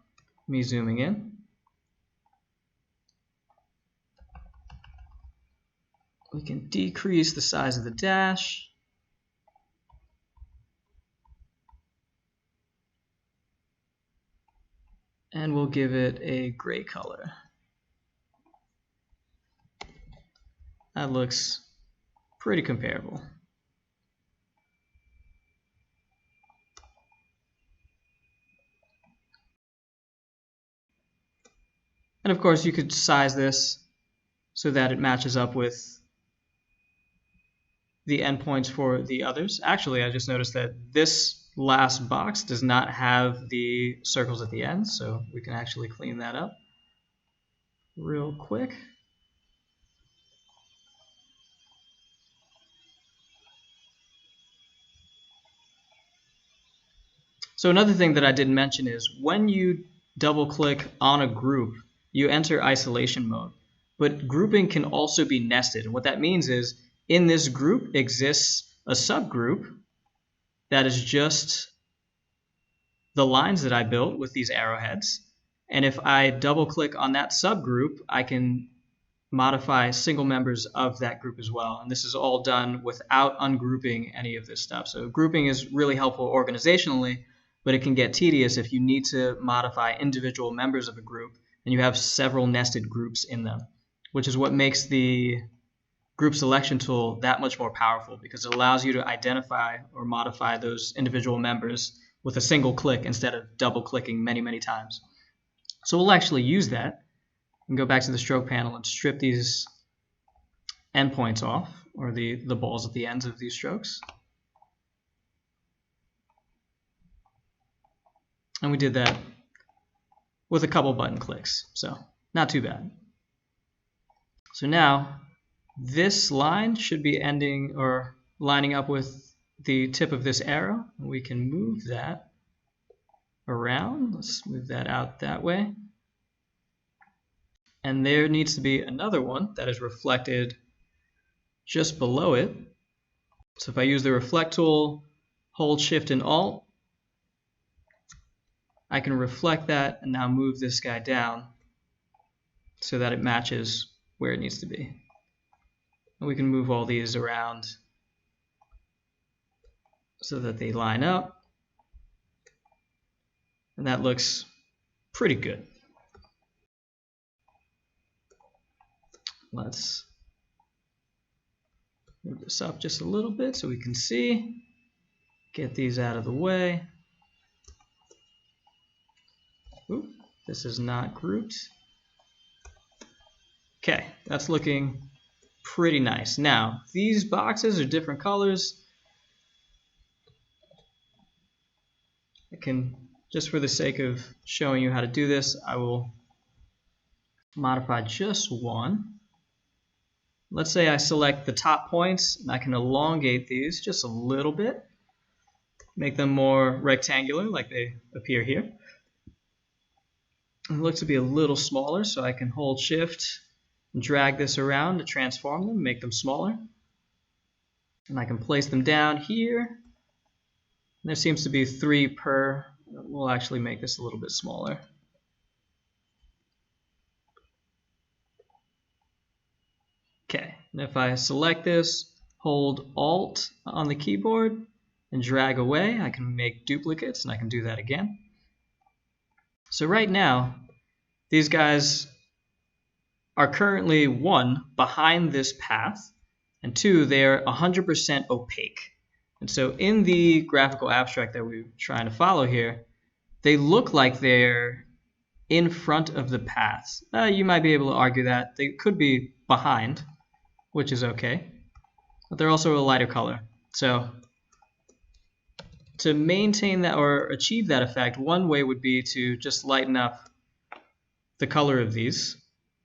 me zooming in. We can decrease the size of the dash. And we'll give it a gray color. That looks pretty comparable. And of course, you could size this so that it matches up with the endpoints for the others. Actually, I just noticed that this last box does not have the circles at the end, so we can actually clean that up real quick. So another thing that I didn't mention is when you double click on a group, you enter isolation mode. But grouping can also be nested. And what that means is in this group exists a subgroup that is just the lines that I built with these arrowheads. And if I double click on that subgroup, I can modify single members of that group as well. And this is all done without ungrouping any of this stuff. So grouping is really helpful organizationally, but it can get tedious if you need to modify individual members of a group and you have several nested groups in them, which is what makes the group selection tool that much more powerful because it allows you to identify or modify those individual members with a single click instead of double clicking many, many times. So we'll actually use that and go back to the stroke panel and strip these endpoints off, or the balls at the ends of these strokes. And we did that with a couple button clicks, so not too bad. So now this line should be ending or lining up with the tip of this arrow. We can move that around. Let's move that out that way. And there needs to be another one that is reflected just below it. So if I use the reflect tool, hold Shift and Alt, I can reflect that and now move this guy down so that it matches where it needs to be. And we can move all these around so that they line up. And that looks pretty good. Let's move this up just a little bit so we can see. Get these out of the way. Ooh, this is not grouped. Okay, that's looking pretty nice. Now, these boxes are different colors. I can, just for the sake of showing you how to do this, I will modify just one. Let's say I select the top points, and I can elongate these just a little bit, make them more rectangular like they appear here. It looks to be a little smaller, so I can hold Shift and drag this around to transform them, make them smaller. And I can place them down here. There seems to be 3 per. We'll actually make this a little bit smaller. Okay, and if I select this, hold Alt on the keyboard, and drag away, I can make duplicates, and I can do that again. So right now, these guys are currently 1, behind this path, and 2, they're 100% opaque. And so in the graphical abstract that we're trying to follow here, they look like they're in front of the paths. You might be able to argue that they could be behind, which is okay, but they're also a lighter color. So to maintain that or achieve that effect, one way would be to just lighten up the color of these.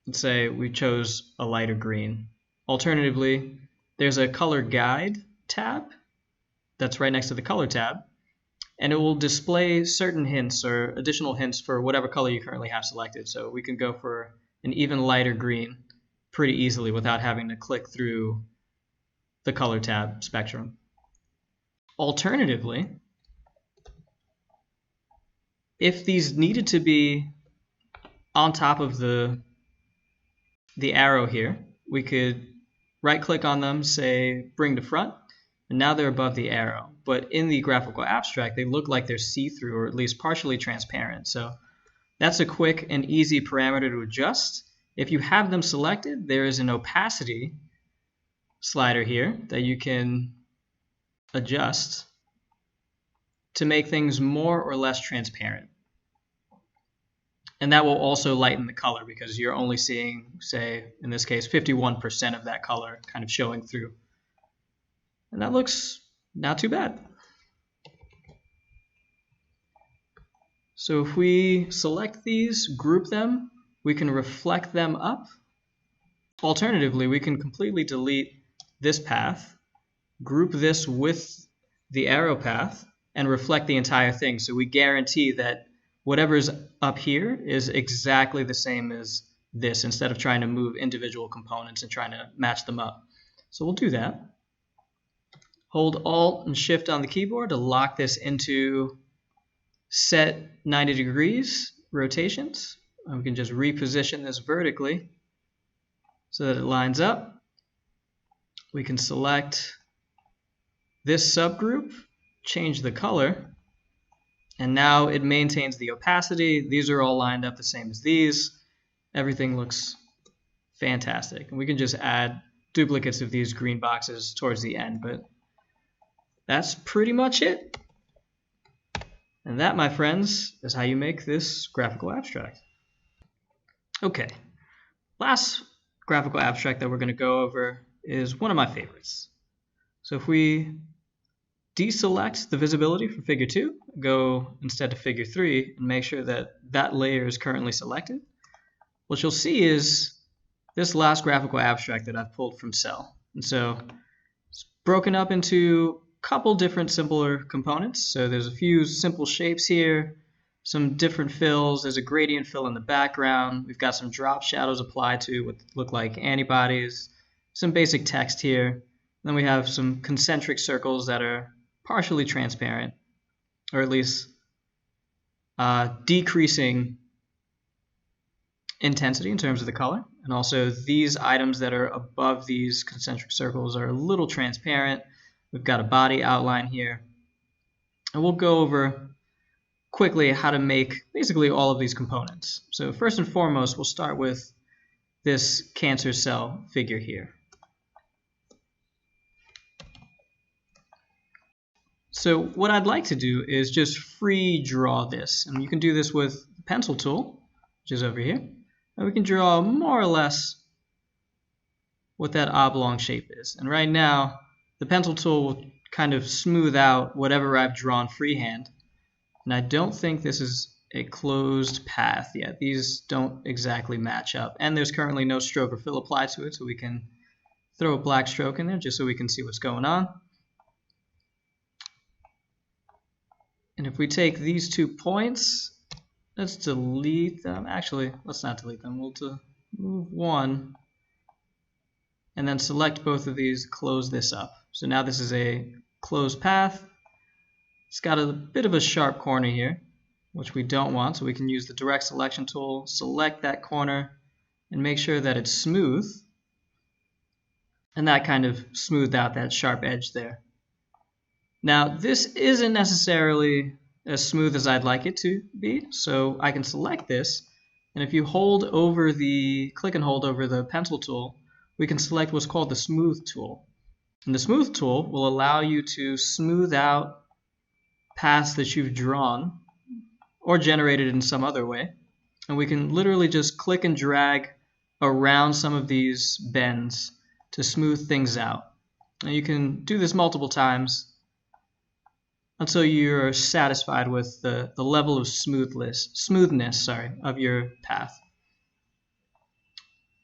Let's say we chose a lighter green. Alternatively, there's a color guide tab that's right next to the color tab, and it will display certain hints or additional hints for whatever color you currently have selected. So we can go for an even lighter green pretty easily without having to click through the color tab spectrum. Alternatively, if these needed to be on top of the arrow here, we could right-click on them, say bring to front, and now they're above the arrow. But in the graphical abstract, they look like they're see-through or at least partially transparent. So that's a quick and easy parameter to adjust. If you have them selected, there is an opacity slider here that you can adjust to make things more or less transparent. And that will also lighten the color because you're only seeing, say, in this case, 51% of that color kind of showing through. And that looks not too bad. So if we select these, group them, we can reflect them up. Alternatively, we can completely delete this path, group this with the arrow path, and reflect the entire thing. So we guarantee that whatever's up here is exactly the same as this instead of trying to move individual components and trying to match them up. So we'll do that. Hold Alt and Shift on the keyboard to lock this into set 90 degrees rotations. And we can just reposition this vertically so that it lines up. We can select this subgroup, change the color, and now it maintains the opacity. These are all lined up the same as these. Everything looks fantastic. And we can just add duplicates of these green boxes towards the end, but that's pretty much it. And that, my friends, is how you make this graphical abstract. Okay, last graphical abstract that we're going to go over is one of my favorites. So if we deselect the visibility from figure 2, go instead to figure 3, and make sure that that layer is currently selected, what you'll see is this last graphical abstract that I've pulled from Cell. And so it's broken up into a couple different simpler components. So there's a few simple shapes here, some different fills. There's a gradient fill in the background. We've got some drop shadows applied to what look like antibodies, some basic text here. Then we have some concentric circles that are partially transparent, or at least decreasing intensity in terms of the color. And also these items that are above these concentric circles are a little transparent. We've got a body outline here. And we'll go over quickly how to make basically all of these components. So first and foremost, we'll start with this cancer cell figure here. So what I'd like to do is just free draw this. And you can do this with the pencil tool, which is over here. And we can draw more or less what that oblong shape is. And right now, the pencil tool will kind of smooth out whatever I've drawn freehand. And I don't think this is a closed path yet. These don't exactly match up. And there's currently no stroke or fill applied to it, so we can throw a black stroke in there just so we can see what's going on. And if we take these 2 points, let's delete them. Actually, let's not delete them. We'll move one and then select both of these, close this up. So now this is a closed path. It's got a bit of a sharp corner here, which we don't want, so we can use the direct selection tool, select that corner, and make sure that it's smooth. And that kind of smoothed out that sharp edge there. Now, this isn't necessarily as smooth as I'd like it to be, so I can select this, and if you click and hold over the pencil tool, we can select what's called the smooth tool. And the smooth tool will allow you to smooth out paths that you've drawn or generated in some other way. And we can literally just click and drag around some of these bends to smooth things out. And you can do this multiple times until you're satisfied with the level of smoothness of your path.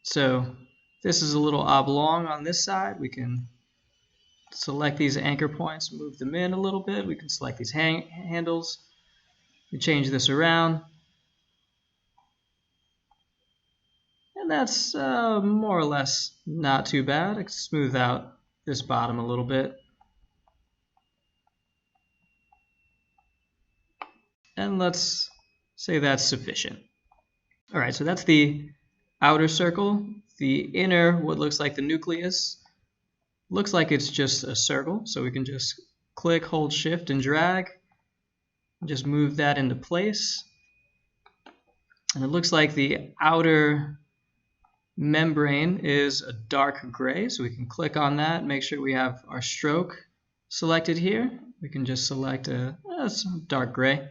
So this is a little oblong on this side. We can select these anchor points, move them in a little bit. We can select these handles. We change this around. And that's more or less not too bad. I can smooth out this bottom a little bit. And let's say that's sufficient. All right, so that's the outer circle. The inner, what looks like the nucleus, looks like it's just a circle. So we can just click, hold shift, and drag. And just move that into place. And it looks like the outer membrane is a dark gray, so we can click on that, make sure we have our stroke selected here. We can just select some dark gray.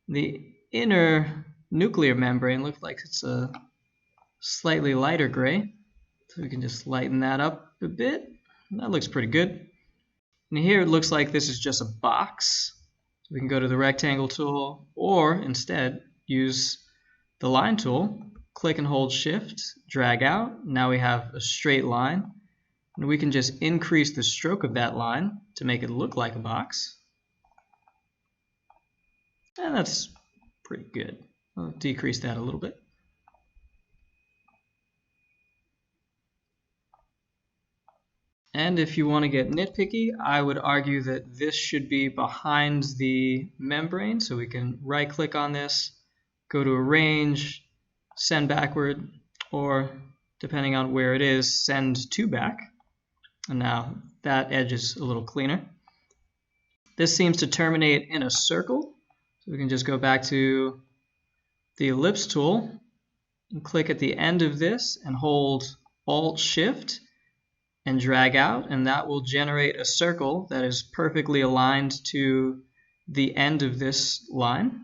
The inner nuclear membrane looks like it's a slightly lighter gray, so we can just lighten that up a bit. That looks pretty good. And here it looks like this is just a box. So we can go to the rectangle tool, or instead use the line tool. Click and hold shift, drag out. Now we have a straight line. And we can just increase the stroke of that line to make it look like a box. And that's pretty good. I'll decrease that a little bit. And if you want to get nitpicky, I would argue that this should be behind the membrane. So we can right click on this, go to arrange, send backward, or depending on where it is, send to back. And now that edge is a little cleaner. This seems to terminate in a circle. So we can just go back to the ellipse tool and click at the end of this and hold Alt Shift and drag out, and that will generate a circle that is perfectly aligned to the end of this line.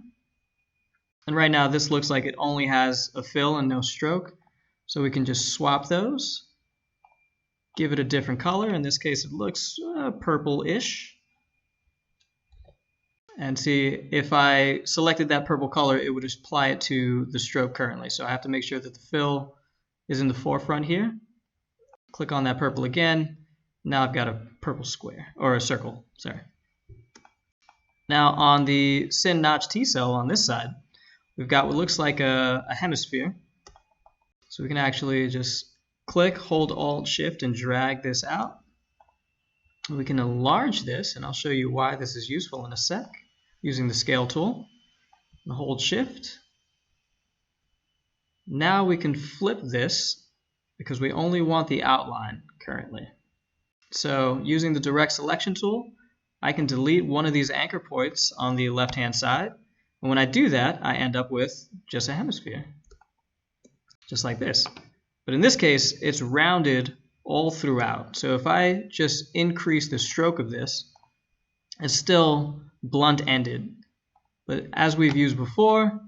And right now this looks like it only has a fill and no stroke, so we can just swap those, give it a different color. In this case it looks purple-ish. And see, if I selected that purple color, it would apply it to the stroke currently. So I have to make sure that the fill is in the forefront here. Click on that purple again. Now I've got a purple square, or a circle, sorry. Now on the Sin Notch T-cell on this side, we've got what looks like a hemisphere. So we can actually just click, hold Alt Shift, and drag this out. We can enlarge this, and I'll show you why this is useful in a sec, using the scale tool. And hold Shift. Now we can flip this, because we only want the outline currently. So using the direct selection tool, I can delete one of these anchor points on the left-hand side. And when I do that, I end up with just a hemisphere, just like this. But in this case, it's rounded all throughout. So if I just increase the stroke of this, it's still blunt-ended. But as we've used before,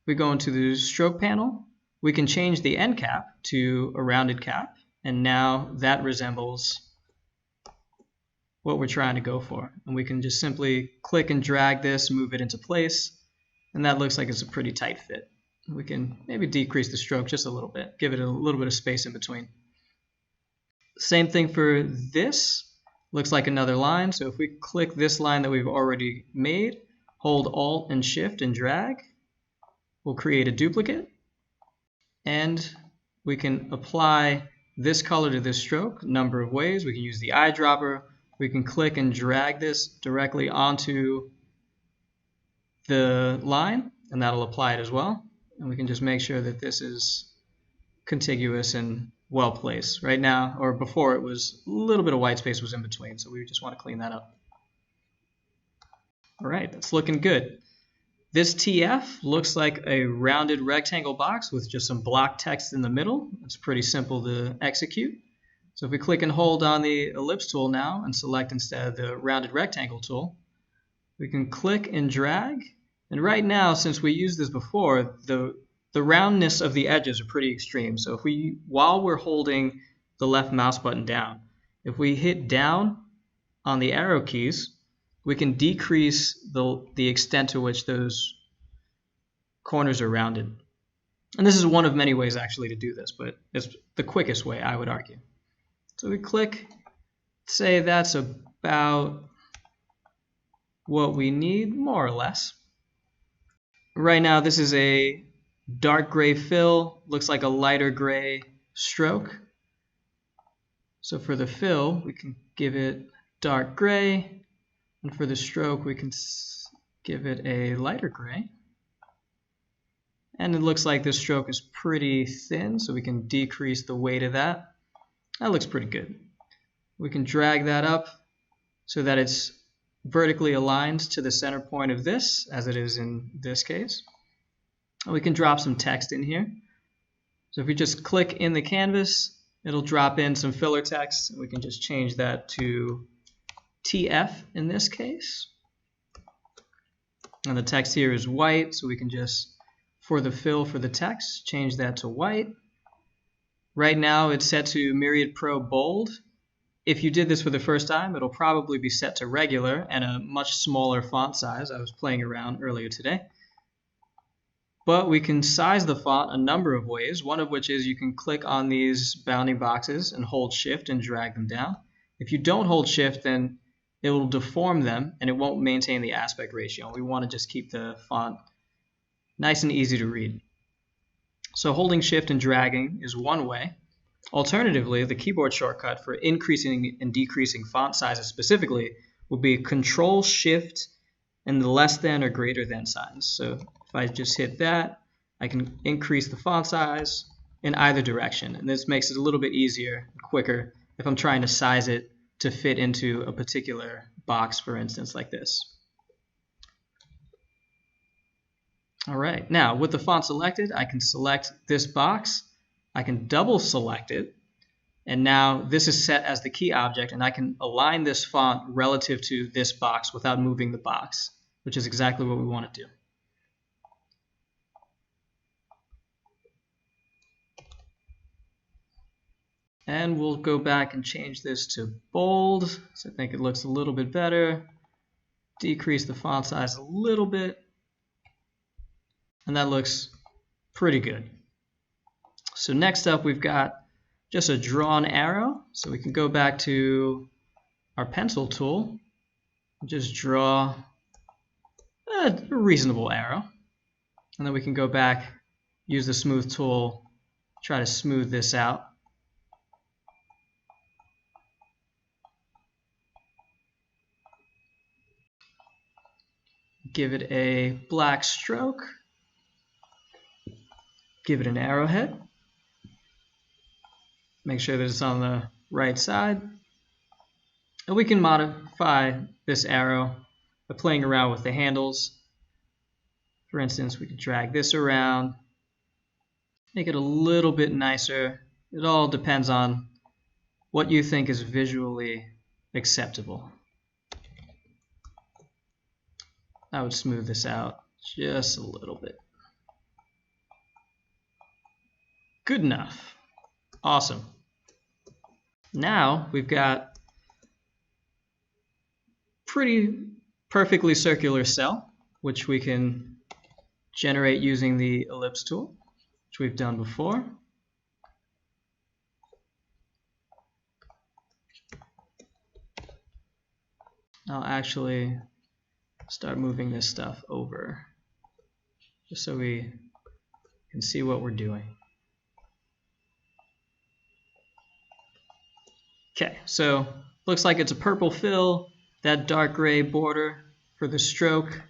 we go into the stroke panel. We can change the end cap to a rounded cap, and now that resembles what we're trying to go for. And we can just simply click and drag this, move it into place, and that looks like it's a pretty tight fit. We can maybe decrease the stroke just a little bit, give it a little bit of space in between. Same thing for this. Looks like another line, so if we click this line that we've already made, hold Alt and Shift and drag, we'll create a duplicate. And we can apply this color to this stroke a number of ways. We can use the eyedropper. We can click and drag this directly onto the line, and that'll apply it as well. And we can just make sure that this is contiguous and well placed. Right now, or before, it was a little bit of white space was in between, so we just want to clean that up. All right, that's looking good. This TF looks like a rounded rectangle box with just some block text in the middle. It's pretty simple to execute. So if we click and hold on the ellipse tool now and select instead of the rounded rectangle tool, we can click and drag. And right now, since we used this before, the roundness of the edges are pretty extreme. So if we, while we're holding the left mouse button down, if we hit down on the arrow keys, we can decrease the extent to which those corners are rounded. And this is one of many ways actually to do this, but it's the quickest way, I would argue. So we click, say that's about what we need, more or less. Right now this is a dark gray fill, looks like a lighter gray stroke. So for the fill, we can give it dark gray. And for the stroke, we can give it a lighter gray. And it looks like this stroke is pretty thin, so we can decrease the weight of that. That looks pretty good. We can drag that up so that it's vertically aligned to the center point of this, as it is in this case. And we can drop some text in here. So if we just click in the canvas, it'll drop in some filler text. And we can just change that to TF in this case. And the text here is white, so we can just, for the fill for the text, change that to white. Right now it's set to Myriad Pro Bold. If you did this for the first time, it'll probably be set to regular and a much smaller font size. I was playing around earlier today. But we can size the font a number of ways, one of which is you can click on these bounding boxes and hold Shift and drag them down. If you don't hold Shift, then it will deform them and it won't maintain the aspect ratio. We want to just keep the font nice and easy to read. So holding Shift and dragging is one way. Alternatively, the keyboard shortcut for increasing and decreasing font sizes specifically would be Control Shift and the less than or greater than signs. So if I just hit that, I can increase the font size in either direction. And this makes it a little bit easier and quicker if I'm trying to size it to fit into a particular box, for instance, like this. All right, now with the font selected, I can select this box, I can double select it, and now this is set as the key object, and I can align this font relative to this box without moving the box, which is exactly what we want to do. And we'll go back and change this to bold, so I think it looks a little bit better. Decrease the font size a little bit. And that looks pretty good. So next up, we've got just a drawn arrow. So we can go back to our pencil tool and just draw a reasonable arrow. And then we can go back, use the smooth tool, try to smooth this out. Give it a black stroke. Give it an arrowhead. Make sure that it's on the right side. And we can modify this arrow by playing around with the handles. For instance, we could drag this around, make it a little bit nicer. It all depends on what you think is visually acceptable. I would smooth this out just a little bit. Good enough. Awesome. Now we've got pretty perfectly circular cell, which we can generate using the ellipse tool, which we've done before. I'll actually start moving this stuff over just so we can see what we're doing. Okay, so looks like it's a purple fill, that dark gray border for the stroke,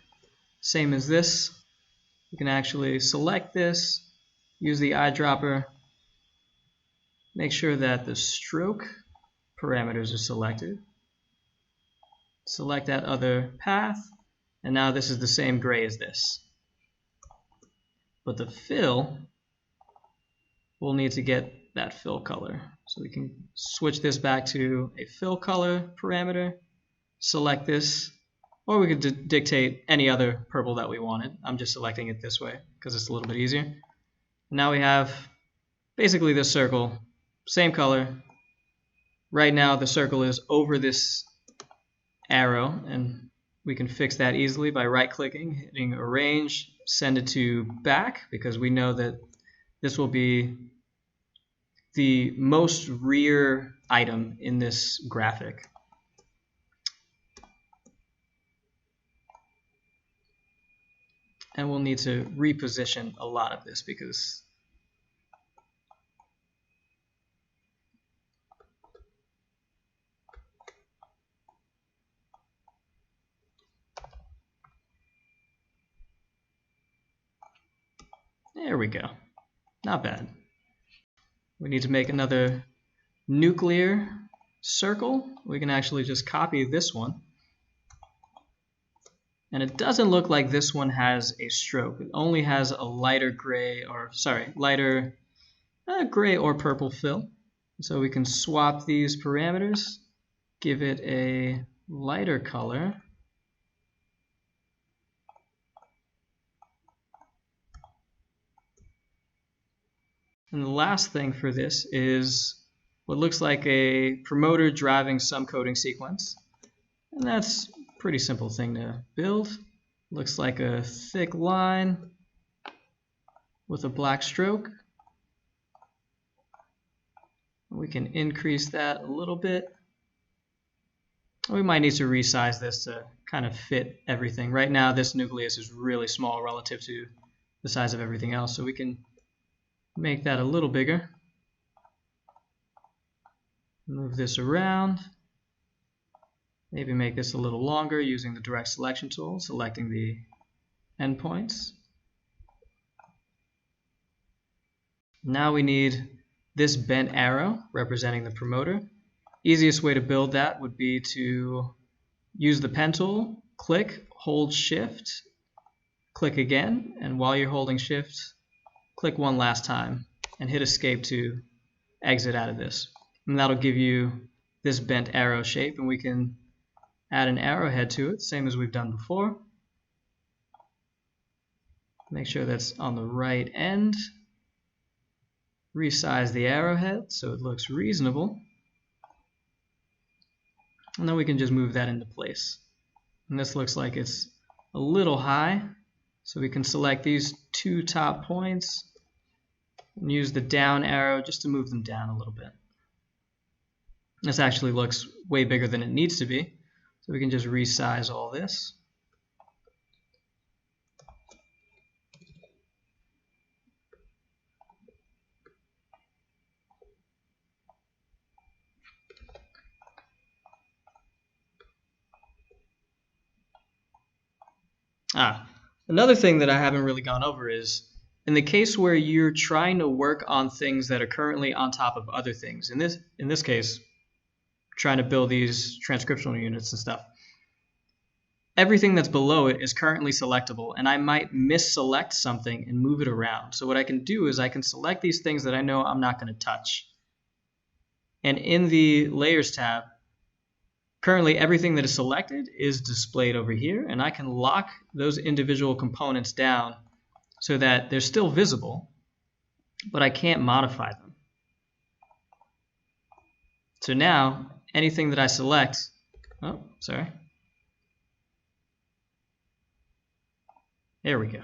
same as this. You can actually select this, use the eyedropper, make sure that the stroke parameters are selected. Select that other path, and now this is the same gray as this. But the fill, we'll need to get that fill color. So we can switch this back to a fill color parameter, select this, or we could dictate any other purple that we wanted. I'm just selecting it this way because it's a little bit easier. Now we have basically this circle, same color. Right now the circle is over this arrow, and we can fix that easily by right-clicking, hitting Arrange, send it to Back, because we know that this will be the most rear item in this graphic. And we'll need to reposition a lot of this because there we go. Not bad. We need to make another nuclear circle. We can actually just copy this one. And it doesn't look like this one has a stroke. It only has a lighter gray, or sorry, lighter gray or purple fill. So we can swap these parameters, give it a lighter color. And the last thing for this is what looks like a promoter driving some coding sequence. And that's a pretty simple thing to build. Looks like a thick line with a black stroke. We can increase that a little bit. We might need to resize this to kind of fit everything. Right now this nucleus is really small relative to the size of everything else, so we can make that a little bigger. Move this around. Maybe make this a little longer using the direct selection tool, selecting the endpoints. Now we need this bent arrow representing the promoter. Easiest way to build that would be to use the pen tool, click, hold shift, click again, and while you're holding shift, click one last time and hit escape to exit out of this. And that'll give you this bent arrow shape, and we can add an arrowhead to it, same as we've done before. Make sure that's on the right end. Resize the arrowhead so it looks reasonable. And then we can just move that into place. And this looks like it's a little high, so we can select these two top points and use the down arrow just to move them down a little bit. This actually looks way bigger than it needs to be, so we can just resize all this. Another thing that I haven't really gone over is in the case where you're trying to work on things that are currently on top of other things. In this case, trying to build these transcriptional units and stuff. Everything that's below it is currently selectable, and I might misselect something and move it around. So what I can do is I can select these things that I know I'm not going to touch. And in the Layers tab, currently everything that is selected is displayed over here, and I can lock those individual components down so that they're still visible, but I can't modify them. So now, anything that I select, there we go.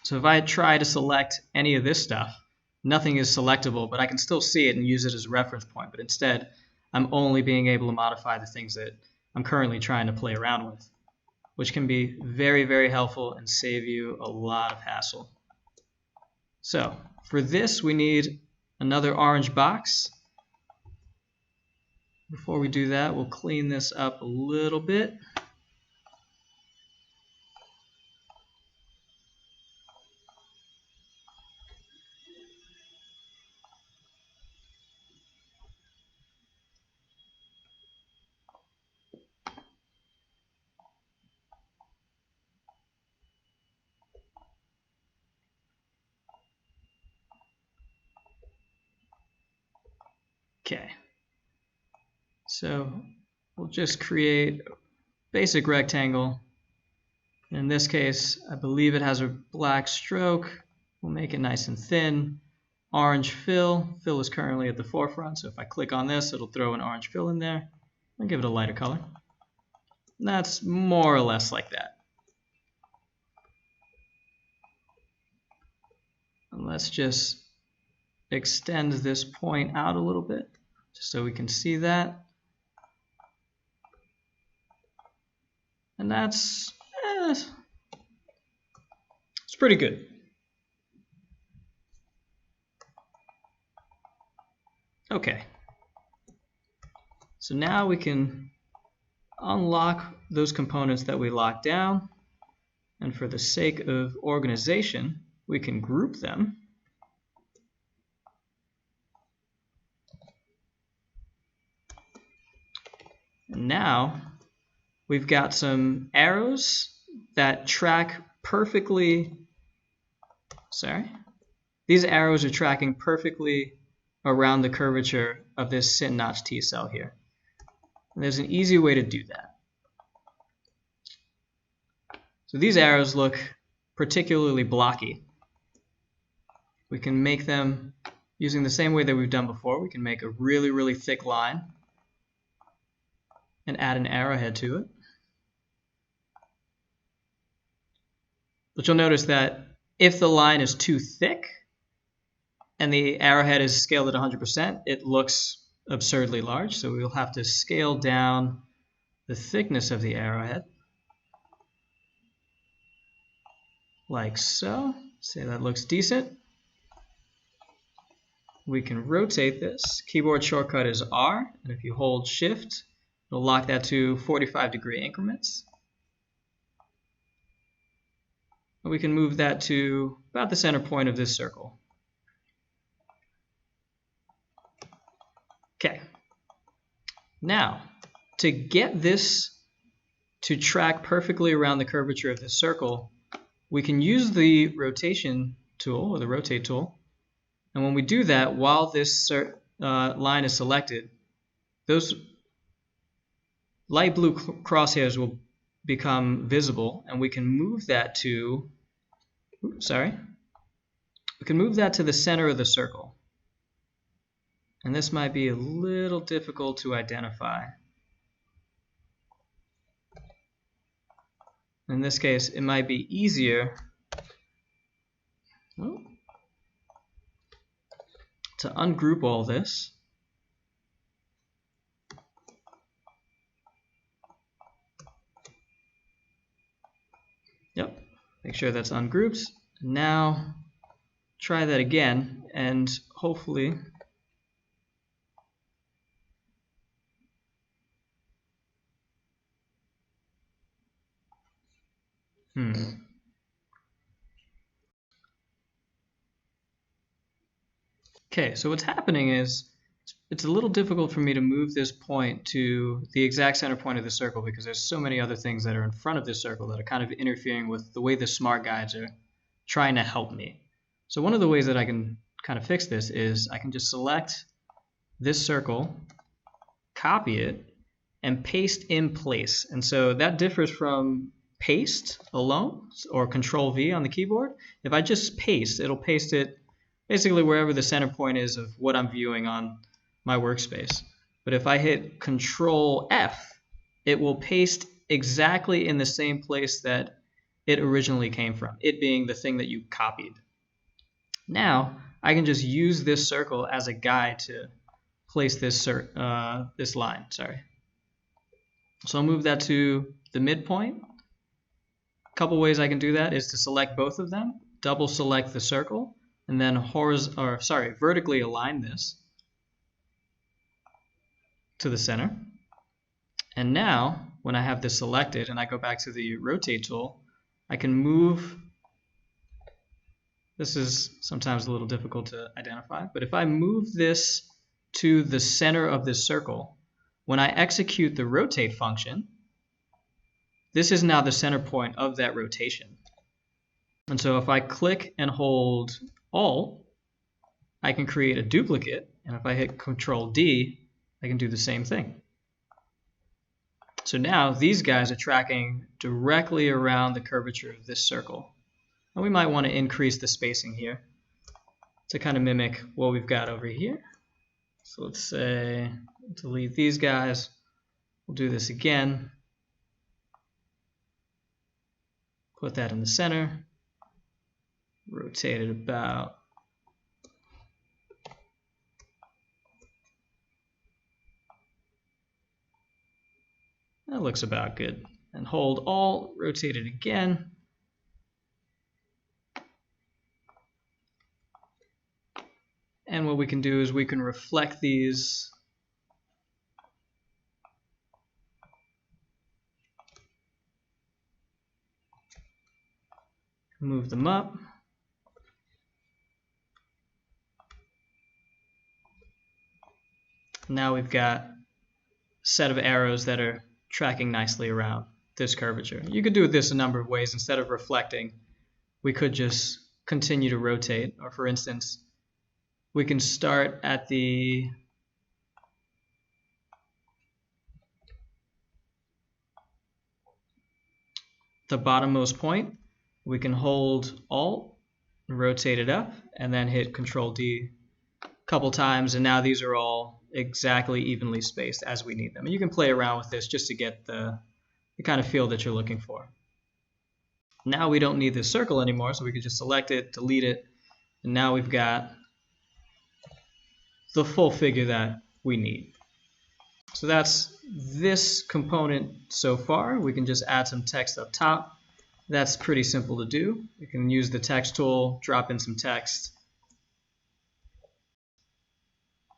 So if I try to select any of this stuff, nothing is selectable, but I can still see it and use it as a reference point. But instead, I'm only being able to modify the things that I'm currently trying to play around with, which can be very, very helpful and save you a lot of hassle. So for this, we need another orange box. Before we do that, we'll clean this up a little bit. Okay, so we'll just create a basic rectangle. In this case, I believe it has a black stroke. We'll make it nice and thin. Orange fill. Fill is currently at the forefront, so if I click on this, it'll throw an orange fill in there. I'll give it a lighter color. And that's more or less like that. And let's just extend this point out a little bit, just so we can see that. And that's it's pretty good. Okay. So now we can unlock those components that we locked down. And for the sake of organization, we can group them. And now we've got some arrows that track perfectly. These arrows are tracking perfectly around the curvature of this sin notch T cell here. And there's an easy way to do that. So these arrows look particularly blocky. We can make them using the same way that we've done before. We can make a really, really thick line and add an arrowhead to it. But you'll notice that if the line is too thick and the arrowhead is scaled at 100%, it looks absurdly large. So we'll have to scale down the thickness of the arrowhead, like so. Say that looks decent. We can rotate this. Keyboard shortcut is R, and if you hold Shift, it'll lock that to 45-degree increments. And we can move that to about the center point of this circle. Okay. Now, to get this to track perfectly around the curvature of this circle, we can use the rotation tool, or the rotate tool. And when we do that, while this line is selected, those light blue crosshairs will become visible, and we can move that to, we can move that to the center of the circle. And this might be a little difficult to identify. In this case, it might be easier to ungroup all this. Yep, make sure that's ungrouped. Now try that again, and hopefully Okay, so what's happening is it's a little difficult for me to move this point to the exact center point of the circle because there's so many other things that are in front of this circle that are kind of interfering with the way the smart guides are trying to help me. So one of the ways that I can kind of fix this is I can just select this circle, copy it, and paste in place. And so that differs from paste alone, or Control V on the keyboard. If I just paste, it'll paste it basically wherever the center point is of what I'm viewing on my workspace. But if I hit Control F, it will paste exactly in the same place that it originally came from, it being the thing that you copied. Now, I can just use this circle as a guide to place this line. So I'll move that to the midpoint. A couple ways I can do that is to select both of them, double select the circle, and then vertically align this. to the center. And now, when I have this selected and I go back to the rotate tool, I can move. This is sometimes a little difficult to identify, but if I move this to the center of this circle, when I execute the rotate function, this is now the center point of that rotation. And so if I click and hold Alt, I can create a duplicate, and if I hit Control D, I can do the same thing. So now these guys are tracking directly around the curvature of this circle. And we might want to increase the spacing here to kind of mimic what we've got over here. So let's say delete these guys. We'll do this again. Put that in the center. Rotate it about. That looks about good. And hold Alt, rotate it again. And what we can do is we can reflect these move them up. Now we've got a set of arrows that are tracking nicely around this curvature. You could do this a number of ways. Instead of reflecting, we could just continue to rotate. Or for instance, we can start at the bottommost point. We can hold Alt, rotate it up, and then hit Control D a couple times, and now these are all exactly evenly spaced as we need them. And you can play around with this just to get the kind of feel that you're looking for. Now we don't need this circle anymore, so we can just select it, delete it, and now we've got the full figure that we need. So that's this component so far. We can just add some text up top. That's pretty simple to do. We can use the text tool, drop in some text.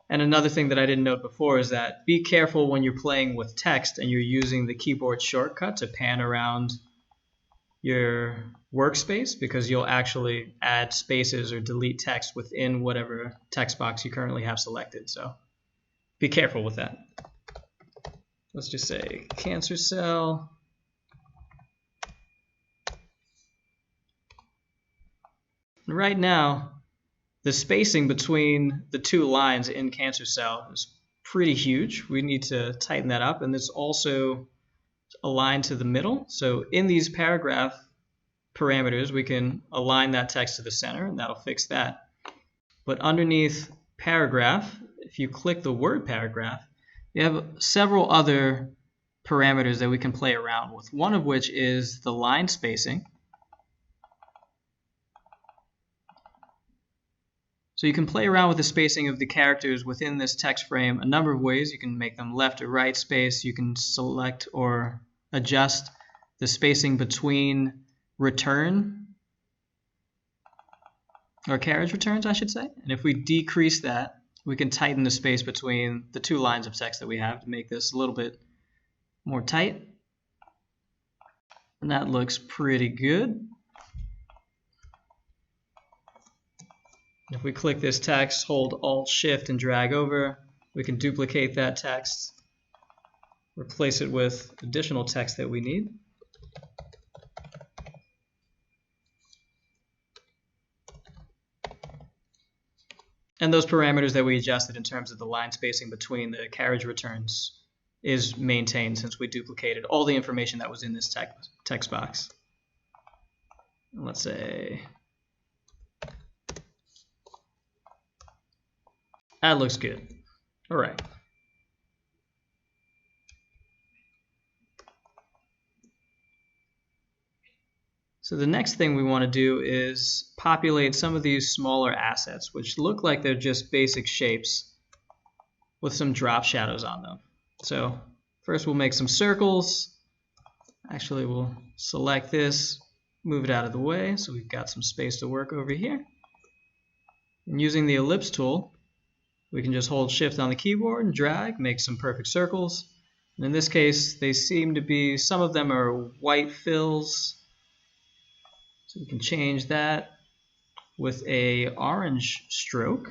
And another thing that I didn't note before is that be careful when you're playing with text and you're using the keyboard shortcut to pan around your workspace, because you'll actually add spaces or delete text within whatever text box you currently have selected. So be careful with that. Let's just say cancer cell. And right now, the spacing between the two lines in cancer cell is pretty huge. We need to tighten that up, and it's also aligned to the middle. So in these paragraph parameters, we can align that text to the center, and that'll fix that. But underneath paragraph, if you click the word paragraph, you have several other parameters that we can play around with, one of which is the line spacing. So you can play around with the spacing of the characters within this text frame a number of ways. You can make them left or right space. You can select or adjust the spacing between return, or carriage returns, I should say. And if we decrease that, we can tighten the space between the two lines of text that we have to make this a little bit more tight. And that looks pretty good. If we click this text, hold Alt, Shift, and drag over, we can duplicate that text, replace it with additional text that we need. And those parameters that we adjusted in terms of the line spacing between the carriage returns is maintained since we duplicated all the information that was in this text box. And let's say that looks good. All right. So the next thing we want to do is populate some of these smaller assets, which look like they're just basic shapes with some drop shadows on them. So first we'll make some circles. Actually, we'll select this, move it out of the way so we've got some space to work over here. And using the ellipse tool, We can just hold Shift on the keyboard and drag, make some perfect circles. And in this case, they seem to be, some of them are white fills. So we can change that with a orange stroke.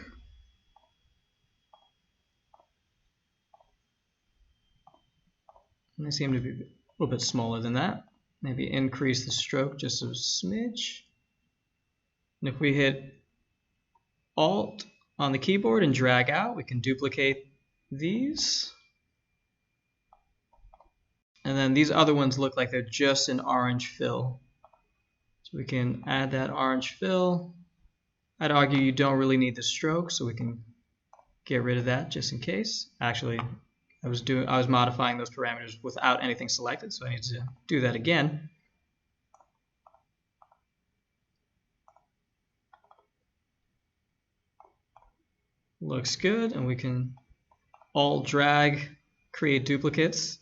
And they seem to be a little bit smaller than that. Maybe increase the stroke just a smidge. And if we hit Alt on the keyboard and drag out, we can duplicate these. And then these other ones look like they're just an orange fill. So we can add that orange fill. I'd argue you don't really need the stroke, so we can get rid of that just in case. Actually, I was modifying those parameters without anything selected, so I need to do that again. Looks good, and we can Alt drag, create duplicates.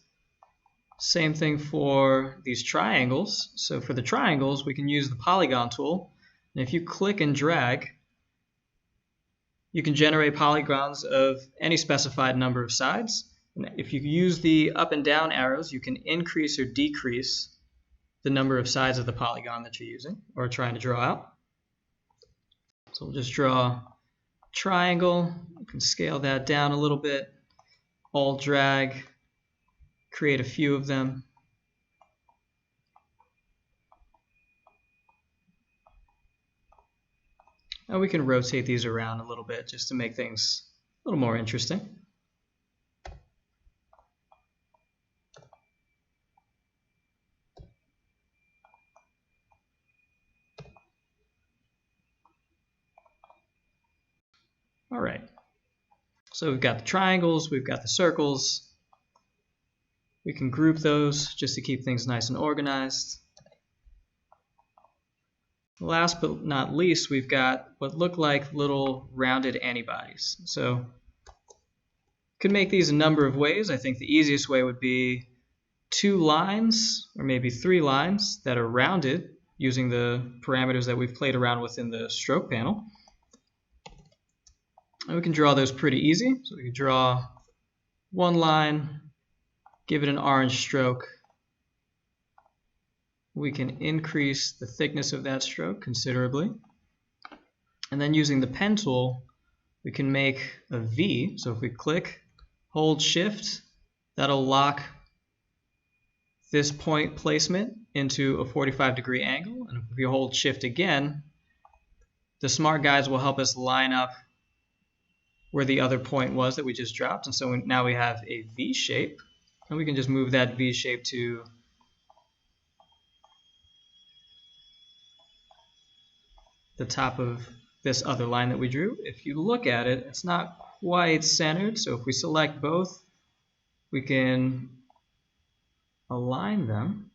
Same thing for these triangles. So for the triangles, we can use the polygon tool. And if you click and drag, you can generate polygons of any specified number of sides. And if you use the up and down arrows, you can increase or decrease the number of sides of the polygon that you're using or trying to draw out. So we'll just draw a triangle. You can scale that down a little bit. Alt drag, create a few of them. And we can rotate these around a little bit just to make things a little more interesting. All right. So we've got the triangles, we've got the circles. We can group those just to keep things nice and organized. Last but not least, we've got what look like little rounded antibodies. So you could make these a number of ways. I think the easiest way would be 2 lines or maybe 3 lines that are rounded using the parameters that we've played around with in the stroke panel. And we can draw those pretty easy. So we can draw 1 line, give it an orange stroke. We can increase the thickness of that stroke considerably. And then using the pen tool, we can make a V. So if we click, hold Shift, that'll lock this point placement into a 45-degree angle. And if we hold Shift again, the smart guides will help us line up where the other point was that we just dropped. And so now we have a V shape. And we can just move that V shape to the top of this other line that we drew. If you look at it, it's not quite centered. So if we select both, we can align them.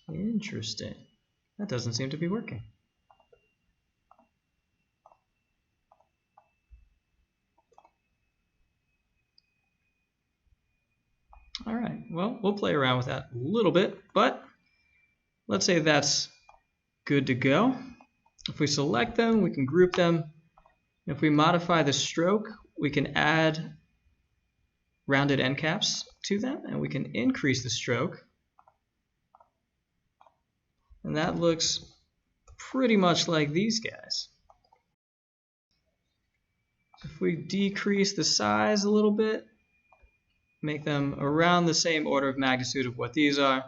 Interesting. That doesn't seem to be working. All right, well, we'll play around with that a little bit, but let's say that's good to go. If we select them, we can group them. If we modify the stroke, we can add rounded end caps to them, and we can increase the stroke. And that looks pretty much like these guys. If we decrease the size a little bit, make them around the same order of magnitude of what these are,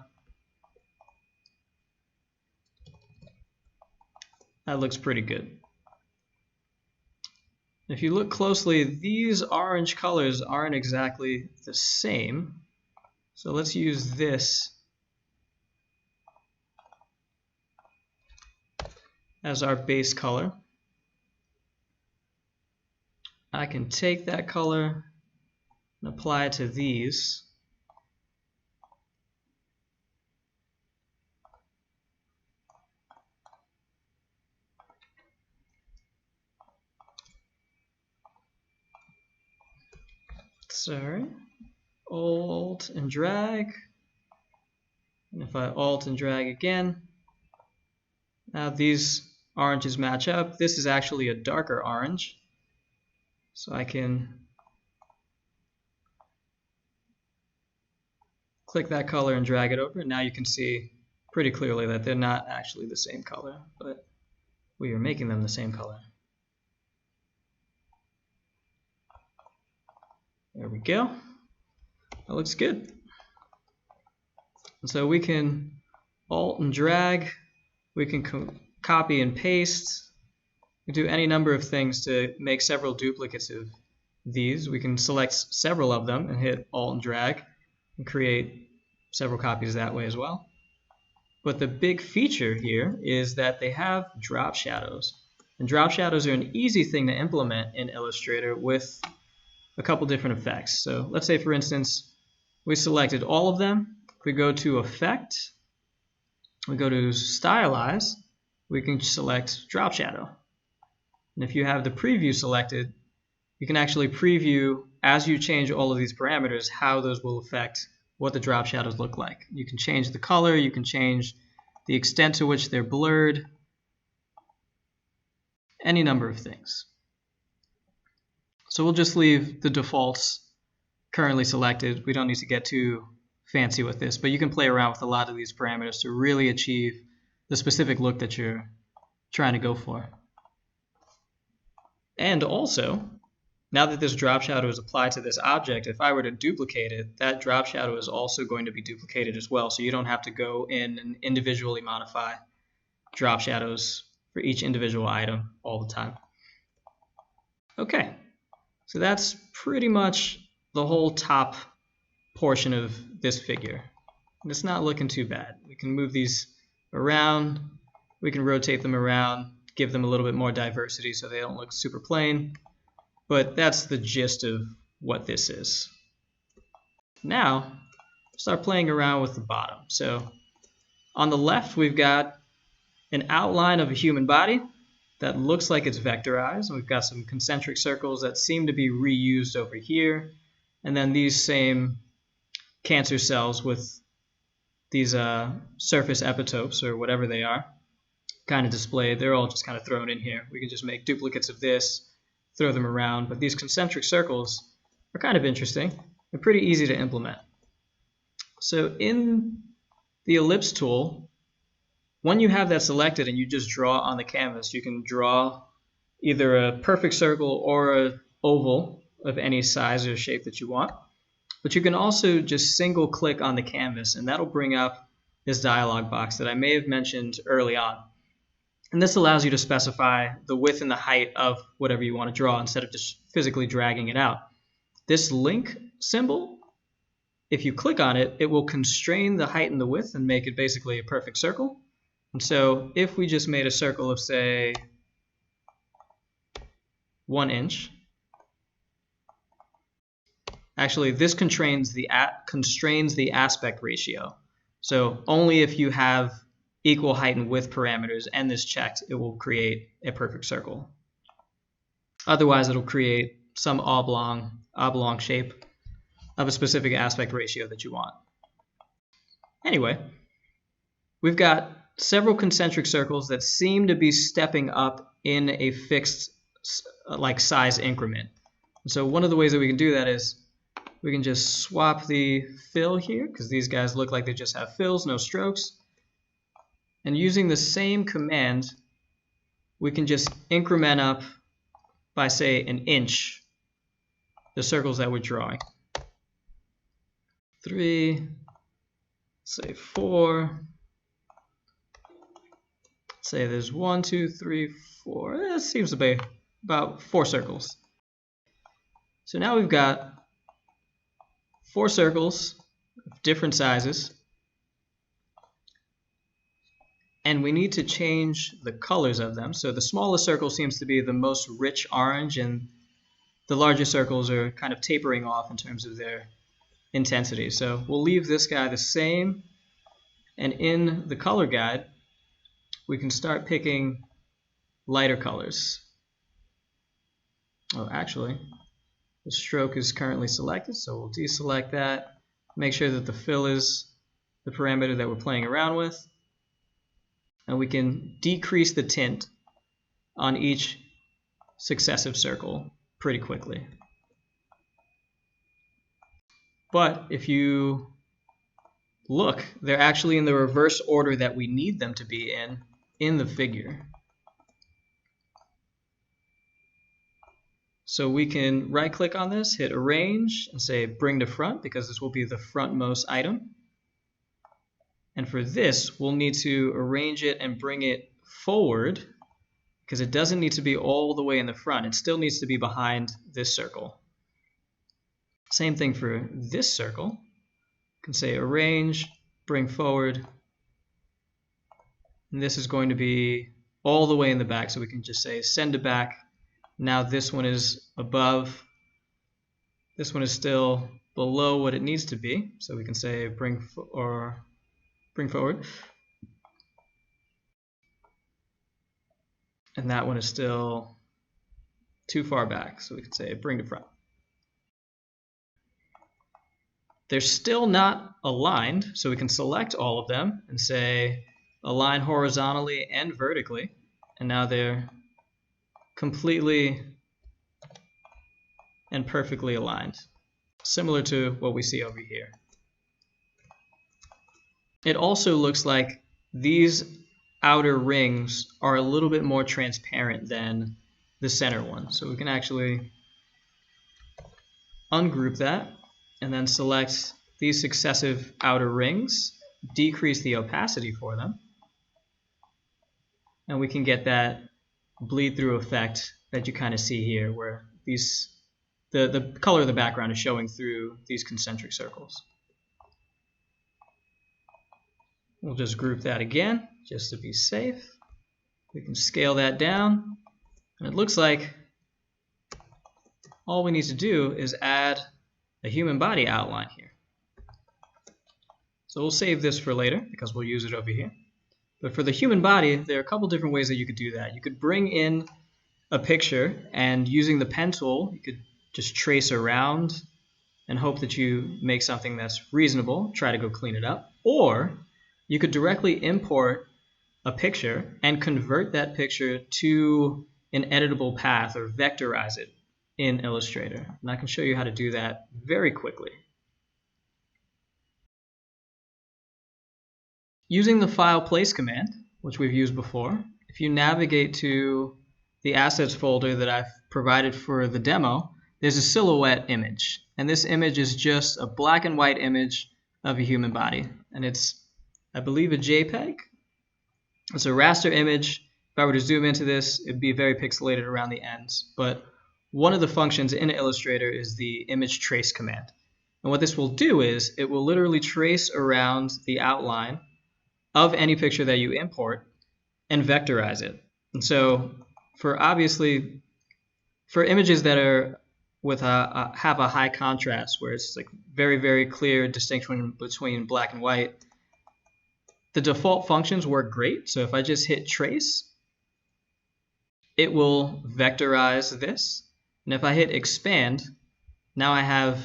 that looks pretty good. If you look closely, these orange colors aren't exactly the same. So let's use this as our base color. I can take that color and apply it to these. Sorry. Alt and drag. And if I Alt and drag again, Now these oranges match up. This is actually a darker orange, so I can click that color and drag it over, and now you can see pretty clearly that they're not actually the same color, but we are making them the same color. There we go. That looks good. And so we can Alt and drag, we can copy and paste, we can do any number of things to make several duplicates of these. We can select several of them and hit Alt and drag and create several copies that way as well. But the big feature here is that they have drop shadows. And drop shadows are an easy thing to implement in Illustrator with a couple different effects. So let's say, for instance, we selected all of them. We go to Effect, we go to Stylize, we can select Drop Shadow. And if you have the preview selected, you can actually preview, as you change all of these parameters, how those will affect what the drop shadows look like. You can change the color, you can change the extent to which they're blurred, any number of things. So we'll just leave the defaults currently selected. We don't need to get too fancy with this, but you can play around with a lot of these parameters to really achieve the specific look that you're trying to go for. And also, now that this drop shadow is applied to this object, if I were to duplicate it, that drop shadow is also going to be duplicated as well, so you don't have to go in and individually modify drop shadows for each individual item all the time. Okay, so that's pretty much the whole top portion of this figure. And it's not looking too bad. We can move these around, we can rotate them around, give them a little bit more diversity so they don't look super plain, but that's the gist of what this is. Now, start playing around with the bottom. So on the left, we've got an outline of a human body that looks like it's vectorized. We've got some concentric circles that seem to be reused over here, and then these same cancer cells with these surface epitopes, or whatever they are, kind of displayed. They're all just kind of thrown in here. We can just make duplicates of this, throw them around, but these concentric circles are kind of interesting. They're pretty easy to implement. So in the ellipse tool, when you have that selected and you just draw on the canvas, you can draw either a perfect circle or an oval of any size or shape that you want. But you can also just single click on the canvas, and that'll bring up this dialog box that I may have mentioned early on. And this allows you to specify the width and the height of whatever you want to draw instead of just physically dragging it out. This link symbol, if you click on it, it will constrain the height and the width and make it basically a perfect circle. And so if we just made a circle of, say, 1 inch, actually this constrains the aspect ratio. So only if you have equal height and width parameters and this checked, it will create a perfect circle. Otherwise, it'll create some oblong shape of a specific aspect ratio that you want. Anyway, we've got several concentric circles that seem to be stepping up in a fixed size increment. So one of the ways that we can do that is we can just swap the fill here, because these guys look like they just have fills, no strokes. And using the same command, we can just increment up by, say, 1 inch the circles that we're drawing. 3, say 4. Say there's 1, 2, 3, 4. That seems to be about 4 circles. So now we've got 4 circles of different sizes. And we need to change the colors of them. So the smallest circle seems to be the most rich orange, and the larger circles are kind of tapering off in terms of their intensity. So we'll leave this guy the same, and in the color guide, we can start picking lighter colors. Oh, actually, the stroke is currently selected, so we'll deselect that. Make sure that the fill is the parameter that we're playing around with. and we can decrease the tint on each successive circle pretty quickly. But if you look, they're actually in the reverse order that we need them to be in the figure. So we can right-click on this, hit Arrange, and say Bring to Front, because this will be the frontmost item. And for this, we'll need to arrange it and bring it forward, because it doesn't need to be all the way in the front. It still needs to be behind this circle. Same thing for this circle. You can say Arrange, Bring Forward, and this is going to be all the way in the back, so we can just say Send to Back. Now this one is above, this one is still below what it needs to be, so we can say Bring Forward. And that one is still too far back, so we can say Bring to Front. They're still not aligned, so we can select all of them and say Align horizontally and vertically, and now they're completely and perfectly aligned, similar to what we see over here. It also looks like these outer rings are a little bit more transparent than the center one. So we can actually ungroup that and then select these successive outer rings, decrease the opacity for them, and we can get that bleed through effect that you kind of see here, where the color of the background is showing through these concentric circles. We'll just group that again just to be safe. We can scale that down, and it looks like all we need to do is add a human body outline here. So we'll save this for later because we'll use it over here. But for the human body, there are a couple different ways that you could do that. You could bring in a picture, and using the pen tool, you could just trace around and hope that you make something that's reasonable, try to go clean it up. Or you could directly import a picture and convert that picture to an editable path or vectorize it in Illustrator. And I can show you how to do that very quickly. Using the File Place command, which we've used before, if you navigate to the Assets folder that I've provided for the demo, there's a silhouette image. And this image is just a black and white image of a human body. And it's, I believe, a JPEG. It's a raster image. If I were to zoom into this, it'd be very pixelated around the ends. But one of the functions in Illustrator is the image trace command. And what this will do is it will literally trace around the outline of any picture that you import and vectorize it. And so for images that are with have a high contrast, where it's like very, very clear distinction between black and white, the default functions work great. So if I just hit trace, it will vectorize this. And if I hit expand, now I have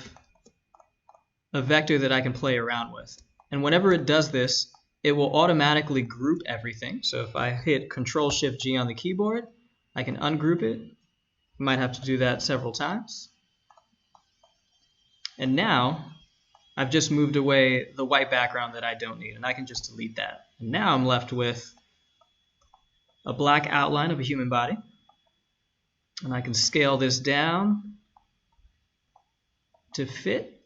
a vector that I can play around with. And whenever it does this, it will automatically group everything. So if I hit Control-Shift-G on the keyboard, I can ungroup it. I might have to do that several times. And now I've just moved away the white background that I don't need, and I can just delete that. And now I'm left with a black outline of a human body. And I can scale this down to fit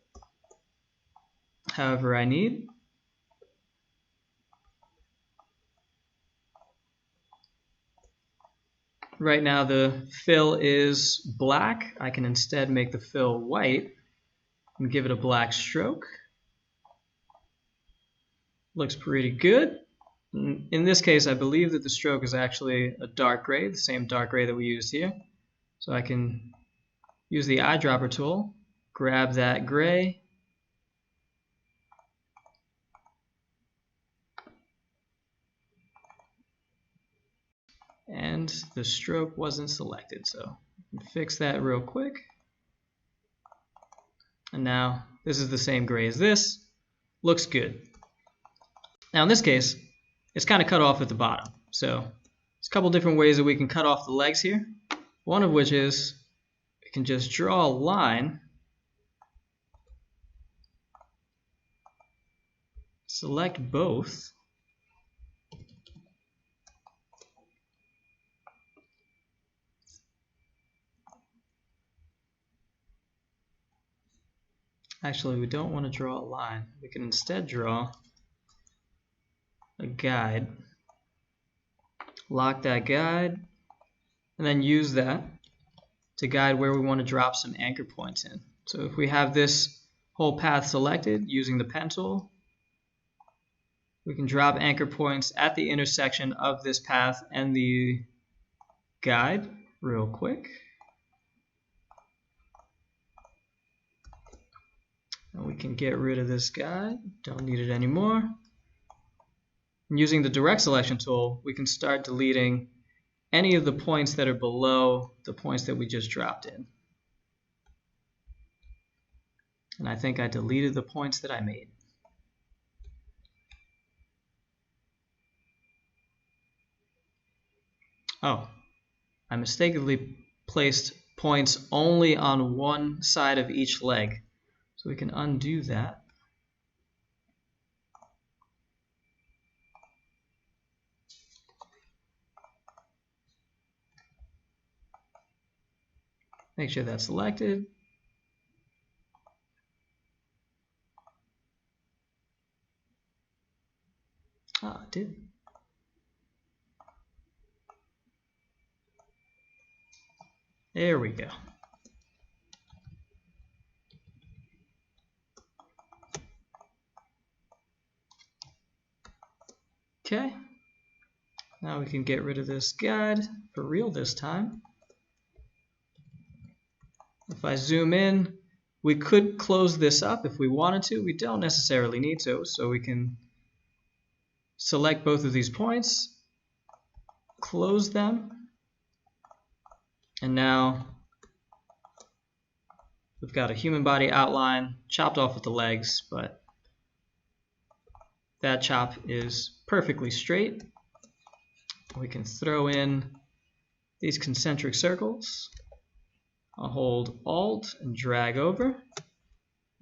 however I need. Right now the fill is black. I can instead make the fill white and give it a black stroke. Looks pretty good. In this case, I believe that the stroke is actually a dark gray, the same dark gray that we used here. So I can use the eyedropper tool, grab that gray, and the stroke wasn't selected, so fix that real quick. And now this is the same gray as this. Looks good. Now in this case, it's kind of cut off at the bottom. So there's a couple different ways that we can cut off the legs here. One of which is we can just draw a line, select both, actually we don't want to draw a line. We can instead draw a guide, lock that guide, and then use that to guide where we want to drop some anchor points in. So if we have this whole path selected using the pen tool, we can drop anchor points at the intersection of this path and the guide real quick. And we can get rid of this guide, don't need it anymore. And using the direct selection tool, we can start deleting any of the points that are below the points that we just dropped in. And I think I deleted the points that I made. Oh, I mistakenly placed points only on one side of each leg. So we can undo that. Make sure that's selected. Ah, it did. There we go. Okay. Now we can get rid of this guide for real this time. If I zoom in, we could close this up if we wanted to. We don't necessarily need to, so we can select both of these points, close them, and now we've got a human body outline chopped off with the legs, but that chop is perfectly straight. We can throw in these concentric circles. I'll hold Alt and drag over,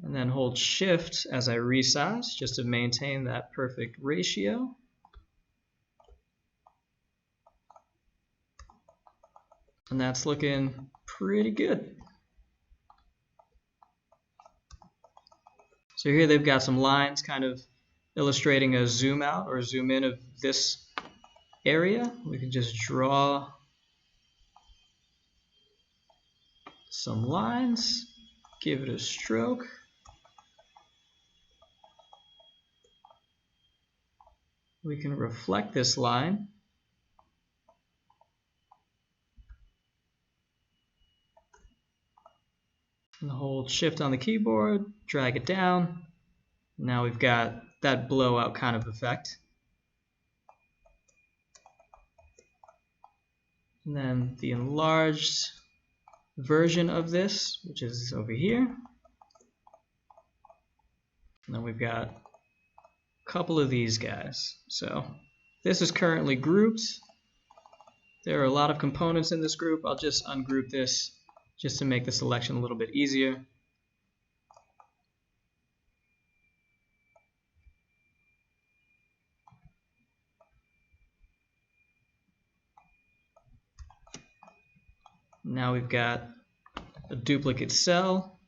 and then hold Shift as I resize just to maintain that perfect ratio. And that's looking pretty good. So here they've got some lines kind of illustrating a zoom out or zoom in of this area. We can just draw some lines, give it a stroke. We can reflect this line. And hold Shift on the keyboard, drag it down. Now we've got that blowout kind of effect. And then the enlarged version of this, which is over here. And then we've got a couple of these guys. So this is currently grouped. There are a lot of components in this group. I'll just ungroup this just to make the selection a little bit easier. Now we've got a duplicate cell.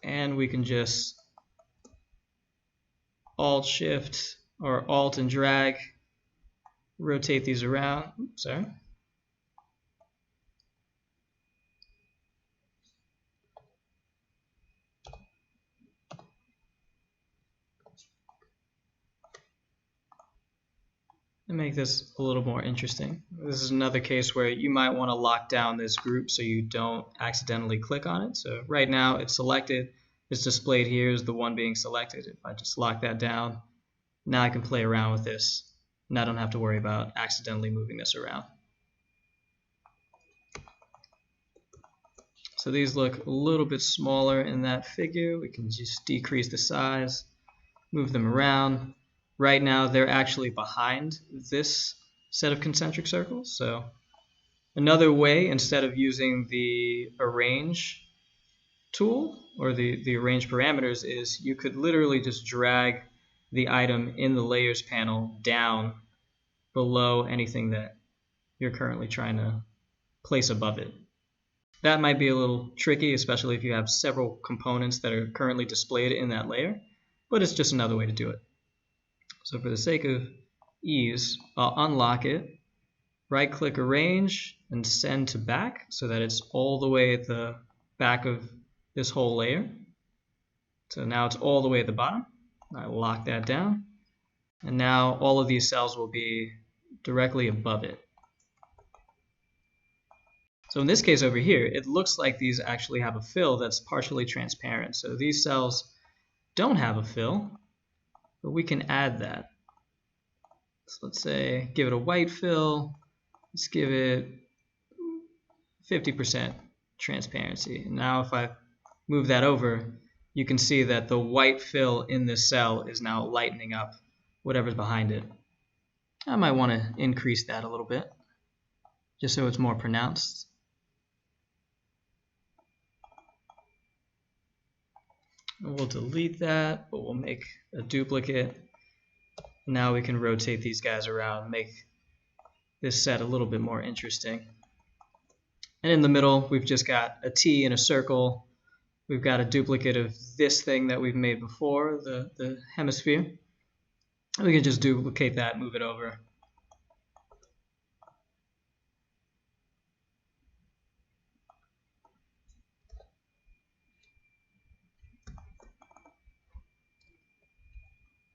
And we can just Alt-Shift or Alt and drag, rotate these around. Oops, sorry. And make this a little more interesting. This is another case where you might want to lock down this group so you don't accidentally click on it. So right now it's selected. It's displayed here as the one being selected. If I just lock that down, now I can play around with this, and I don't have to worry about accidentally moving this around. So these look a little bit smaller in that figure. We can just decrease the size, move them around. Right now they're actually behind this set of concentric circles. So another way, instead of using the arrange tool or the arrange parameters, is you could literally just drag the item in the layers panel down below anything that you're currently trying to place above it. That might be a little tricky, especially if you have several components that are currently displayed in that layer, but it's just another way to do it. So for the sake of ease, I'll unlock it, right-click Arrange, and send to back so that it's all the way at the back of this whole layer. So now it's all the way at the bottom. I lock that down, and now all of these cells will be directly above it. So in this case over here, it looks like these actually have a fill that's partially transparent. So these cells don't have a fill, but we can add that. So let's say give it a white fill. Let's give it 50% transparency. And now if I move that over, you can see that the white fill in this cell is now lightening up whatever's behind it. I might want to increase that a little bit, just so it's more pronounced. And we'll delete that, but we'll make a duplicate. Now we can rotate these guys around, make this set a little bit more interesting. And in the middle, we've just got a T and a circle. We've got a duplicate of this thing that we've made before, the hemisphere. And we can just duplicate that, move it over.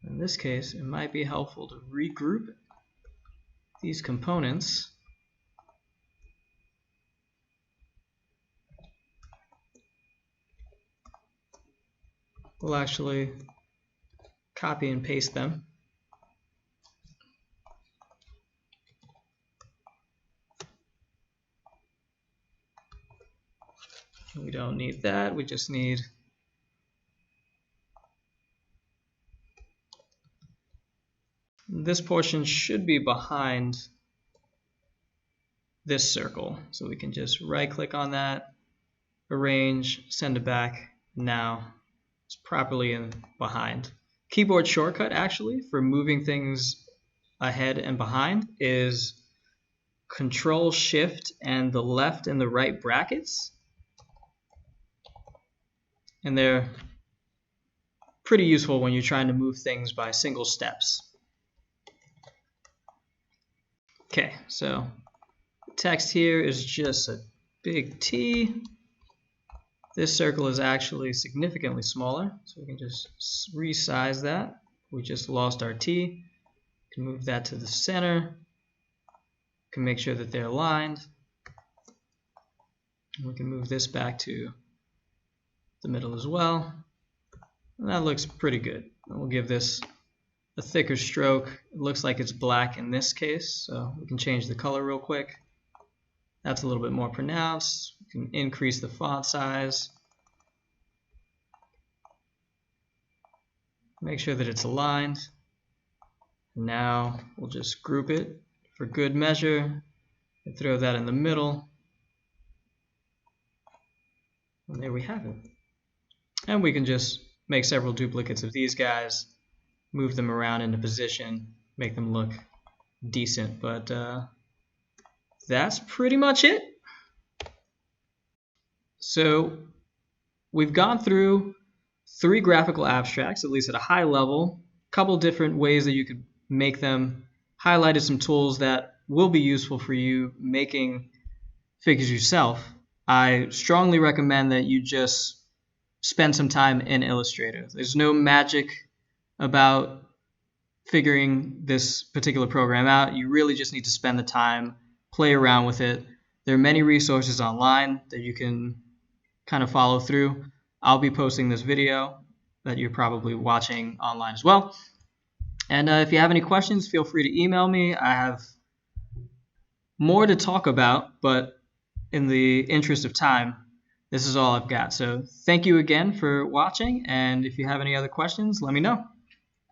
In this case, it might be helpful to regroup these components. We'll actually copy and paste them. We don't need that, we just need this portion should be behind this circle. So we can just right click on that, arrange, send it back. Now it's properly in behind. Keyboard shortcut actually for moving things ahead and behind is Control Shift and the left and the right brackets. And they're pretty useful when you're trying to move things by single steps. Okay, so the text here is just a big T. This circle is actually significantly smaller, so we can just resize that. We just lost our T. We can move that to the center. We can make sure that they're aligned. And we can move this back to the middle as well. And that looks pretty good. And we'll give this a thicker stroke. It looks like it's black in this case, so we can change the color real quick. That's a little bit more pronounced. We can increase the font size. Make sure that it's aligned. Now we'll just group it for good measure and throw that in the middle. And there we have it. And we can just make several duplicates of these guys, move them around into position, make them look decent. But that's pretty much it. So we've gone through 3 graphical abstracts, at least at a high level, a couple different ways that you could make them, highlighted some tools that will be useful for you making figures yourself. I strongly recommend that you just spend some time in Illustrator. There's no magic about figuring this particular program out. You really just need to spend the time, play around with it. There are many resources online that you can kind of follow through. I'll be posting this video that you're probably watching online as well. And if you have any questions, feel free to email me. I have more to talk about, but in the interest of time, This is all I've got. So thank you again for watching, and if you have any other questions, let me know.